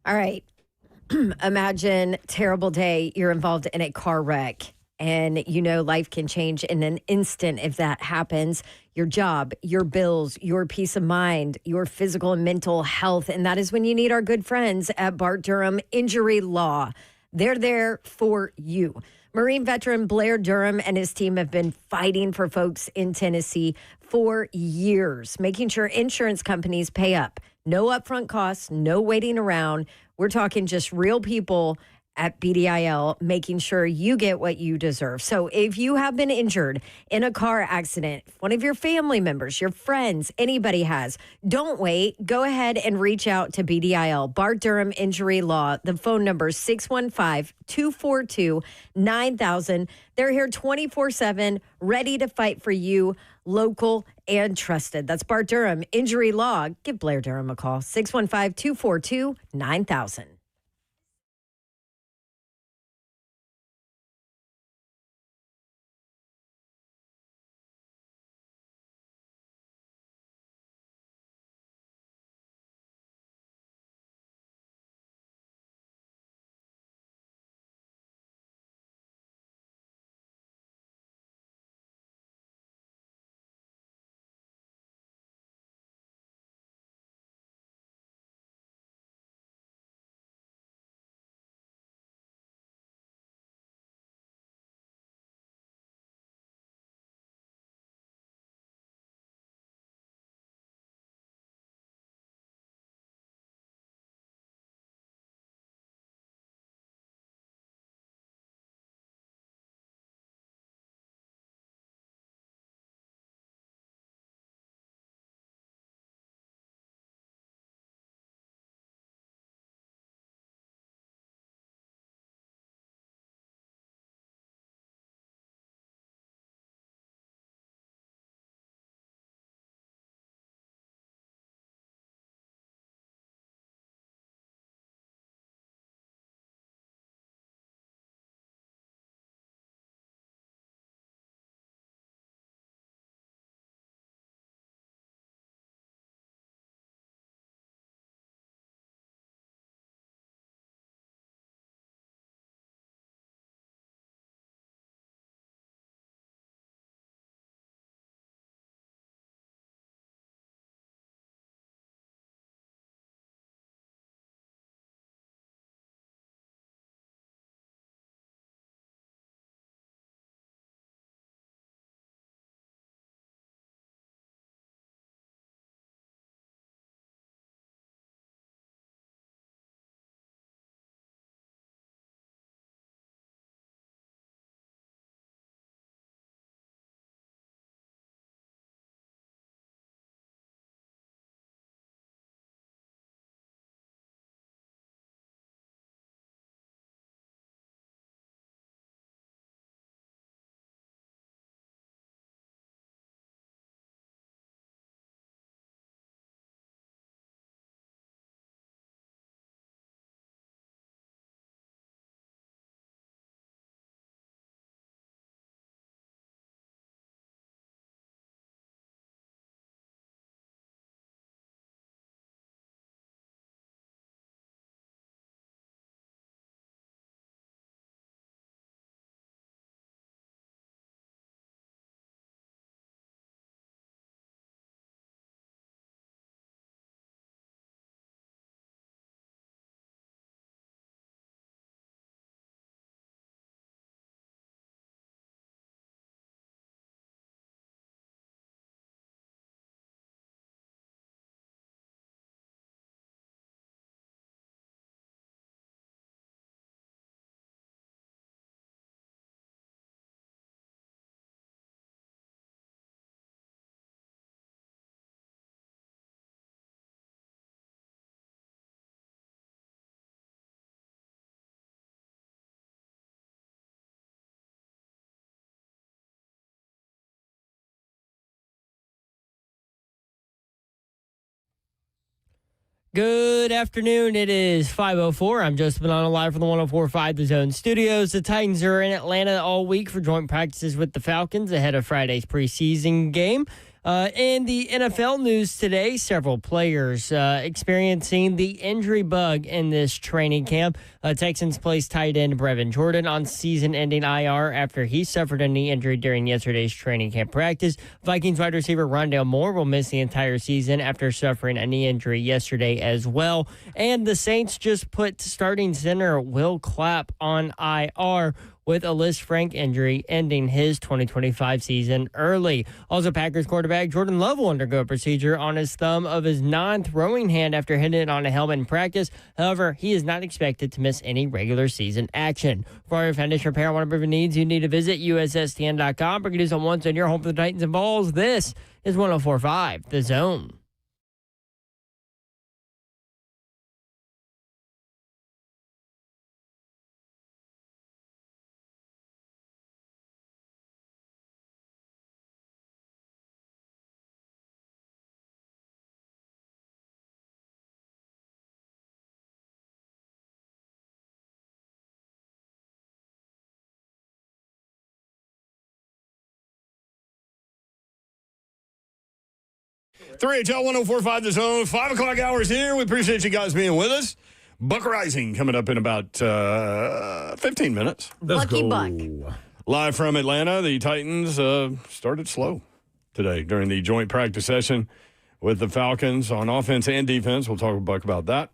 All right. Imagine terrible day. You're involved in a car wreck. And you know life can change in an instant if that happens. Your job, your bills, your peace of mind, your physical and mental health. And that is when you need our good friends at Bart Durham Injury Law. They're there for you. Marine veteran Blair Durham and his team have been fighting for folks in Tennessee for years, making sure insurance companies pay up. No upfront costs, no waiting around. We're talking just real people at BDIL, making sure you get what you deserve. So if you have been injured in a car accident, one of your family members, your friends, anybody has, don't wait. Go ahead and reach out to BDIL, Bart Durham Injury Law. The phone number is 615-242-9000. They're here 24/7, ready to fight for you, local and trusted. That's Bart Durham Injury Law. Give Blair Durham a call, 615-242-9000. Good Good afternoon. It is 5:04. I'm Joseph Bonanno live from the 104.5 The Zone Studios. The Titans are in Atlanta all week for joint practices with the Falcons ahead of Friday's preseason game. In the NFL news today, several players experiencing the injury bug in this training camp. Texans placed tight end Brevin Jordan on season-ending IR after he suffered a knee injury during yesterday's training camp practice. Vikings wide receiver Rondale Moore will miss the entire season after suffering a knee injury yesterday as well. And the Saints just put starting center Will Clapp on IR with a Liz Frank injury ending his 2025 season early. Also, Packers quarterback Jordan Love will undergo a procedure on his thumb of his non-throwing hand after hitting it on a helmet in practice. However, he is not expected to miss any regular season action. For your foundation repair and whatever needs, you need to visit USSTN.com. Bring it on once on your home for the Titans and Balls. This is 104.5 The Zone. HL 104.5 The Zone, 5 o'clock hours here. We appreciate you guys being with us. Buck Rising coming up in about 15 minutes. Let's Lucky go. Buck. Live from Atlanta, the Titans started slow today during the joint practice session with the Falcons on offense and defense. We'll talk with Buck about that.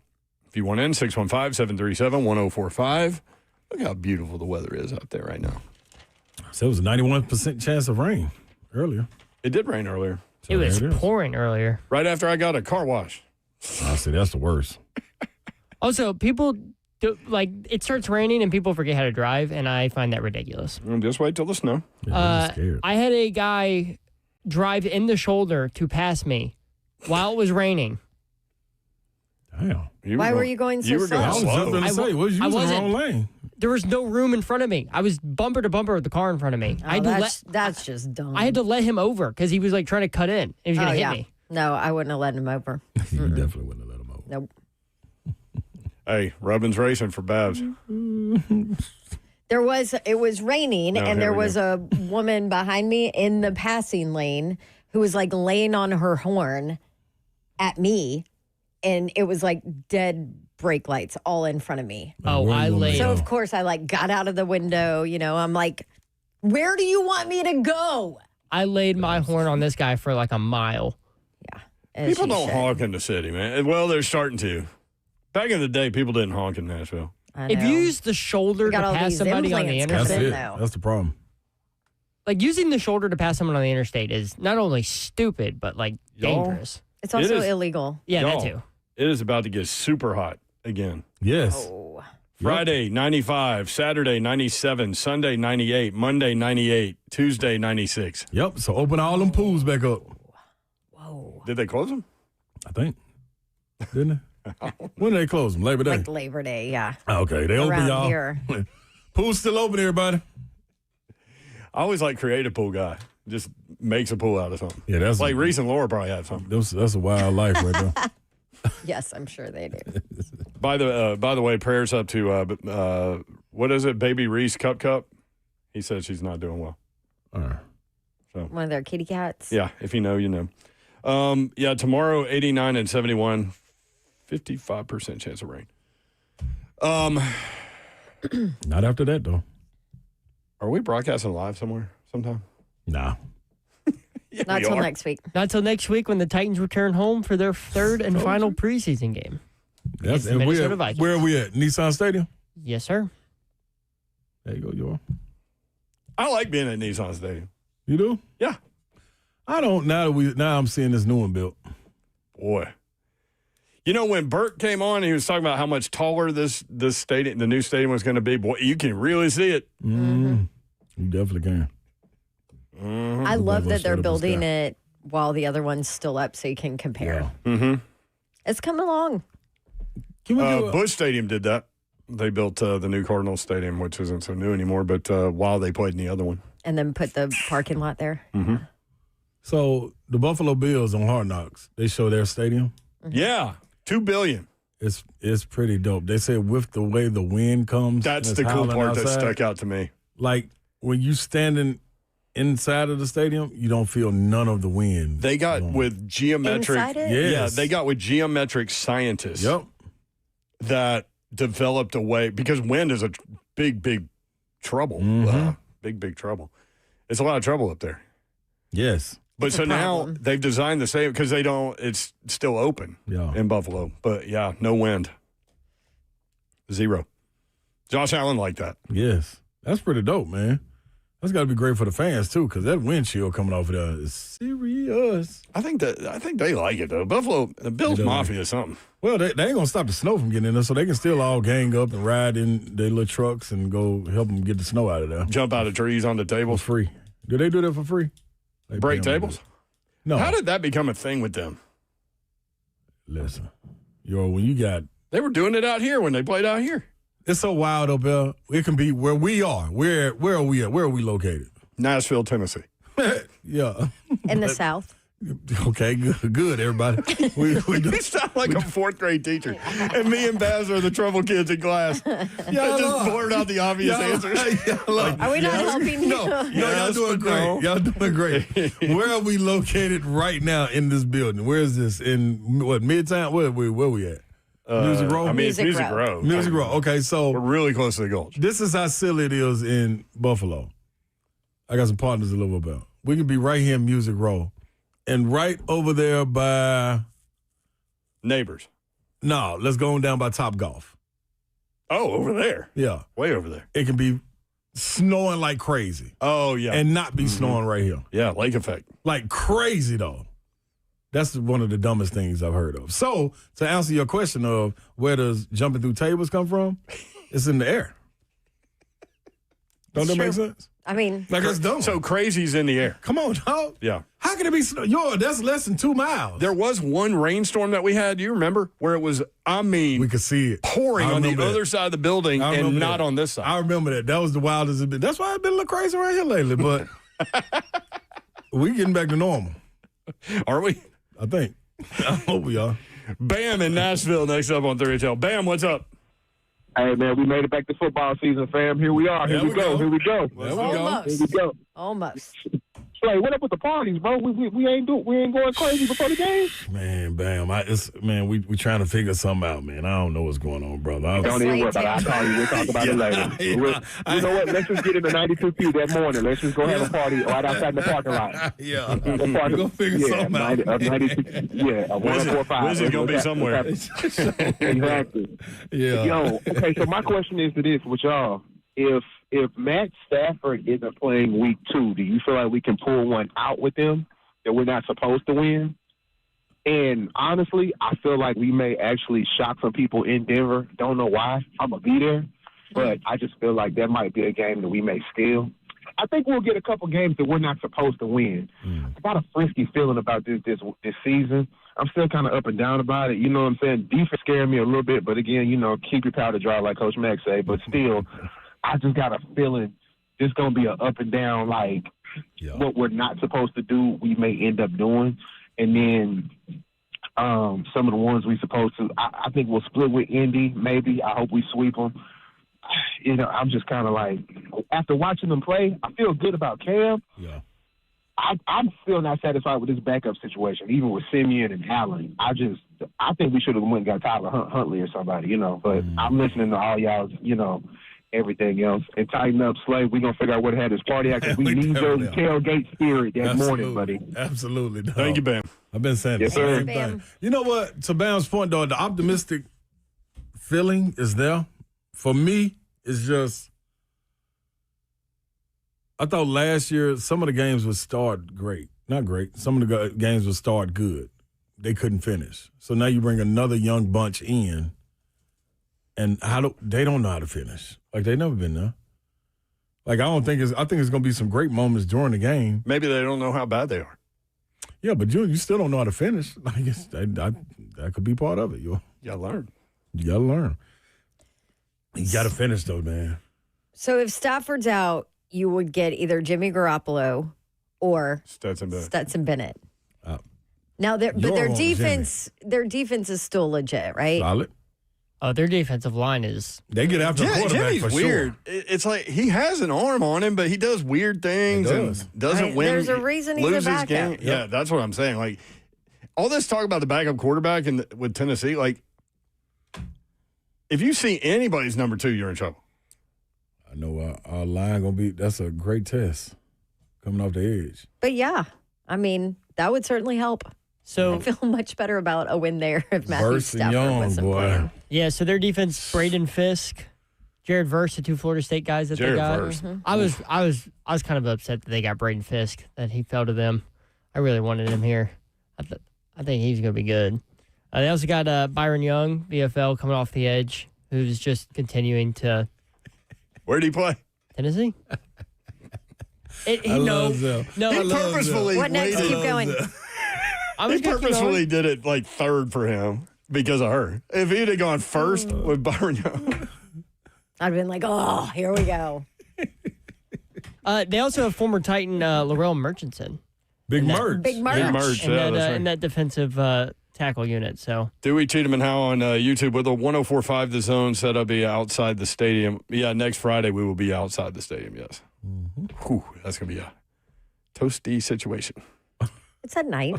If you want in, 615-737-1045. Look how beautiful the weather is out there right now. So it was a 91% chance of rain earlier. It did rain earlier. It was there it is. pouring earlier. Right after I got a car wash. I see, that's the worst. Also, people do, it starts raining and people forget how to drive, and I find that ridiculous. Just wait till the snow. Yeah, I'm just scared. I had a guy drive in the shoulder to pass me while it was raining. Damn. Why were you going so slow? I was just going to say, was you I using the wasn't. wrong lane? There was no room in front of me. I was bumper to bumper with the car in front of me. Oh, that's just dumb. I had to let him over because he was trying to cut in. He was going to hit me. No, I wouldn't have let him over. You definitely wouldn't have let him over. Nope. Hey, Robin's racing for Babs. It was raining, No, and here there we was a woman behind me in the passing lane who was laying on her horn at me, and it was dead brake lights all in front of me. Oh, where I you gonna laid. go? So of course I got out of the window. I'm like, where do you want me to go? I laid my horn on this guy for a mile. Yeah. as People you don't should. honk in the city, man. Well, they're starting to. Back in the day, people didn't honk in Nashville. I If know. you use the shoulder We to got all pass these somebody on the implants That's interstate, coming it. though. That's the problem. using the shoulder to pass someone on the interstate is not only stupid but dangerous. It's also is- illegal. Yeah, Y'all, that too. It is about to get super hot again. Yes. Oh. Friday, 95. Saturday, 97. Sunday, 98. Monday, 98. Tuesday, 96. Yep. So open all them pools back up. Whoa. Did they close them? I think. Didn't they? When did they close them? Labor Day. Like Labor Day, yeah. Okay, they open, Around y'all. here. Pool's still open, everybody. I always creative pool guy. Just makes a pool out of something. Yeah, that's Reese and Laura probably have something. that's a wild life right there. Yes, I'm sure they do. By the way, prayers up to what is it, Baby Reese Cup? He said she's not doing well. All right. One of their kitty cats. Yeah, if you know, you know. Yeah, tomorrow 89 and 71, 55% chance of rain. Not after that though. Are we broadcasting live somewhere sometime? Nah. Yeah, Not we till are. next week. Not till next week when the Titans return home for their third and final preseason game. That's, the and Minnesota Vikings. where are we at? Nissan Stadium? Yes, sir. There you go, you are. I like being at Nissan Stadium. You do? Yeah. I don't now I'm seeing this new one built. Boy. You know, when Bart came on, he was talking about how much taller this stadium, the new stadium was going to be. Boy, you can really see it. Mm-hmm. You definitely can. I love that they're Straight up in the building sky. it while the other one's still up so you can compare. Yeah. Mm-hmm. It's coming along. Can we do Busch Stadium did that. They built the new Cardinals Stadium, which isn't so new anymore, but while they played in the other one. And then put the parking lot there. Mm-hmm. So the Buffalo Bills on Hard Knocks, they show their stadium. Yeah, $2 billion. It's pretty dope. They say with the way the wind comes. That's the cool part that stuck out to me. Like when you standing inside of the stadium, you don't feel none of the wind. They got with geometric. Inside it? Yes. Yeah, they got with geometric scientists. Yep. That developed a way, because wind is a big trouble. Big trouble. It's a lot of trouble up there. Yes. But so now they've designed the same, because it's still open in Buffalo. But yeah, no wind. 0. Josh Allen liked that. Yes. That's pretty dope, man. That's got to be great for the fans, too, because that wind chill coming off of there is serious. I think they like it, though. Buffalo, the Bills Mafia is something. Well, they ain't going to stop the snow from getting in there, so they can still all gang up and ride in their little trucks and go help them get the snow out of there. Jump out of trees on the tables. For free. Do they do that for free? They break tables? No. How did that become a thing with them? Listen, when you got... They were doing it out here when they played out here. It's so wild up there. It can be where we are. Where are we at? Where are we located? Nashville, Tennessee. Yeah. In the South. Okay, good, everybody. We You sound like a fourth grade teacher. And me and Baz are the trouble kids in class. Just blurt out the obvious answers. Are we not helping you? No, y'all doing great. Y'all doing great. Where are we located right now in this building? Where is this? In Midtown? Where we at? Music Row? Music Row. Music Row. Okay, so we're really close to the Gulch. This is how silly it is in Buffalo. I got some partners that live up there. We can be right here in Music Row. And right over there by... Neighbors. No, let's go on down by Top Golf. Oh, over there? Yeah. Way over there. It can be snowing like crazy. Oh, yeah. And not be snowing right here. Yeah, lake effect. Like crazy, though. That's one of the dumbest things I've heard of. So, to answer your question of where does jumping through tables come from, it's in the air. Don't that make sense? I mean, like it's dumb. So crazy's in the air. Come on, dog. Yeah. How can it be snow? Yo, that's less than 2 miles. There was one rainstorm that we had, do you remember? Where it was, we could see it pouring on the other side of the building and not on this side. I remember that. That was the wildest it's been. That's why I've been a little crazy around here lately, but we getting back to normal. Are we? I think. I hope we are. Bam in Nashville next up on 3HL. Bam, what's up? Hey, man, we made it back to football season, fam. Here we are. Here we go. Here we go. Almost. Here we go. Almost. Slay, what up with the parties, bro? We ain't going crazy before the game. Man, Bam, we trying to figure something out, man. I don't know what's going on, brother. Don't even worry about it. I'll call you. We'll talk about it later. You know what? Let's just get in the 92Q that morning. Let's just go have a party right outside the parking lot. Yeah. We're going to figure something out. 104.5. Wizzy's going to be somewhere. Exactly. Yeah. Yo, okay, so my question is to this with y'all. If Matt Stafford isn't playing week 2, do you feel like we can pull one out with them that we're not supposed to win? And honestly, I feel like we may actually shock some people in Denver. Don't know why. I'm going to be there. But I just feel like that might be a game that we may steal. I think we'll get a couple games that we're not supposed to win. I got a frisky feeling about this season. I'm still kind of up and down about it. You know what I'm saying? Defense scaring me a little bit. But, again, keep your powder dry like Coach Mack say. But still, I just got a feeling it's going to be an up and down, what we're not supposed to do, we may end up doing. And then some of the ones we supposed to, I think we'll split with Indy, maybe. I hope we sweep them. I'm just kind of after watching them play, I feel good about Cam. Yeah. I'm still not satisfied with this backup situation, even with Simeon and Allen. I think we should have went and got Tyler Huntley or somebody, but I'm listening to all y'all's, everything else. And tighten up, Slay. We're going to figure out what had this party at because we need your tailgate spirit that morning, buddy. Absolutely. Dog. Thank you, Bam. I've been saying the same thing. You know what? To Bam's point, though, the optimistic feeling is there. For me, it's just, I thought last year some of the games would start great. Not great. Some of the games would start good. They couldn't finish. So now you bring another young bunch in, and they don't know how to finish. They've never been there. I think it's going to be some great moments during the game. Maybe they don't know how bad they are. Yeah, but you still don't know how to finish. That could be part of it. You got to learn. You got to learn. You got to finish, though, man. So if Stafford's out, you would get either Jimmy Garoppolo or Stetson Bennett. Now, their defense is still legit, right? Solid. Oh, their defensive line is. They get after the quarterback Jimmy's for weird. sure. It's like he has an arm on him, but he does weird things and doesn't win. There's a reason he's a loses backup. game. Yeah, that's what I'm saying. Like all this talk about the backup quarterback with Tennessee, like if you see anybody's number 2, you're in trouble. I know our line going to be – that's a great test coming off the edge. But, yeah, I mean, that would certainly help. So I feel much better about a win there if Matthew Verse and Stafford Young, wasn't boy. playing. yeah, so their defense, Braden Fisk, Jared Verse, the 2 Florida State guys that Jared they got. Verse. I was kind of upset that they got Braden Fisk, that he fell to them. I really wanted him here. I think he's going to be good. They also got Byron Young, VFL, coming off the edge, who's just continuing to Where did he play? Tennessee. I love Zell. No, He I love purposefully What next? waited. Keep going. I He was gonna keep purposefully going. did it like 3rd for him because of her. If he'd have gone 1st with Byron Young. I'd have been like, oh, here we go. They also have former Titan Laurel Murchison Big merch. Big March. Big merch. in, Yeah, that, that's right. in that defensive tackle unit. So Dewey Cheatham and Howe on YouTube with a 104.5 The Zone said I'll be outside the stadium. Yeah, next Friday we will be outside the stadium, yes. Whew, that's going to be a toasty situation. It's at night.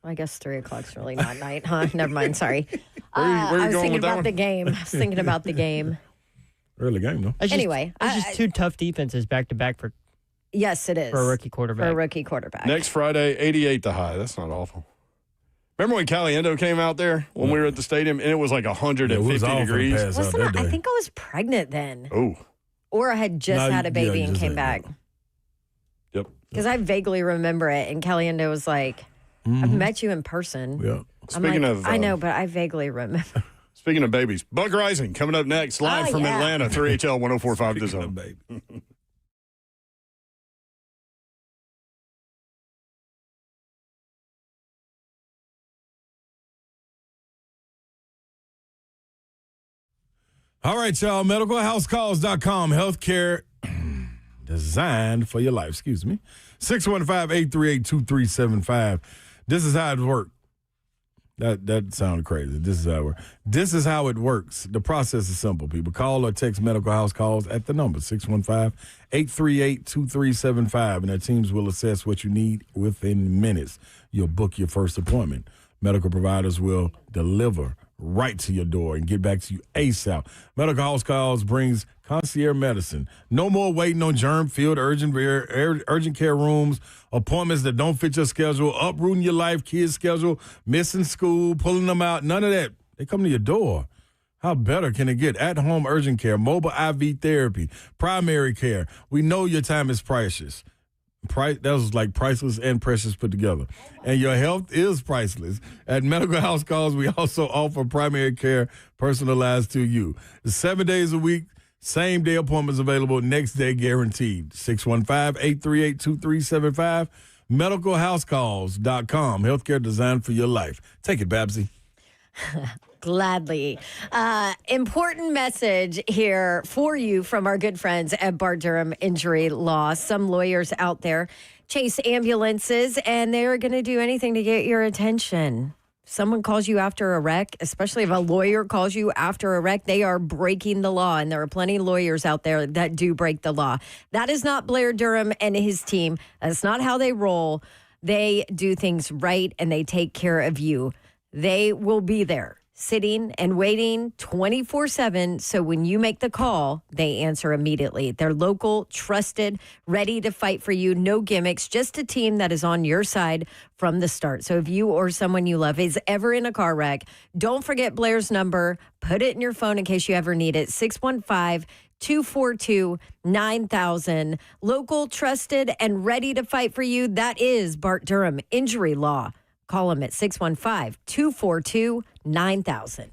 I guess 3 o'clock's really not night, huh? Never mind. Sorry. Where are you I was going thinking with that about one? the game. I was thinking about the game. Early game, though. that's just, Anyway, it's just 2 tough defenses back to back for Yes, it is. a rookie quarterback. For a rookie quarterback. Next Friday, 88 the high. That's not awful. Remember when Caliendo came out there when we were at the stadium and it was like 150 degrees? Wasn't I think I was pregnant then. Oh, Or I had just No, had a baby yeah, and just came had- back. yep. Because I vaguely remember it. And Caliendo was like, I've met you in person. Yeah. I'm Speaking like, of, I know, but I vaguely remember. Speaking of babies, Buck Rising coming up next, live Oh, from yeah. Atlanta, 3HL 104.5 The Speaking Zone. of baby. All right, y'all. MedicalHouseCalls.com. Healthcare designed for your life. Excuse me. 615-838-2375. This is how it works. That sounded crazy. This is how it works. This is how it works. The process is simple, people. Call or text Medical House Calls at the number 615-838-2375, and their teams will assess what you need within minutes. You'll book your first appointment. Medical providers will deliver right to your door and get back to you ASAP. Medical House Calls brings concierge medicine. No more waiting on germ-filled urgent care rooms, appointments that don't fit your schedule, uprooting your life, kids' schedule, missing school, pulling them out. None of that. They come to your door. How better can it get? At-home urgent care, mobile IV therapy, primary care. We know your time is precious. That was like priceless and precious put together. And your health is priceless. At Medical House Calls, we also offer primary care personalized to you. 7 days a week, same day appointments available, next day guaranteed. 615-838-2375, medicalhousecalls.com. Healthcare designed for your life. Take it, Babsy. Gladly. Important message here for you from our good friends at Bart Durham Injury Law. Some lawyers out there chase ambulances, and they're going to do anything to get your attention. Someone calls you after a wreck, especially if a lawyer calls you after a wreck, they are breaking the law, and there are plenty of lawyers out there that do break the law. That is not Blair Durham and his team. That's not how they roll. They do things right, and they take care of you. They will be there, sitting and waiting 24/7. So when you make the call, they answer immediately. They're local, trusted, ready to fight for you. No gimmicks, just a team that is on your side from the start. So if you or someone you love is ever in a car wreck, don't forget Blair's number. Put it in your phone in case you ever need it. 615-242-9000. Local, trusted, and ready to fight for you. That is Bart Durham Injury Law. Call him at 615-242-9000.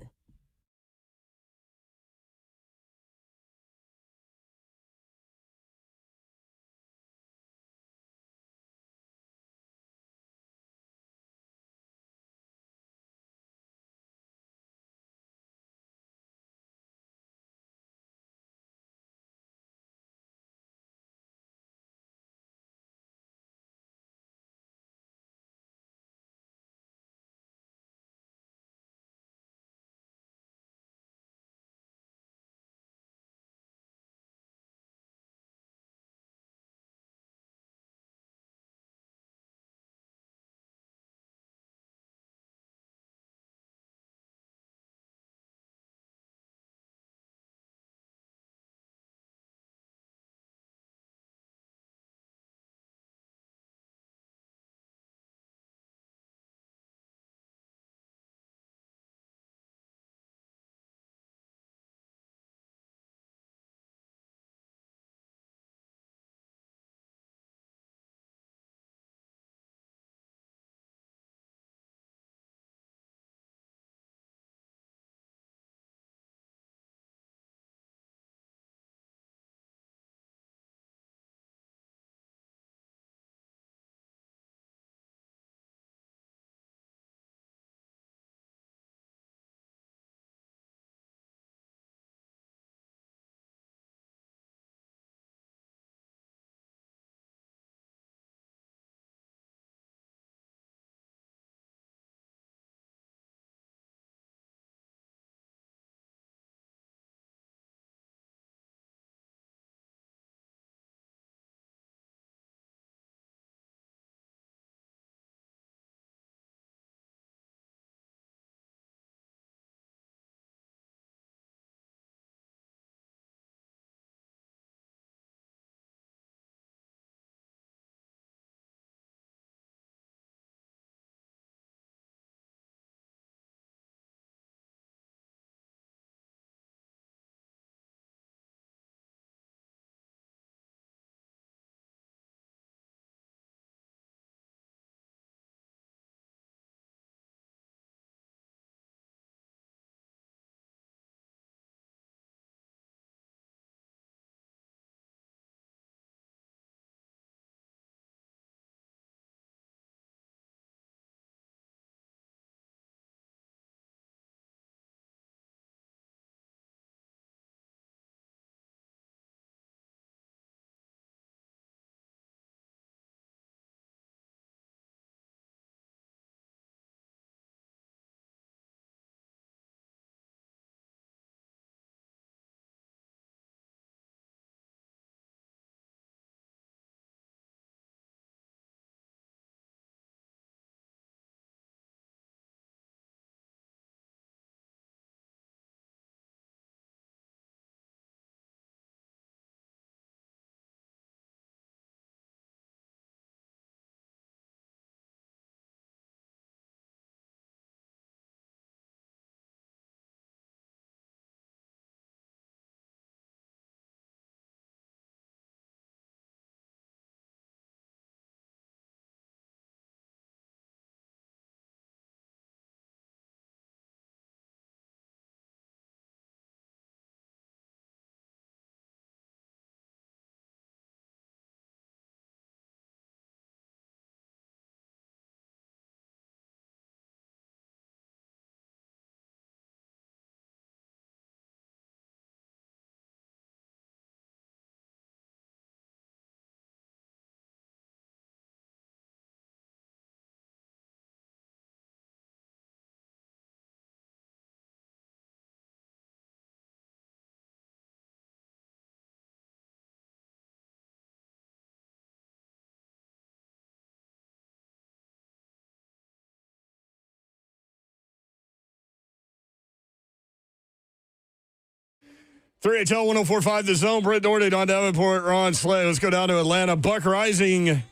3HL 104.5 The Zone. Brent Doherty, Don Davenport, Ron Slay. Let's go down to Atlanta. Buck Rising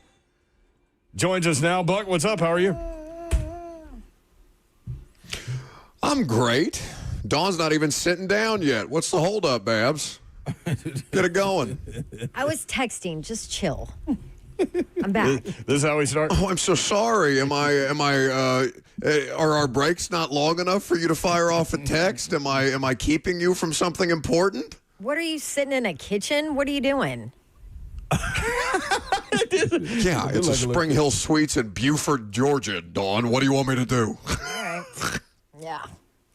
joins us now. Buck, what's up? How are you? I'm great. Dawn's not even sitting down yet. What's the holdup, Babs? Get it going. I was texting. Just chill. I'm back. This is how we start? Oh, I'm so sorry. Are our breaks not long enough for you to fire off a text? Am I keeping you from something important? What are you sitting in a kitchen? What are you doing? Yeah, it's a Spring Hill Suites in Beaufort, Georgia, Dawn. What do you want me to do? All right. Yeah.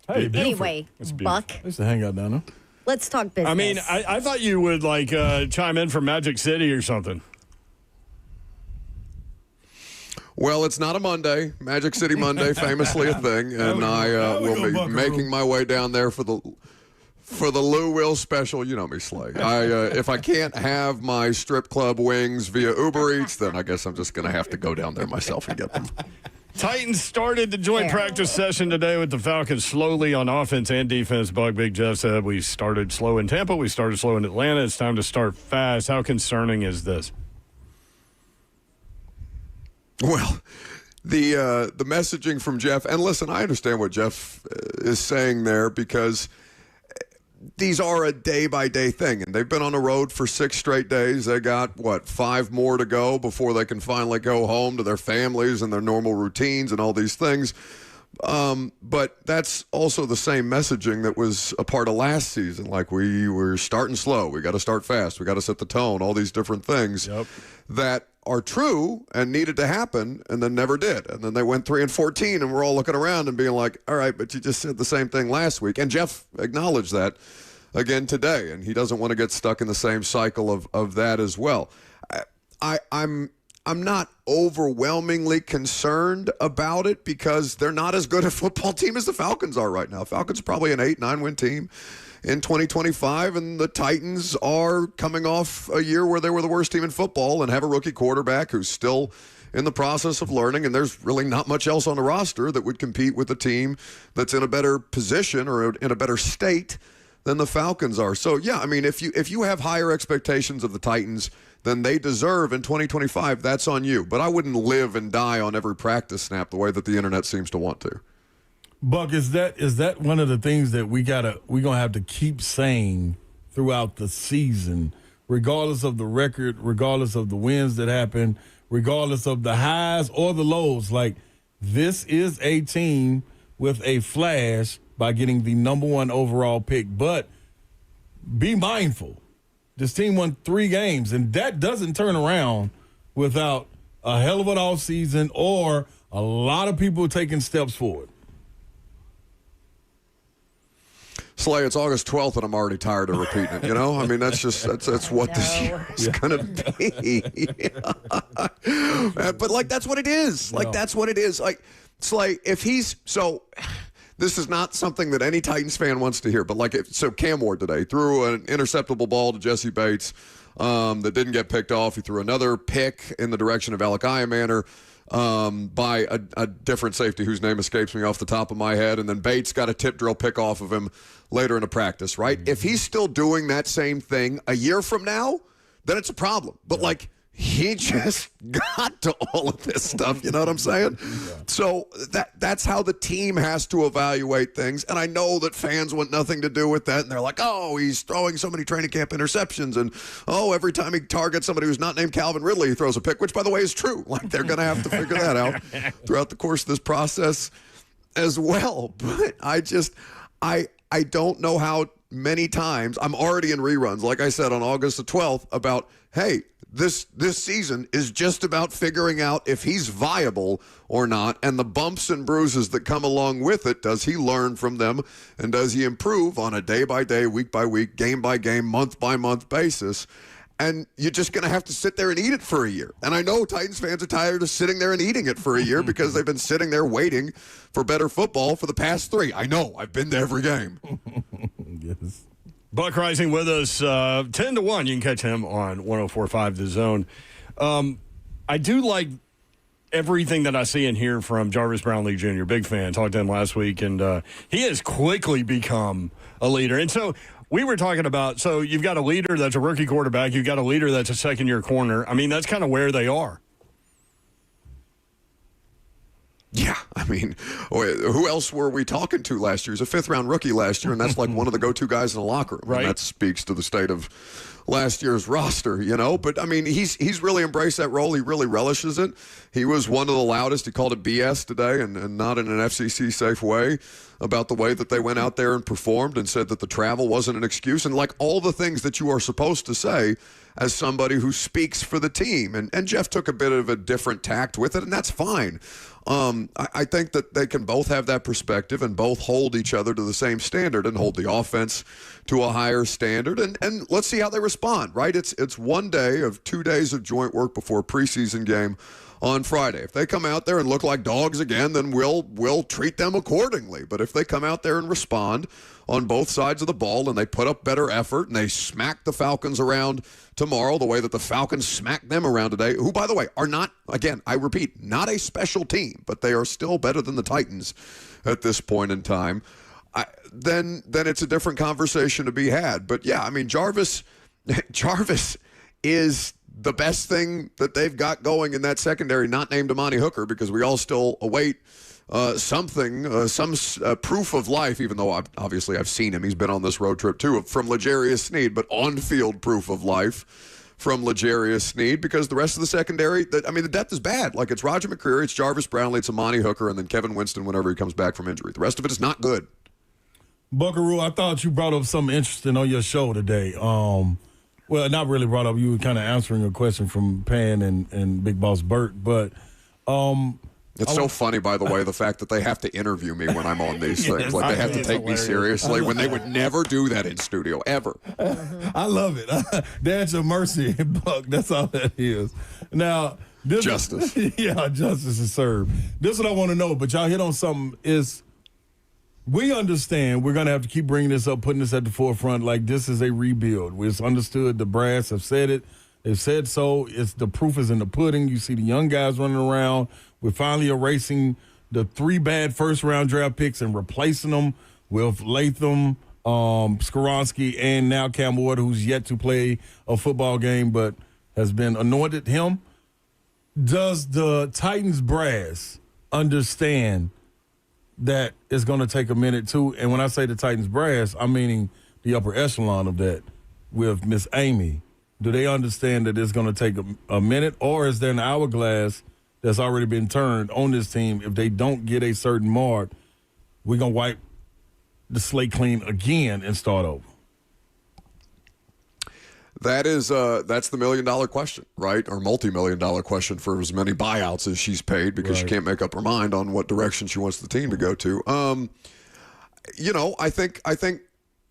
Hey, Anyway, Buck, I used to hang out down there. let's talk business. I mean, I thought you would, chime in from Magic City or something. Well, it's not a Monday. Magic City Monday, famously a thing, and I will be making my way down there for the Lou Will special. You know me, Slay. If I can't have my strip club wings via Uber Eats, then I guess I'm just going to have to go down there myself and get them. Titans started the joint practice session today with the Falcons slowly on offense and defense. Big Jeff said we started slow in Tampa. We started slow in Atlanta. It's time to start fast. How concerning is this? Well, the messaging from Jeff, and listen, I understand what Jeff is saying there because these are a day-by-day thing, and they've been on the road for 6 straight days. They got, 5 more to go before they can finally go home to their families and their normal routines and all these things. But that's also the same messaging that was a part of last season. Like, we were starting slow. We got to start fast. We got to set the tone, all these different things that are true and needed to happen and then never did. And then they went 3-14 and we're all looking around and being like, all right, but you just said the same thing last week. And Jeff acknowledged that again today, and he doesn't want to get stuck in the same cycle of that as well. I'm not overwhelmingly concerned about it because they're not as good a football team as the Falcons are right now. Falcons are probably an 8-9 win team in 2025, and the Titans are coming off a year where they were the worst team in football and have a rookie quarterback who's still in the process of learning, and there's really not much else on the roster that would compete with a team that's in a better position or in a better state than the Falcons are. So, yeah, I mean, if you have higher expectations of the Titans than they deserve in 2025, that's on you. But I wouldn't live and die on every practice snap the way that the internet seems to want to. Buck, is that one of the things that we're gonna have to keep saying throughout the season, regardless of the record, regardless of the wins that happen, regardless of the highs or the lows? Like, this is a team with a flash by getting the number 1 overall pick, but be mindful. This team won 3 games, and that doesn't turn around without a hell of an offseason or a lot of people taking steps forward. Slay, it's August 12th, and I'm already tired of repeating it, you know? I mean, that's what this year is going to be. But, that's what it is. That's what it is. Slay, if he's – so this is not something that any Titans fan wants to hear, but, so Cam Ward today threw an interceptable ball to Jesse Bates that didn't get picked off. He threw another pick in the direction of Alec Iamander by a different safety whose name escapes me off the top of my head, and then Bates got a tip drill pick off of him later in the practice, right? If he's still doing that same thing a year from now, then it's a problem. But, he just got to all of this stuff, you know what I'm saying? Yeah. So that's how the team has to evaluate things, and I know that fans want nothing to do with that, and they're like, oh, he's throwing so many training camp interceptions, and, every time he targets somebody who's not named Calvin Ridley, he throws a pick, which, by the way, is true. They're going to have to figure that out throughout the course of this process as well. But I don't know how many times I'm already in reruns, like I said on August the 12th, about, hey, this season is just about figuring out if he's viable or not, and the bumps and bruises that come along with it. Does he learn from them, and does he improve on a day-by-day, week-by-week, game-by-game, month-by-month basis? And you're just going to have to sit there and eat it for a year. And I know Titans fans are tired of sitting there and eating it for a year because they've been sitting there waiting for better football for the past 3. I know. I've been to every game. Yes. Buck Rising with us, 10-1. You can catch him on 104.5 The Zone. I do like everything that I see and hear from Jarvis Brownley Jr. Big fan. Talked to him last week, and he has quickly become a leader. And so we were talking about, so you've got a leader that's a rookie quarterback. You've got a leader that's a second-year corner. I mean, that's kind of where they are. Yeah, I mean, who else were we talking to last year? He was a fifth-round rookie last year, and that's like one of the go-to guys in the locker room. Right. And that speaks to the state of last year's roster, you know. But, I mean, he's really embraced that role. He really relishes it. He was one of the loudest. He called it BS today, and not in an FCC-safe way, about the way that they went out there and performed, and said that the travel wasn't an excuse, and like all the things that you are supposed to say as somebody who speaks for the team. And Jeff took a bit of a different tact with it, and that's fine. I think that they can both have that perspective and both hold each other to the same standard and hold the offense to a higher standard. And let's see how they respond, right? It's 1 day of 2 days of joint work before a preseason game on Friday. If they come out there and look like dogs again, then we'll treat them accordingly. But if they come out there and respond on both sides of the ball and they put up better effort and they smack the Falcons around tomorrow the way that the Falcons smacked them around today, who, by the way, are not, again, I repeat, not a special team, but they are still better than the Titans at this point in time, then it's a different conversation to be had. But, yeah, I mean, Jarvis is the best thing that they've got going in that secondary, not named Amani Hooker, because we all still await some proof of life, even though I've seen him. He's been on this road trip too, from L'Jarius Sneed, but on-field proof of life from L'Jarius Sneed, because the rest of the secondary, the depth is bad. Like, it's Roger McCreary, it's Jarvis Brownley, it's Amani Hooker, and then Kevin Winston whenever he comes back from injury. The rest of it is not good. Buckaroo, I thought you brought up something interesting on your show today. Well, not really brought up. You were kind of answering a question from Pan and Big Boss Bert, but it's so funny, by the way, the fact that they have to interview me when I'm on these things. Like, they have to take me seriously when they would never do that in studio, ever. I love it. That's a mercy, Buck. That's all that is. Now, justice. Yeah, justice is served. This is what I want to know, but y'all hit on something is we understand we're going to have to keep bringing this up, putting this at the forefront, like this is a rebuild. It's understood. The brass have said it. They've said so. It's the proof is in the pudding. You see the young guys running around. We're finally erasing the 3 bad first-round draft picks and replacing them with Latham, Skoronski, and now Cam Ward, who's yet to play a football game but has been anointed him. Does the Titans brass understand that it's going to take a minute too? And when I say the Titans brass, I'm meaning the upper echelon of that with Miss Amy. Do they understand that it's going to take a minute, or is there an hourglass that's already been turned on this team? If they don't get a certain mark, we're going to wipe the slate clean again and start over? That's the $1 million question, right? Or multi-million-dollar question for as many buyouts as she's paid, because she can't make up her mind on what direction she wants the team to go to. I think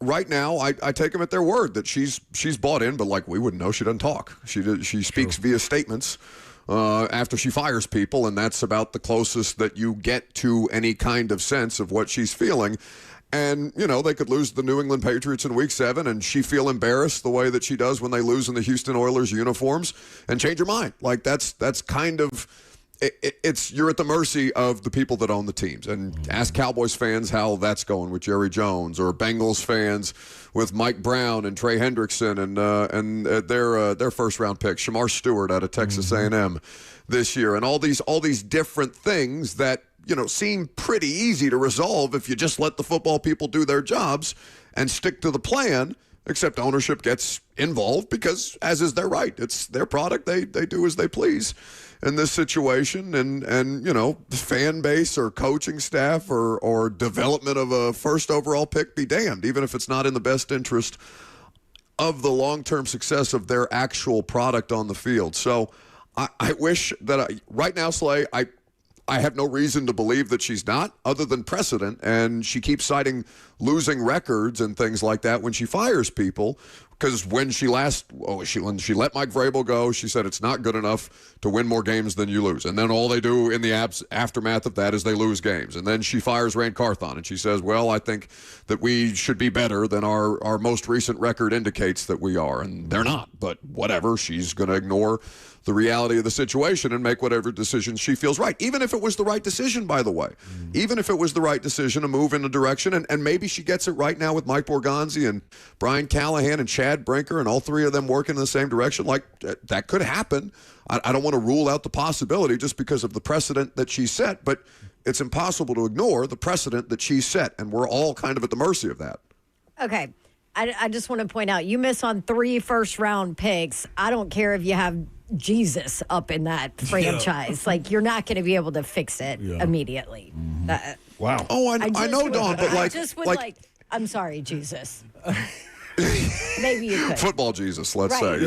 right now I take them at their word that she's bought in, but like we wouldn't know. She doesn't talk. She speaks via statements after she fires people, and that's about the closest that you get to any kind of sense of what she's feeling. And, they could lose the New England Patriots in Week 7, and she feel embarrassed the way that she does when they lose in the Houston Oilers uniforms and change her mind. Like, that's kind of you're at the mercy of the people that own the teams. And ask Cowboys fans how that's going with Jerry Jones, or Bengals fans with Mike Brown and Trey Hendrickson and their first-round pick, Shamar Stewart out of Texas A&M this year, and all these different things that seem pretty easy to resolve if you just let the football people do their jobs and stick to the plan, except ownership gets involved because, as is their right, it's their product. They do as they please in this situation. And the fan base or coaching staff or development of a first overall pick be damned, even if it's not in the best interest of the long-term success of their actual product on the field. So I wish that right now, Slay, I have no reason to believe that she's not, other than precedent, and she keeps citing losing records and things like that when she fires people. because when she let Mike Vrabel go, she said it's not good enough to win more games than you lose. And then all they do in the aftermath of that is they lose games. And then she fires Rand Carthon, and she says, well, I think that we should be better than our most recent record indicates that we are. And they're not, but whatever. She's going to ignore the reality of the situation and make whatever decision she feels right. Even if it was the right decision, by the way. Even if it was the right decision to move in a direction, and maybe she gets it right now with Mike Borgonzi and Brian Callahan and Chad Brinker and all three of them working in the same direction. Like, that could happen. I don't want to rule out the possibility just because of the precedent that she set, but it's impossible to ignore the precedent that she set, and we're all kind of at the mercy of that. Okay. I just want to point out, you miss on 3 first-round picks. I don't care if you have Jesus up in that franchise. Like, you're not going to be able to fix it immediately. Wow. Oh, I know, Dawn, but I just would I'm sorry, Jesus. Maybe you could. Football Jesus, let's Right.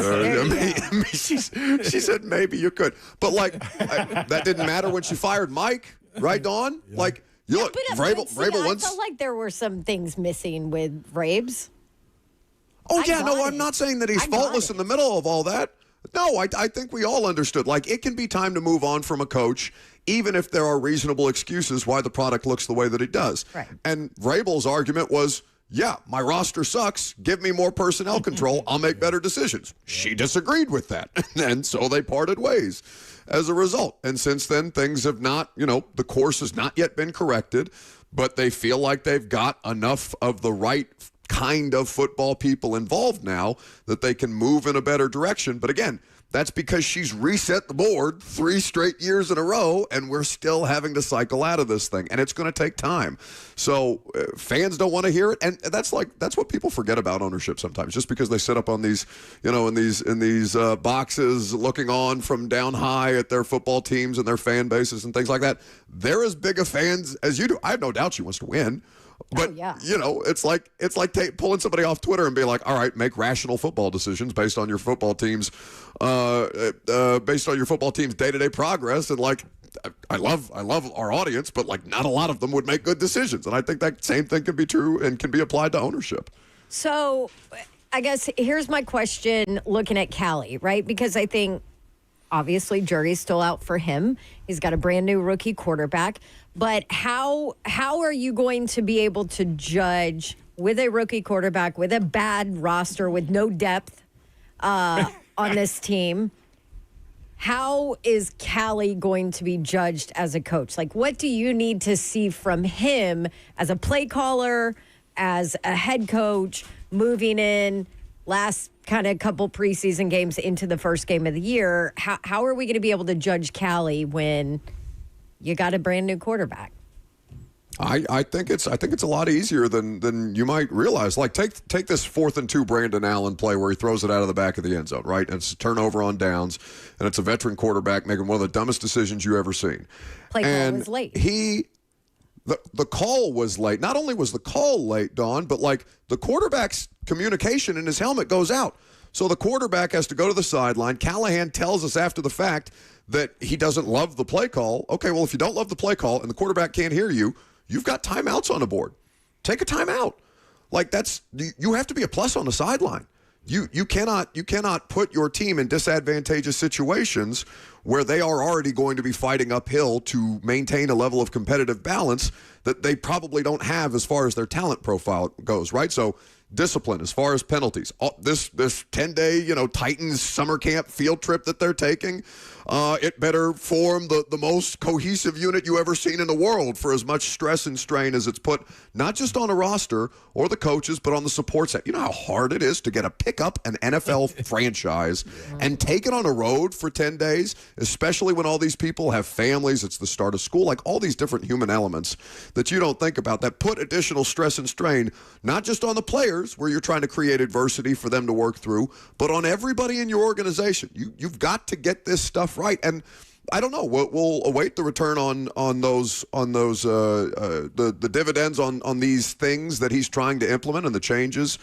say. She said maybe you could. But, that didn't matter when she fired Mike, right, Dawn? Yeah. Like, you look, Vrabel I once. felt like there were some things missing with Rabes. Oh, yeah, no, I'm not saying that he's faultless in the middle of all that. No, I think we all understood. Like, it can be time to move on from a coach, even if there are reasonable excuses why the product looks the way that it does. Right. And Vrabel's argument was, yeah, my roster sucks. Give me more personnel control. I'll make better decisions. She disagreed with that. And so they parted ways as a result. And since then, things have not, the course has not yet been corrected, but they feel like they've got enough of the right kind of football people involved now that they can move in a better direction. But again, that's because she's reset the board 3 straight years in a row, and we're still having to cycle out of this thing, and it's going to take time. So fans don't want to hear it, and that's what people forget about ownership sometimes. Just because they sit up on these, in these boxes looking on from down high at their football teams and their fan bases and things like that, they're as big of fans as you do. I have no doubt she wants to win. But, it's like pulling somebody off Twitter and being like, all right, make rational football decisions based on your football team's day-to-day progress. And, I love our audience, but, not a lot of them would make good decisions. And I think that same thing can be true and can be applied to ownership. So I guess here's my question looking at Callie, right? Because I think, obviously, jury's still out for him. He's got a brand new rookie quarterback. But how are you going to be able to judge with a rookie quarterback, with a bad roster, with no depth on this team? How is Callie going to be judged as a coach? Like, what do you need to see from him as a play caller, as a head coach, moving in last kind of couple preseason games into the first game of the year? How are we going to be able to judge Callie when you got a brand new quarterback? I think it's a lot easier than you might realize. Like, take this 4th and 2 Brandon Allen play where he throws it out of the back of the end zone, right? And it's a turnover on downs, and it's a veteran quarterback making one of the dumbest decisions you ever seen. Play call was late. The call was late. Not only was the call late, Dawn, but the quarterback's communication in his helmet goes out. So the quarterback has to go to the sideline. Callahan tells us after the fact that he doesn't love the play call. Okay, well, if you don't love the play call and the quarterback can't hear you, you've got timeouts on the board. Take a timeout. You have to be a plus on the sideline. You cannot put your team in disadvantageous situations where they are already going to be fighting uphill to maintain a level of competitive balance that they probably don't have as far as their talent profile goes, right? So discipline as far as penalties. This 10-day, Titans summer camp field trip that they're taking, it better form the most cohesive unit you ever seen in the world for as much stress and strain as it's put, not just on a roster or the coaches, but on the support staff. You know how hard it is to pick up an NFL franchise and take it on a road for 10 days, especially when all these people have families. It's the start of school, all these different human elements that you don't think about that put additional stress and strain, not just on the players where you're trying to create adversity for them to work through, but on everybody in your organization. You've got to get this stuff right. And I don't know. We'll await the return on those the dividends on these things that he's trying to implement and the changes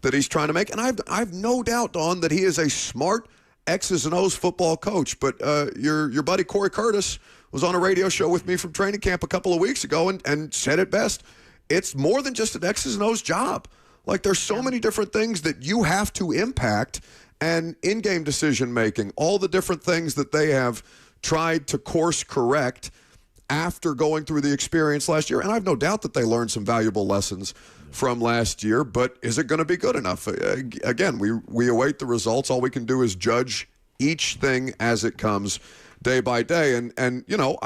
that he's trying to make. And I've no doubt, Dawn, that he is a smart X's and O's football coach. But your buddy Corey Curtis was on a radio show with me from training camp a couple of weeks ago and said it best. It's more than just an X's and O's job. Like there's so many different things that you have to impact, and in-game decision making, all the different things that they have tried to course correct after going through the experience last year. And I have no doubt that they learned some valuable lessons from last year, but is it going to be good enough? Again, we await the results. All we can do is judge each thing as it comes day by day. And you know,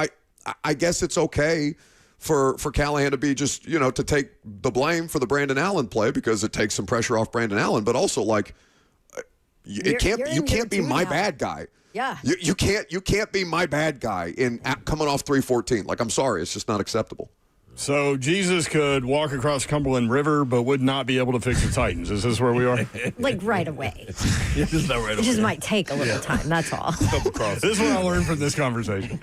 I guess it's okay for Callahan to be just, you know, to take the blame for the Brandon Allen play because it takes some pressure off Brandon Allen, but also like you can't be my bad guy. Yeah. You can't be my bad guy in coming off 314. Like, I'm sorry, it's just not acceptable. So Jesus could walk across Cumberland River, but would not be able to fix the Titans. Is this where we are? Like right away. It's not right It just might take a little time. That's all. This is what I learned from this conversation.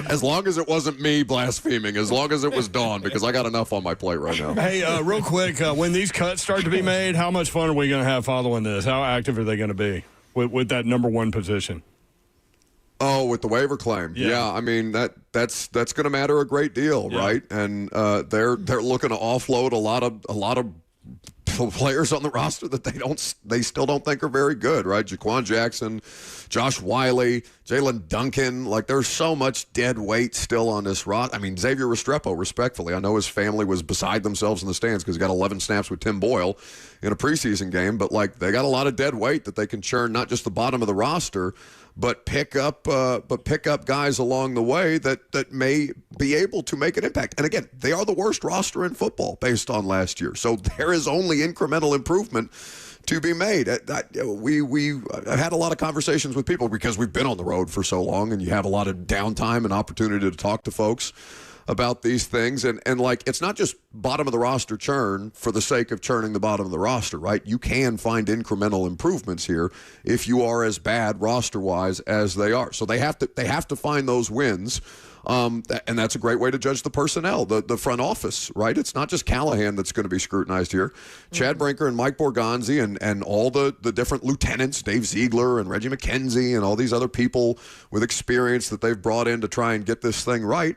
As long as it wasn't me blaspheming, as long as it was Dawn, because I got enough on my plate right now. Hey, real quick, when these cuts start to be made, how much fun are we going to have following this? How active are they going to be with that number one position? Oh, with the waiver claim, yeah. I mean that's going to matter a great deal, right? And they're looking to offload a lot of players on the roster that they still don't think are very good, right? Jaquan Jackson, Josh Wiley, Jalen Duncan. Like there's so much dead weight still on this roster. I mean, Xavier Restrepo, respectfully, I know his family was beside themselves in the stands because he got 11 snaps with Tim Boyle in a preseason game, but like they got a lot of dead weight that they can churn, not just the bottom of the roster, but pick up guys along the way that may be able to make an impact. And again, they are the worst roster in football based on last year. So there is only incremental improvement to be made. I've had a lot of conversations with people because we've been on the road for so long, and you have a lot of downtime and opportunity to talk to folks about these things. And like, it's not just bottom of the roster churn for the sake of churning the bottom of the roster, right? You can find incremental improvements here if you are as bad roster-wise as they are. So they have to find those wins. And that's a great way to judge the personnel, the front office, right? It's not just Callahan that's going to be scrutinized here. Chad Brinker and Mike Borgonzi and all the different lieutenants, Dave Ziegler and Reggie McKenzie and all these other people with experience that they've brought in to try and get this thing right.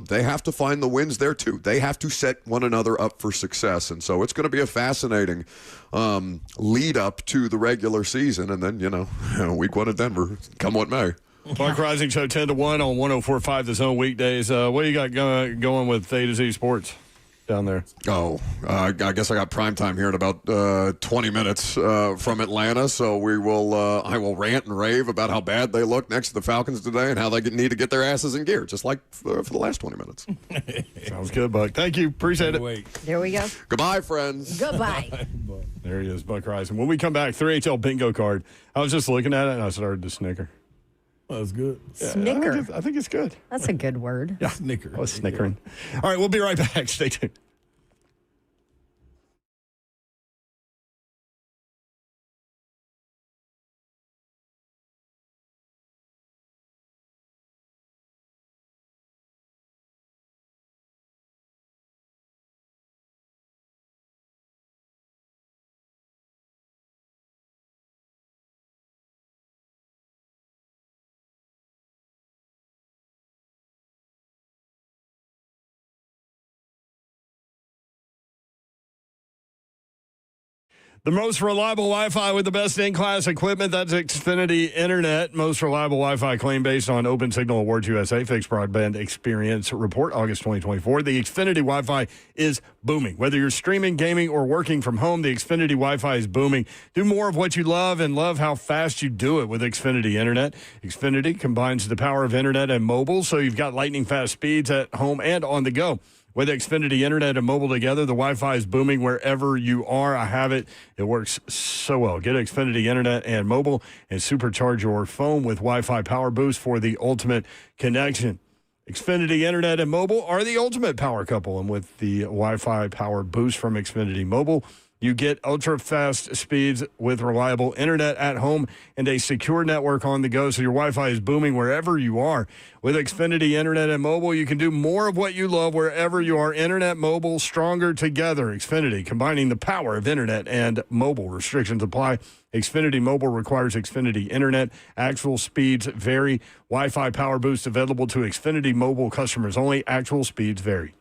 They have to find the wins there too. They have to set one another up for success. And so it's going to be a fascinating lead up to the regular season. And then, you know, week one at Denver, come what may. Mark Rising Show 10 to 1 on 104.5 The Zone weekdays. What do you got going with A to Z Sports down there? Oh, I guess I got prime time here in about 20 minutes from Atlanta. So I will rant and rave about how bad they look next to the Falcons today and how they need to get their asses in gear, just like for the last 20 minutes. Sounds good, Buck. Thank you. Appreciate it. There we go. Goodbye, friends. Goodbye. There he is, Buck Rising. When we come back, 3HL bingo card. I was just looking at it and I started to snicker. Well, that's good. Snicker. I think it's good. That's a good word. Yeah, Snicker. I was snickering. All right, we'll be right back. Stay tuned. The most reliable Wi-Fi with the best in-class equipment, that's Xfinity Internet. Most reliable Wi-Fi claim based on Open Signal Awards USA Fixed Broadband Experience Report, August 2024. The Xfinity Wi-Fi is booming. Whether you're streaming, gaming, or working from home, the Xfinity Wi-Fi is booming. Do more of what you love and love how fast you do it with Xfinity Internet. Xfinity combines the power of Internet and mobile, so you've got lightning-fast speeds at home and on the go. With Xfinity Internet and mobile together, the Wi-Fi is booming wherever you are. I have it. It works so well. Get Xfinity Internet and mobile and supercharge your phone with Wi-Fi Power Boost for the ultimate connection. Xfinity Internet and mobile are the ultimate power couple. And with the Wi-Fi Power Boost from Xfinity Mobile, you get ultra-fast speeds with reliable internet at home and a secure network on the go, so your Wi-Fi is booming wherever you are. With Xfinity Internet and mobile, you can do more of what you love wherever you are. Internet, mobile, stronger together. Xfinity, combining the power of internet and mobile. Restrictions apply. Xfinity Mobile requires Xfinity Internet. Actual speeds vary. Wi-Fi Power Boost available to Xfinity Mobile customers only. Actual speeds vary.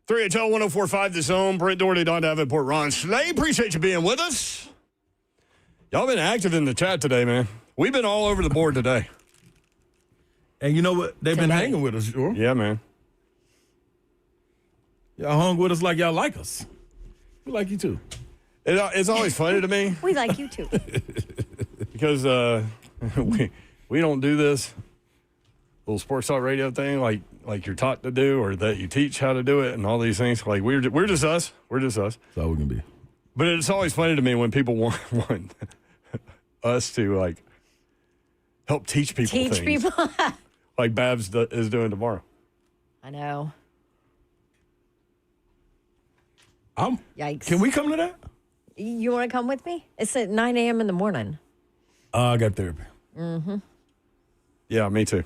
3HL 1045 The Zone. Brent Doherty, Don Davenport, Ron Slay. Appreciate you being with us. Y'all been active in the chat today, man. We've been all over the board today. And you know what? They've been hanging with us, sure. Yeah, man. Y'all hung with us like y'all like us. We like you, too. It's always funny to me. We like you too. Because we don't do this little sports talk radio thing like you're taught to do, or that you teach how to do it, and all these things. Like we're just us. We're just us. That's all we can be. But it's always funny to me when people want us to like help teach people things. Teach people. Like Babs is doing tomorrow. I know. Yikes. Can we come to that? You want to come with me? It's at 9 a.m. in the morning. I got therapy. Mm-hmm. Yeah, me too.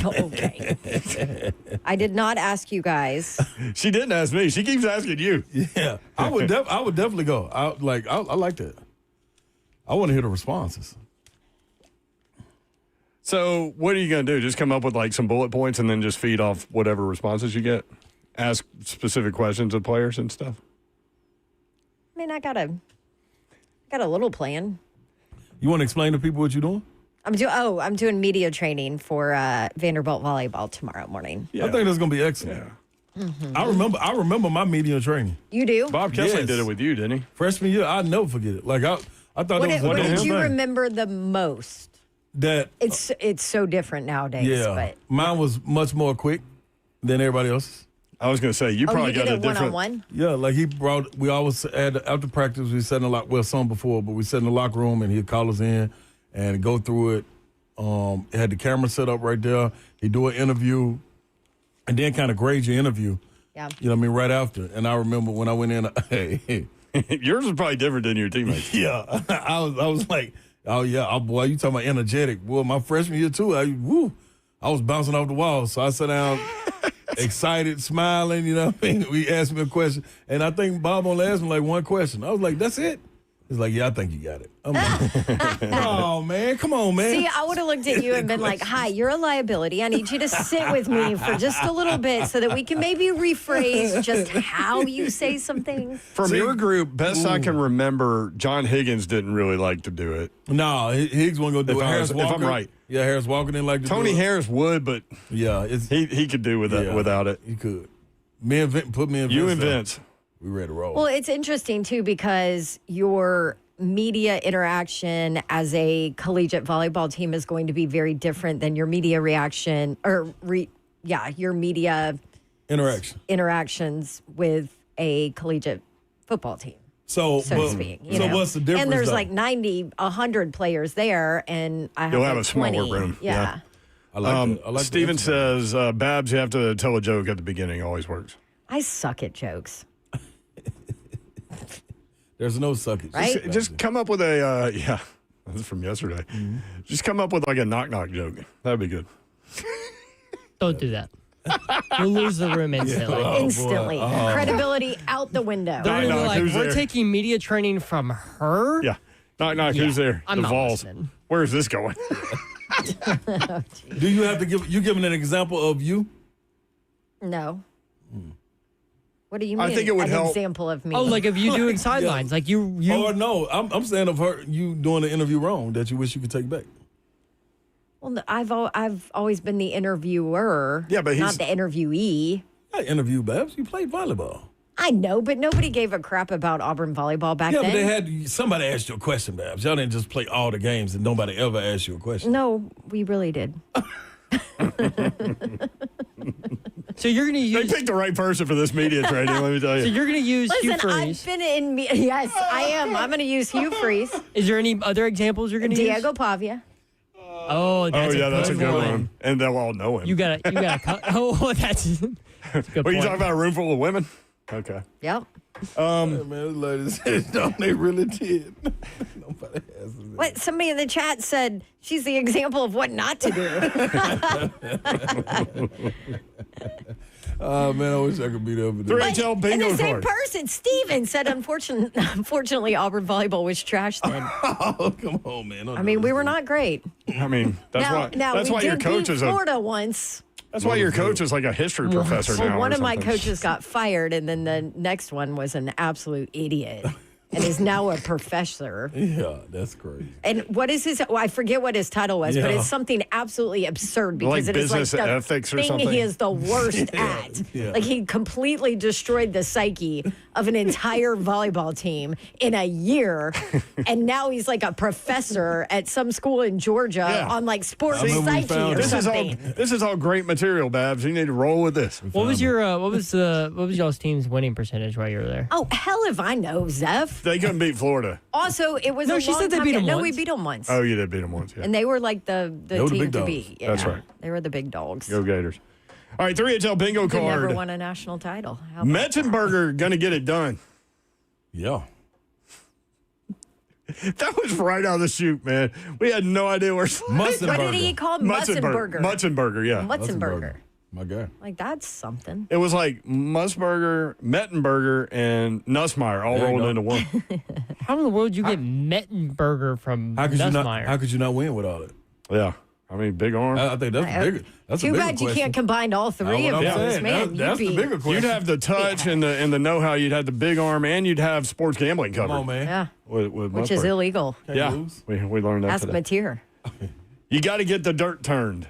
Okay. I did not ask you guys. She didn't ask me. She keeps asking you. Yeah, I would definitely go. I like that. I want to hear the responses. So what are you going to do? Just come up with like some bullet points and then just feed off whatever responses you get? Ask specific questions of players and stuff? I mean, I got a little plan. You want to explain to people what you're doing? I'm doing media training for Vanderbilt volleyball tomorrow morning. Yeah. I think that's going to be excellent. Yeah. Mm-hmm. I remember my media training. You do? Bob Kessler did it with you, didn't he? Freshman year, I'll never forget it. Like I thought what did you remember the most? That it's so different nowadays. Yeah, but mine was much more quick than everybody else's. I was going to say, you probably got a different... one-on-one? Yeah, like we always had, after practice, we sat in the locker, well, some before, but we sat in the locker room and he'd call us in and go through it. It had the camera set up right there. He'd do an interview and then kind of grade your interview. Yeah. You know what I mean? Right after. And I remember when I went in, yours was probably different than your teammates. Yeah. I was like, oh, yeah, boy, you talking about energetic. Boy, my freshman year, too, I was bouncing off the wall. So I sat down, excited, smiling, you know what I mean? We asked me a question. And I think Bob only asked me like one question. I was like, that's it? He's like, yeah, I think you got it. I'm like, oh, man, come on, man. See, I would have looked at you and been like, hi, you're a liability. I need you to sit with me for just a little bit so that we can maybe rephrase just how you say something. From your group, best I can remember, John Higgins didn't really like to do it. No, Higgs wasn't going to do it. If I'm right. Yeah, Harris Walker didn't like to do it. Tony Harris would, but yeah, he could do without it. He could. Put me in Vince. You and Vince. We ready to roll. Well, it's interesting, too, because your media interaction as a collegiate volleyball team is going to be very different than your media reaction your media interactions with a collegiate football team. So to speak. What's the difference? And there's like 90, 100 players there, and I have You'll like have a 20. smaller room. Yeah. I like Steven says, Babs, you have to tell a joke at the beginning. Always works. I suck at jokes. There's no suckage. Right? Just come up with a, this is from yesterday. Mm-hmm. Just come up with like a knock-knock joke. That'd be good. Don't do that. You'll lose the room instantly. Instantly. Credibility out the window. They're gonna be like, who's we're there? taking media training from her? Yeah. Knock-knock, who's there? I'm the not Vols. listening. Where's this going? Do you have to giving an example of you? No. What do you mean? I think it would help. An example of me. Oh, like if you doing sidelines, like you. Or no, I'm saying of her, you doing the interview wrong that you wish you could take back. Well, I've always been the interviewer. Yeah, but not the interviewee. I interviewed Babs. You played volleyball. I know, but nobody gave a crap about Auburn volleyball back then. Yeah, but somebody asked you a question, Babs. Y'all didn't just play all the games and nobody ever asked you a question. No, we really did. So you're going to use... They picked the right person for this media training, let me tell you. So you're going to use Hugh Freeze. I've been in... Yes, I am. I'm going to use Hugh Freeze. Is there any other examples you're going to use? Diego Pavia. Oh, that's a good one. And they'll all know him. You got to... Oh, that's a good What, point. you talking about a room full of women? Okay. Yep. Man, those ladies said, no, they really did. Nobody asked them. What? Somebody in the chat said she's the example of what not to do. Oh, man, I wish I could be there for that. 3HL bingo and the same card. person, Steven, said, unfortunately, Auburn volleyball was trash then. Oh, come on, man. I mean, we were not great. I mean, that's why we your did coach beat is Florida once. That's why your coach is like a history professor now. Well, one or of my something. coaches got fired, and then the next one was an absolute idiot. And is now a professor. Yeah, that's crazy. And what is his? Well, I forget what his title was, but it's something absolutely absurd because Like it is like business the ethics or thing something? he is the worst at. Yeah. Like he completely destroyed the psyche of an entire volleyball team in a year, and now he's like a professor at some school in Georgia on like sports psyche or something. This is all great material, Babs. You need to roll with this. What was y'all's team's winning percentage while you were there? Oh hell if I know, Zeph. They couldn't beat Florida. Also, it was No, a she long said they time beat ago. them No, once. we beat them once. Oh, you did beat them once, yeah. And they were like the were the team big to dogs. beat. Yeah. That's right. They were the big dogs. Go Gators. All right, 3HL bingo They card. never won a national title. How about Metzenberger going to get it done. Yeah. That was right out of the chute, man. We had no idea where. What did he call Mutzenberger? Mutzenberger, yeah. Mutzenberger. My guy. Like, that's something. It was like Musburger, Mettenberger, and Nussmeier all There you rolled go. into one. How in the world did you get Mettenberger from How could Nussmeier? you not win with all that? Yeah. I mean, big arm. I think that's bigger. That's a Too bigger bad you question. can't combine all three of Know what I'm those, saying. man. That's the bigger question. You'd have the touch and the know-how. You'd have the big arm, and you'd have sports gambling covered. Come on, man. Yeah, With which is Musburger. illegal. Can't Yeah, lose. we learned that That's today. Mateer. You got to get the dirt turned.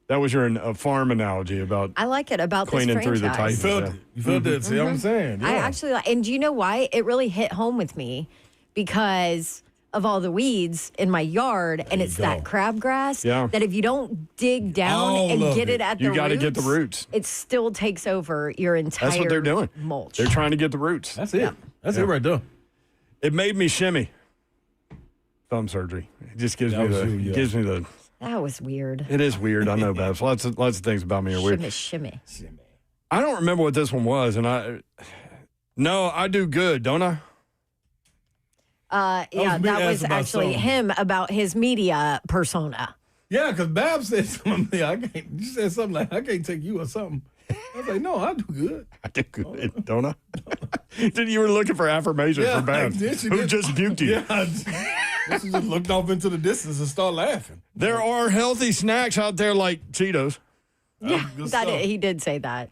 That was your farm analogy about I like it about this cleaning through the franchise. Titans. You felt it. You felt that. See what I'm saying? Yeah. I actually like, and do you know why? It really hit home with me because of all the weeds in my yard, and it's that crabgrass that if you don't dig down All and of get it. it at You the gotta roots, get the roots. it still takes over your entire That's what they're doing. mulch. They're trying to get the roots. That's it. That's it right there. It made me shimmy. Thumb surgery. It just gives That me was the. you, yeah. Gives me the. That was weird. It is weird. I know, Babs. Lots of things about me are weird. Shimmy. I don't remember what this one was, and I do good, don't I? Yeah, was me that was asking about actually something. him about his media persona. Yeah, because Bab said something. You said something like, I can't take you or something. I was like, no, I do good. I do good, don't I? Then you were looking for affirmation Yeah, from Babs, I did. She who did. just buked you. Yeah. She just looked off into the distance and started laughing. There are healthy snacks out there like Cheetos. Yeah, good that stuff. he did say that.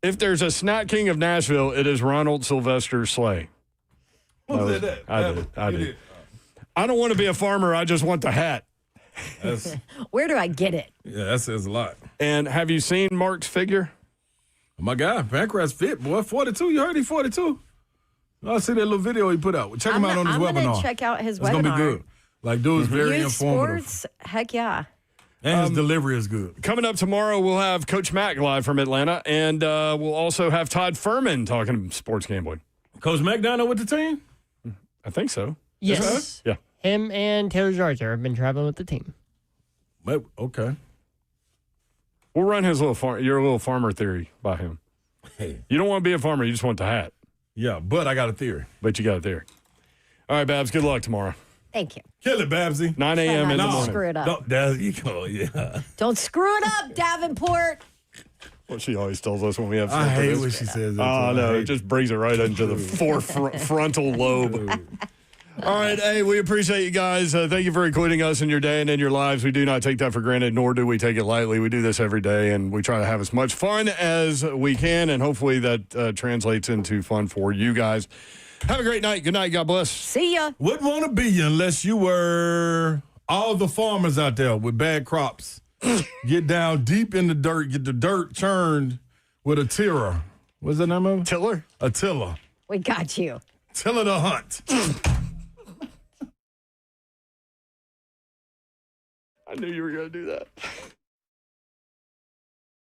If there's a snack king of Nashville, it is Ronald Sylvester Slay. Who said that? I You did. I don't want to be a farmer. I just want the hat. That's, Where do I get it? yeah, that says a lot. And have you seen Mark's figure? My guy, Pancratz fit, boy. 42. You heard he 42? I see that little video he put out. Check him out on his I'm webinar. gonna check out his It's webinar. going to be good. Like, dude's very Youth informative. sports, heck yeah. And his delivery is good. Coming up tomorrow, we'll have Coach Mack live from Atlanta, and we'll also have Todd Furman talking sports gambling. Coach Mack down there with the team? I think so. Yes. Yeah. Him and Taylor Jarzer have been traveling with the team. Okay. We'll run his your little farmer theory by him. Hey. You don't want to be a farmer. You just want the hat. Yeah, but I got a theory. But you got it there. All right, Babs, good luck tomorrow. Thank you. Kill it, Babsy. 9 a.m. in the Don't morning. screw it up. No, there you go, yeah. Don't screw it up, Davenport. What she always tells us when we have I something. hate when she says that. Oh, too. no, I it hate just brings it right into the frontal lobe. All right, hey, we appreciate you guys. Thank you for including us in your day and in your lives. We do not take that for granted, nor do we take it lightly. We do this every day, and we try to have as much fun as we can, and hopefully that translates into fun for you guys. Have a great night. Good night. God bless. See ya. Wouldn't want to be you unless you were all the farmers out there with bad crops. Get down deep in the dirt, get the dirt churned with a tiller. What's the name of it? Tiller? A tiller. We got you. Tiller the hunt. I knew you were going to do that.